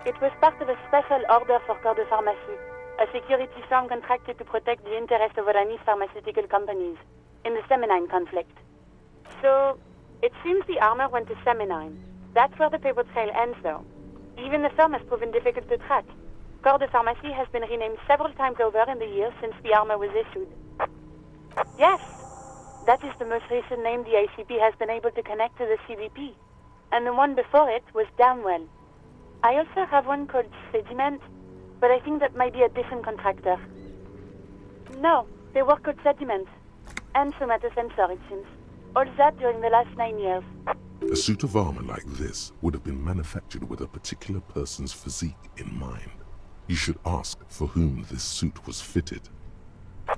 It was part of a special order for Corps de Pharmacie, a security firm contracted to protect the interests of Oranese pharmaceutical companies in the Seminine conflict. So, it seems the armor went to Seminine. That's where the paper trail ends, though. Even the firm has proven difficult to track. Corps de Pharmacie has been renamed several times over in the years since the armor was issued. Yes, that is the most recent name the ACP has been able to connect to the CBP. And the one before it was Damwell. I also have one called Sediment, but I think that might be a different contractor. No, they work called Sediment. And Somatosensor, it seems. All that during the last 9 years. a suit of armor like this would have been manufactured with a particular person's physique in mind. You should ask for whom this suit was fitted.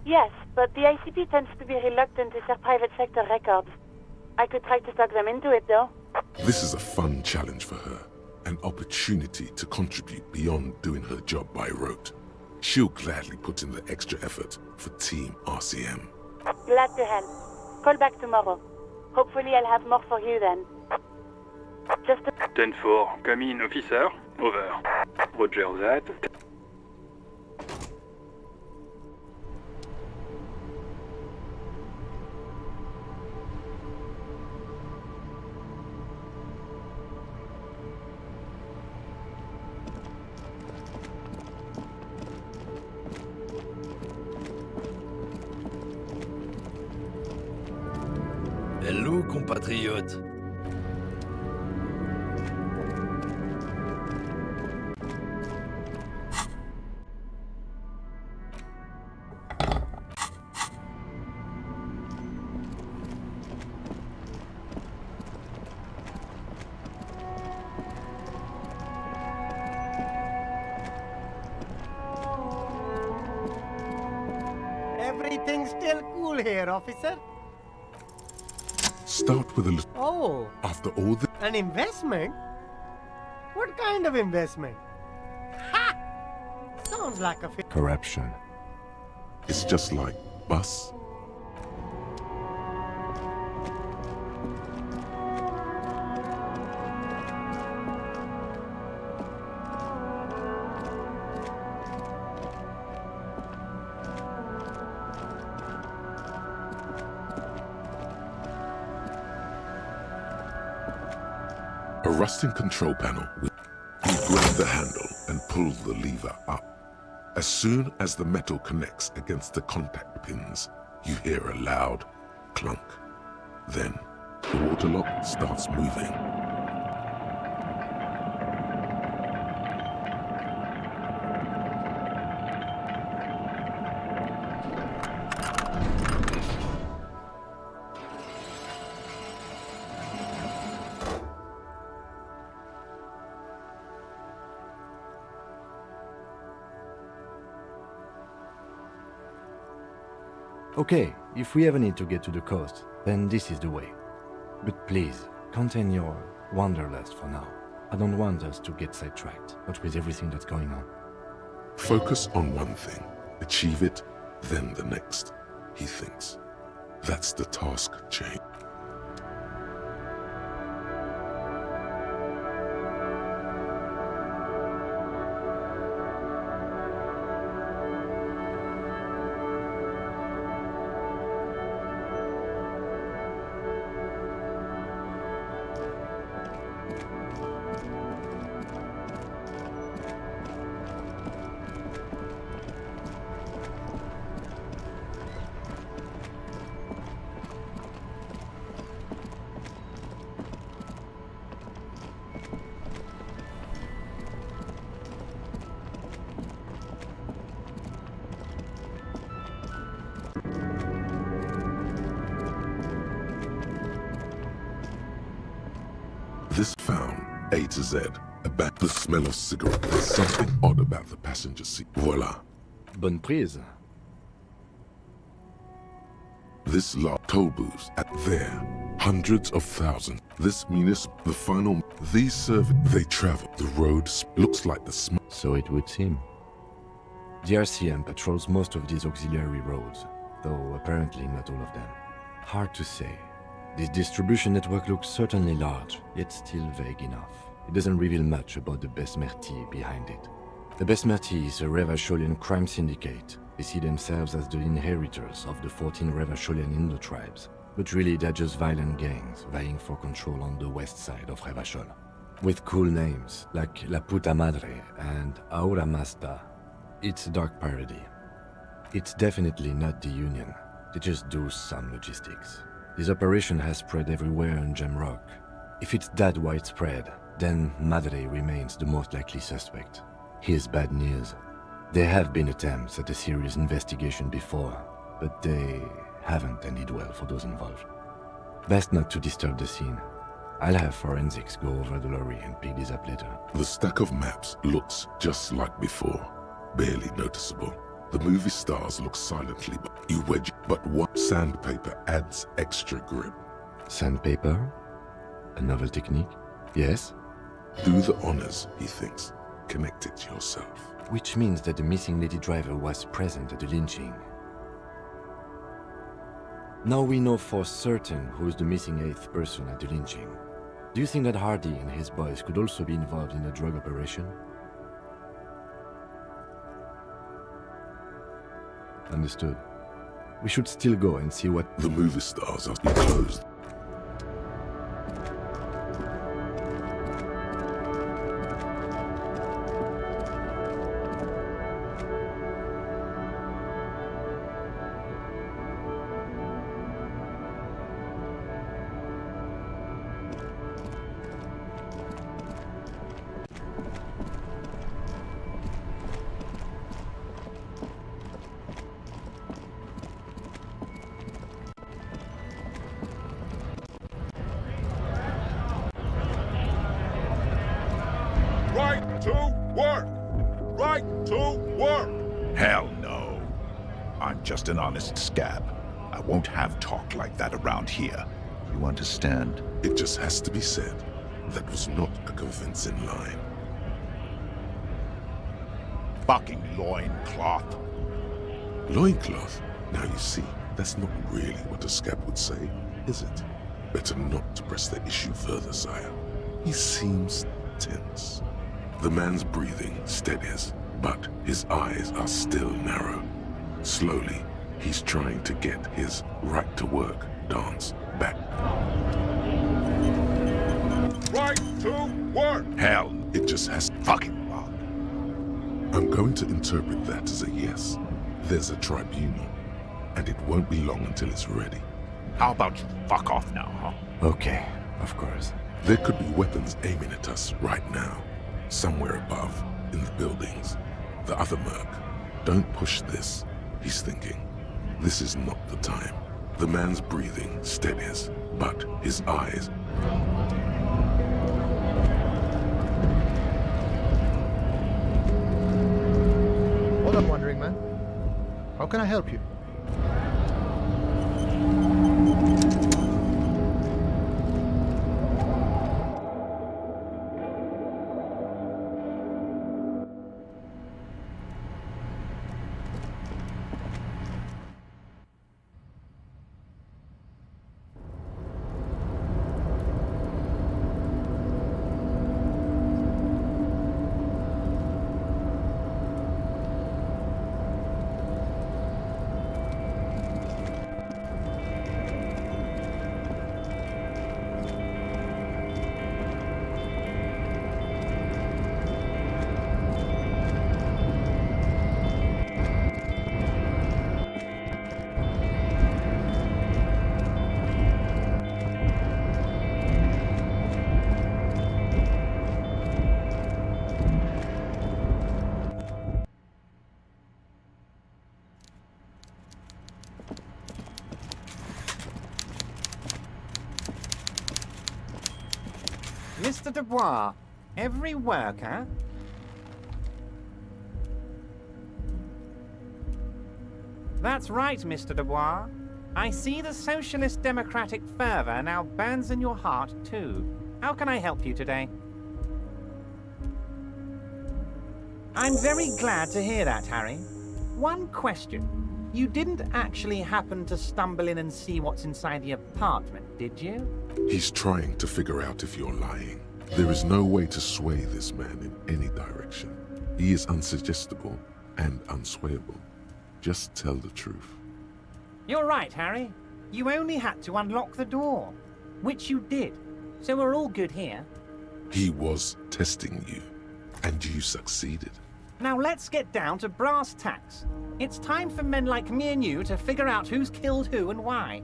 Yes, but the ICP tends to be reluctant to share private sector records. I could try to talk them into it, though. This is a fun challenge for her, an opportunity to contribute beyond doing her job by rote. She'll gladly put in the extra effort for Team RCM. Glad to help. Call back tomorrow. Hopefully I'll have more for you then. Just a... 10-4, come in, officer. Over. Roger that. nous, compatriotes. Everything's still cool here, officer. Start with a little. Oh, After all the. an investment? What kind of investment? Ha! Sounds like a Corruption. It's just like bus. A rusting control panel. You grab the handle and pull the lever up. As soon as the metal connects against the contact pins, you hear a loud clunk. Then, the water lock starts moving. Okay, if we ever need to get to the coast, then this is the way. But please, contain your wanderlust for now. I don't want us to get sidetracked, not with everything that's going on. Focus on one thing, achieve it, then the next, he thinks. That's the task chain. This found A to Z. About the smell of cigarette. There's something odd about the passenger seat. Voila. Bonne prise. This lot toll booths at there. Hundreds of thousands. This municipal, the final, these serve, they travel. The road looks like the smell. So it would seem. The RCM patrols most of these auxiliary roads, though apparently not all of them. Hard to say. This distribution network looks certainly large, yet still vague enough. It doesn't reveal much about the Besmerti behind it. The Besmerti is a Revacholian crime syndicate. They see themselves as the inheritors of the 14 Revacholian Indo-tribes, but really they're just violent gangs vying for control on the west side of Revachol. With cool names like La Puta Madre and Aura Mazda. It's a dark parody. It's definitely not the Union. They just do some logistics. This operation has spread everywhere in Jamrock. If it's that widespread, then Madre remains the most likely suspect. Here's bad news. There have been attempts at a serious investigation before, but they haven't ended well for those involved. Best not to disturb the scene. I'll have forensics go over the lorry and pick this up later. The stack of maps looks just like before, barely noticeable. The movie stars look silently, but you wedge. But what sandpaper adds extra grip? Sandpaper? A novel technique? Yes? Do the honors, he thinks. Connect it yourself. Which means that the missing lady driver was present at the lynching. Now we know for certain who's the missing 8th person at the lynching. Do you think that Hardy and his boys could also be involved in a drug operation? Understood. We should still go and see what... The movie stars are closed. Right to work! Right to work! Hell no. I'm just an honest scab. I won't have talk like that around here. You understand? It just has to be said. That was not a convincing line. Fucking loincloth. Loincloth? Now you see, that's not really what a scab would say, is it? Better not to press the issue further, sire. He seems tense. The man's breathing steadies, but his eyes are still narrow. Slowly, he's trying to get his right-to-work dance back. Right to work! Hell, it just has to fucking work. I'm going to interpret that as a yes. There's a tribunal, and it won't be long until it's ready. How about you fuck off now, huh? Okay, of course. There could be weapons aiming at us right now, somewhere above, in the buildings. The other merc. Don't push this, he's thinking. This is not the time. The man's breathing steadies, but his eyes... Hold up, Wandering Man. How can I help you? Mr. Dubois, every worker... That's right, Mr. Dubois. I see the socialist democratic fervor now burns in your heart, too. How can I help you today? I'm very glad to hear that, Harry. One question. You didn't actually happen to stumble in and see what's inside the apartment, did you? He's trying to figure out if you're lying. There is no way to sway this man in any direction. He is unsuggestible and unswayable. Just tell the truth. You're right, Harry. You only had to unlock the door, which you did. So we're all good here. He was testing you, and you succeeded. Now let's get down to brass tacks. It's time for men like me and you to figure out who's killed who and why.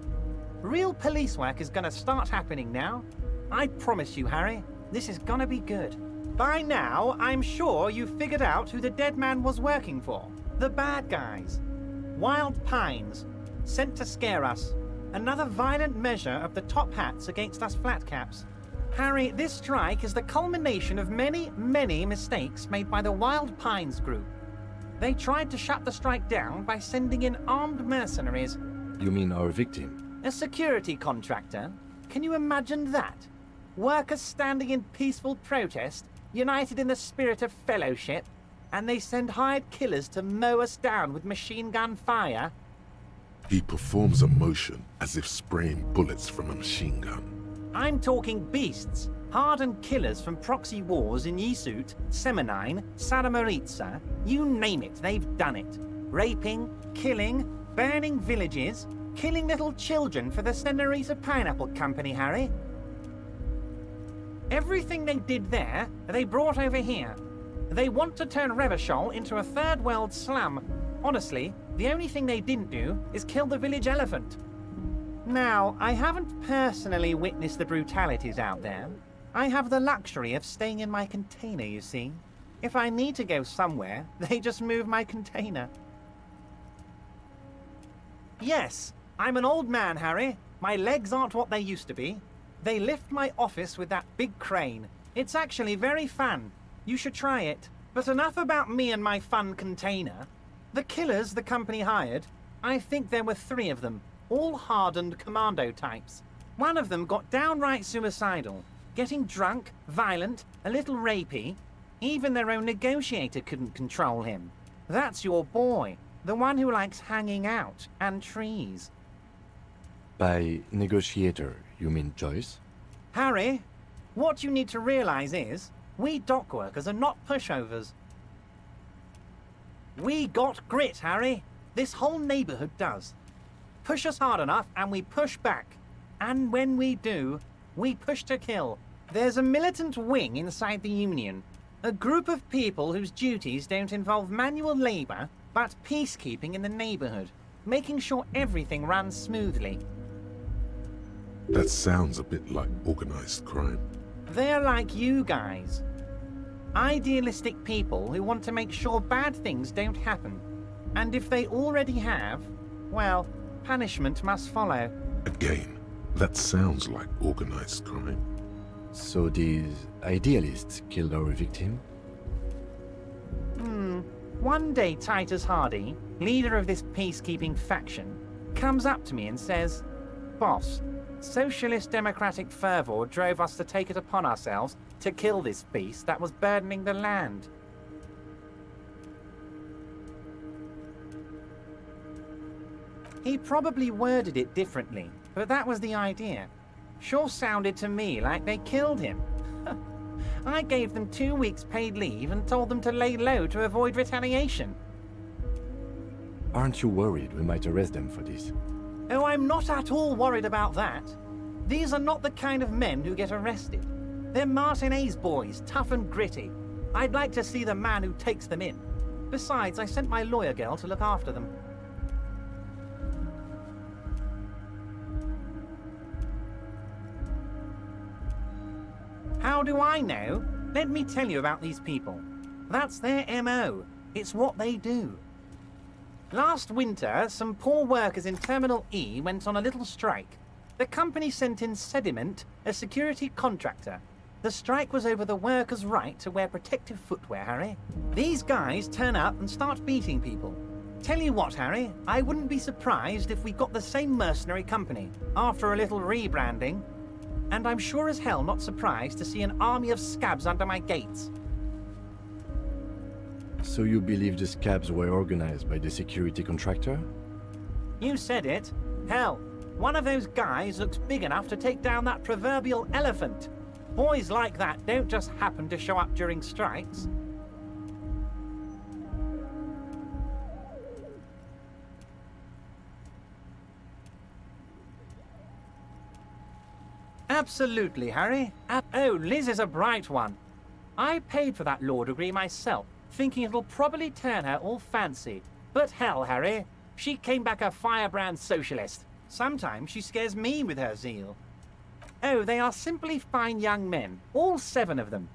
Real police work is gonna start happening now. I promise you, Harry, this is gonna be good. By now, I'm sure you've figured out who the dead man was working for. The bad guys. Wild Pines, sent to scare us. Another violent measure of the top hats against us flatcaps. Harry, this strike is the culmination of many, many mistakes made by the Wild Pines group. They tried to shut the strike down by sending in armed mercenaries. You mean our victim? A security contractor? Can you imagine that? Workers standing in peaceful protest, united in the spirit of fellowship, and they send hired killers to mow us down with machine gun fire? He performs a motion as if spraying bullets from a machine gun. I'm talking beasts, hardened killers from proxy wars in Yisut, Semenine, Saramaritsa, you name it, they've done it. Raping, killing, burning villages, killing little children for the Senorita Pineapple Company, Harry. Everything they did there, they brought over here. They want to turn Revachol into a third world slum. Honestly, the only thing they didn't do is kill the village elephant. Now, I haven't personally witnessed the brutalities out there. I have the luxury of staying in my container, you see. If I need to go somewhere, they just move my container. Yes, I'm an old man, Harry. My legs aren't what they used to be. They lift my office with that big crane. It's actually very fun. You should try it. But enough about me and my fun container. The killers the company hired, I think there were 3 of them, all hardened commando types. One of them got downright suicidal, getting drunk, violent, a little rapey. Even their own negotiator couldn't control him. That's your boy, the one who likes hanging out and trees. By negotiator, you mean Joyce? Harry, what you need to realize is, we dock workers are not pushovers. We got grit, Harry. This whole neighborhood does. Push us hard enough and we push back. And when we do, we push to kill. There's a militant wing inside the Union. A group of people whose duties don't involve manual labor, but peacekeeping in the neighborhood, making sure everything runs smoothly. That sounds a bit like organized crime. They're like you guys. Idealistic people who want to make sure bad things don't happen. And if they already have, well, punishment must follow. Again, that sounds like organized crime. So these idealists killed our victim? One day Titus Hardy, leader of this peacekeeping faction, comes up to me and says, "Boss, socialist democratic fervor drove us to take it upon ourselves to kill this beast that was burdening the land." He probably worded it differently, but that was the idea. Sure sounded to me like they killed him. I gave them 2 weeks paid leave and told them to lay low to avoid retaliation. Aren't you worried we might arrest them for this? Oh, I'm not at all worried about that. These are not the kind of men who get arrested. They're Martinez boys, tough and gritty. I'd like to see the man who takes them in. Besides, I sent my lawyer girl to look after them. How do I know? Let me tell you about these people. That's their MO. It's what they do. Last winter, some poor workers in Terminal E went on a little strike. The company sent in Sediment, a security contractor. The strike was over the workers' right to wear protective footwear, Harry. These guys turn up and start beating people. Tell you what, Harry, I wouldn't be surprised if we got the same mercenary company after a little rebranding. And I'm sure as hell not surprised to see an army of scabs under my gates. So you believe the scabs were organized by the security contractor? You said it. Hell, one of those guys looks big enough to take down that proverbial elephant. Boys like that don't just happen to show up during strikes. Absolutely, Harry. Oh, Liz is a bright one. I paid for that law degree myself, thinking it'll probably turn her all fancy. But hell, Harry, she came back a firebrand socialist. Sometimes she scares me with her zeal. Oh, they are simply fine young men, all 7 of them.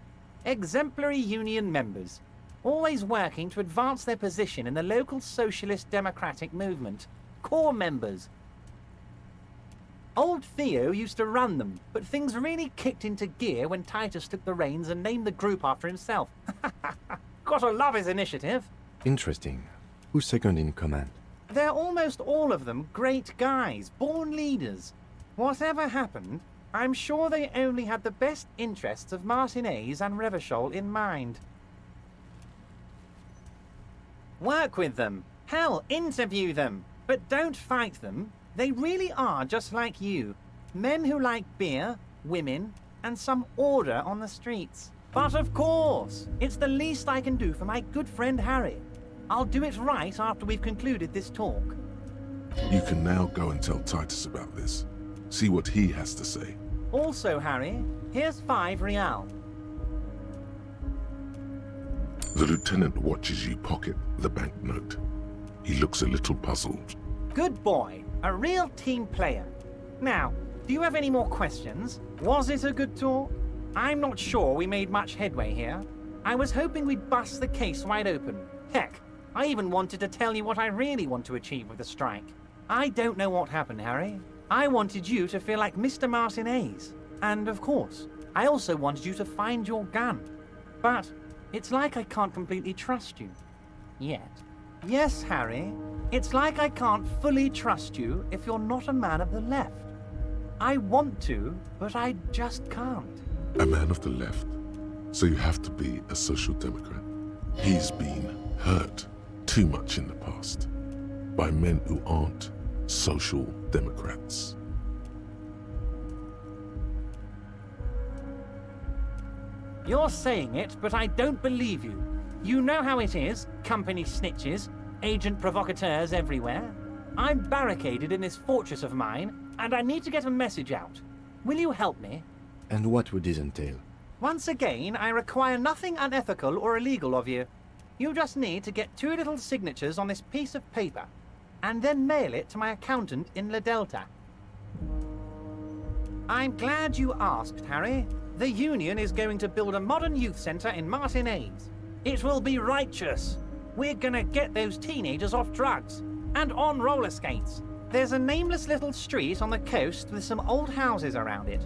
Exemplary union members, always working to advance their position in the local socialist democratic movement. Core members. Old Theo used to run them, but things really kicked into gear when Titus took the reins and named the group after himself. Gotta love his initiative. Interesting. Who's second in command? They're almost all of them great guys, born leaders. Whatever happened, I'm sure they only had the best interests of Martinez and Revachol in mind. Work with them. Hell, interview them. But don't fight them. They really are just like you. Men who like beer, women, and some order on the streets. But of course, it's the least I can do for my good friend Harry. I'll do it right after we've concluded this talk. You can now go and tell Titus about this. See what he has to say. Also, Harry, here's 5 real. The lieutenant watches you pocket the banknote. He looks a little puzzled. Good boy. A real team player. Now, do you have any more questions? Was it a good talk? I'm not sure we made much headway here. I was hoping we'd bust the case wide open. Heck, I even wanted to tell you what I really want to achieve with the strike. I don't know what happened, Harry. I wanted you to feel like Mr. Martinez. And of course, I also wanted you to find your gun. But It's like I can't completely trust you. Yet. Yes, Harry. It's like I can't fully trust you if you're not a man of the left. I want to, but I just can't. A man of the left? So you have to be a social democrat? He's been hurt too much in the past by men who aren't social democrats. You're saying it, but I don't believe you. You know how it is, company snitches, agent provocateurs everywhere. I'm barricaded in this fortress of mine, and I need to get a message out. Will you help me? And what would this entail? Once again, I require nothing unethical or illegal of you. You just need to get 2 little signatures on this piece of paper, and then mail it to my accountant in La Delta. I'm glad you asked, Harry. The Union is going to build a modern youth centre in Martinez. It will be righteous. We're gonna get those teenagers off drugs and on roller skates. There's a nameless little street on the coast with some old houses around it.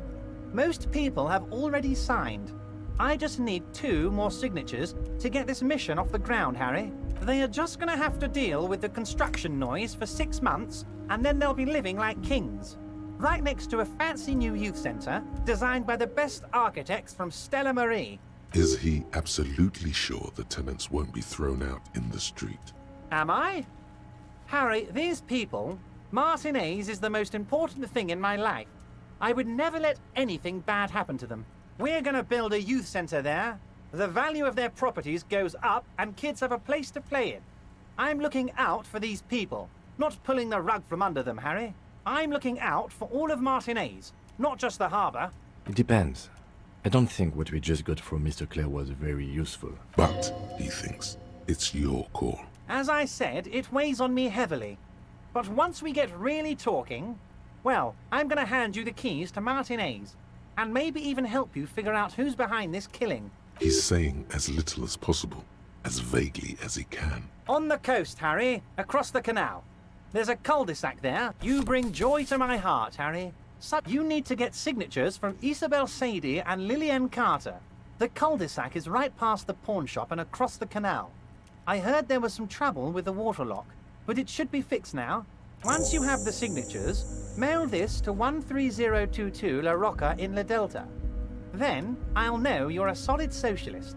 Most people have already signed. I just need 2 more signatures to get this mission off the ground, Harry. They are just gonna have to deal with the construction noise for 6 months, and then they'll be living like kings. Right next to a fancy new youth centre, designed by the best architects from Stella Marie. Is he absolutely sure the tenants won't be thrown out in the street? Am I? Harry, these people, Martinez is the most important thing in my life. I would never let anything bad happen to them. We're gonna build a youth centre there. The value of their properties goes up and kids have a place to play in. I'm looking out for these people, not pulling the rug from under them, Harry. I'm looking out for all of Martinez, not just the harbour. It depends. I don't think what we just got from Mr. Clare was very useful. But, he thinks, it's your call. As I said, it weighs on me heavily. But once we get really talking, well, I'm gonna hand you the keys to Martinez, and maybe even help you figure out who's behind this killing. He's saying as little as possible, as vaguely as he can. On the coast, Harry, across the canal. There's a cul-de-sac there. You bring joy to my heart, Harry. You need to get signatures from Isabel Sadie and Lillian Carter. The cul-de-sac is right past the pawn shop and across the canal. I heard there was some trouble with the water lock, but it should be fixed now. Once you have the signatures, mail this to 13022 La Rocca in La Delta. Then I'll know you're a solid socialist.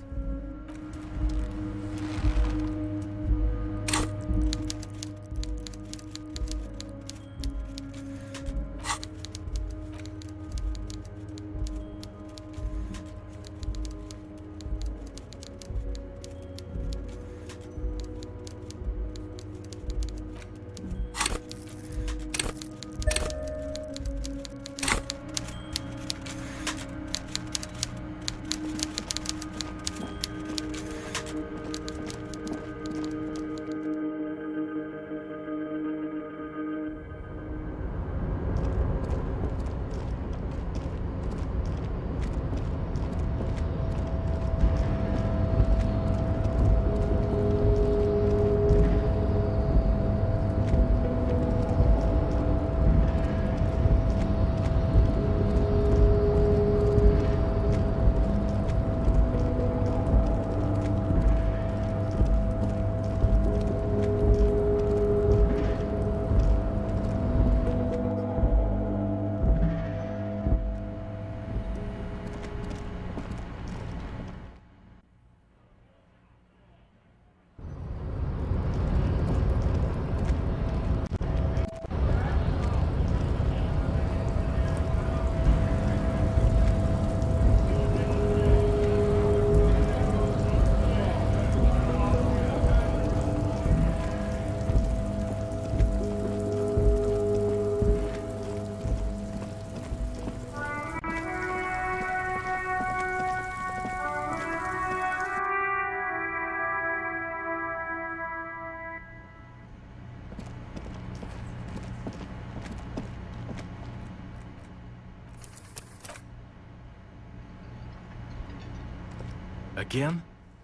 Again?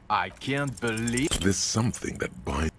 I can't believe... There's something that binds...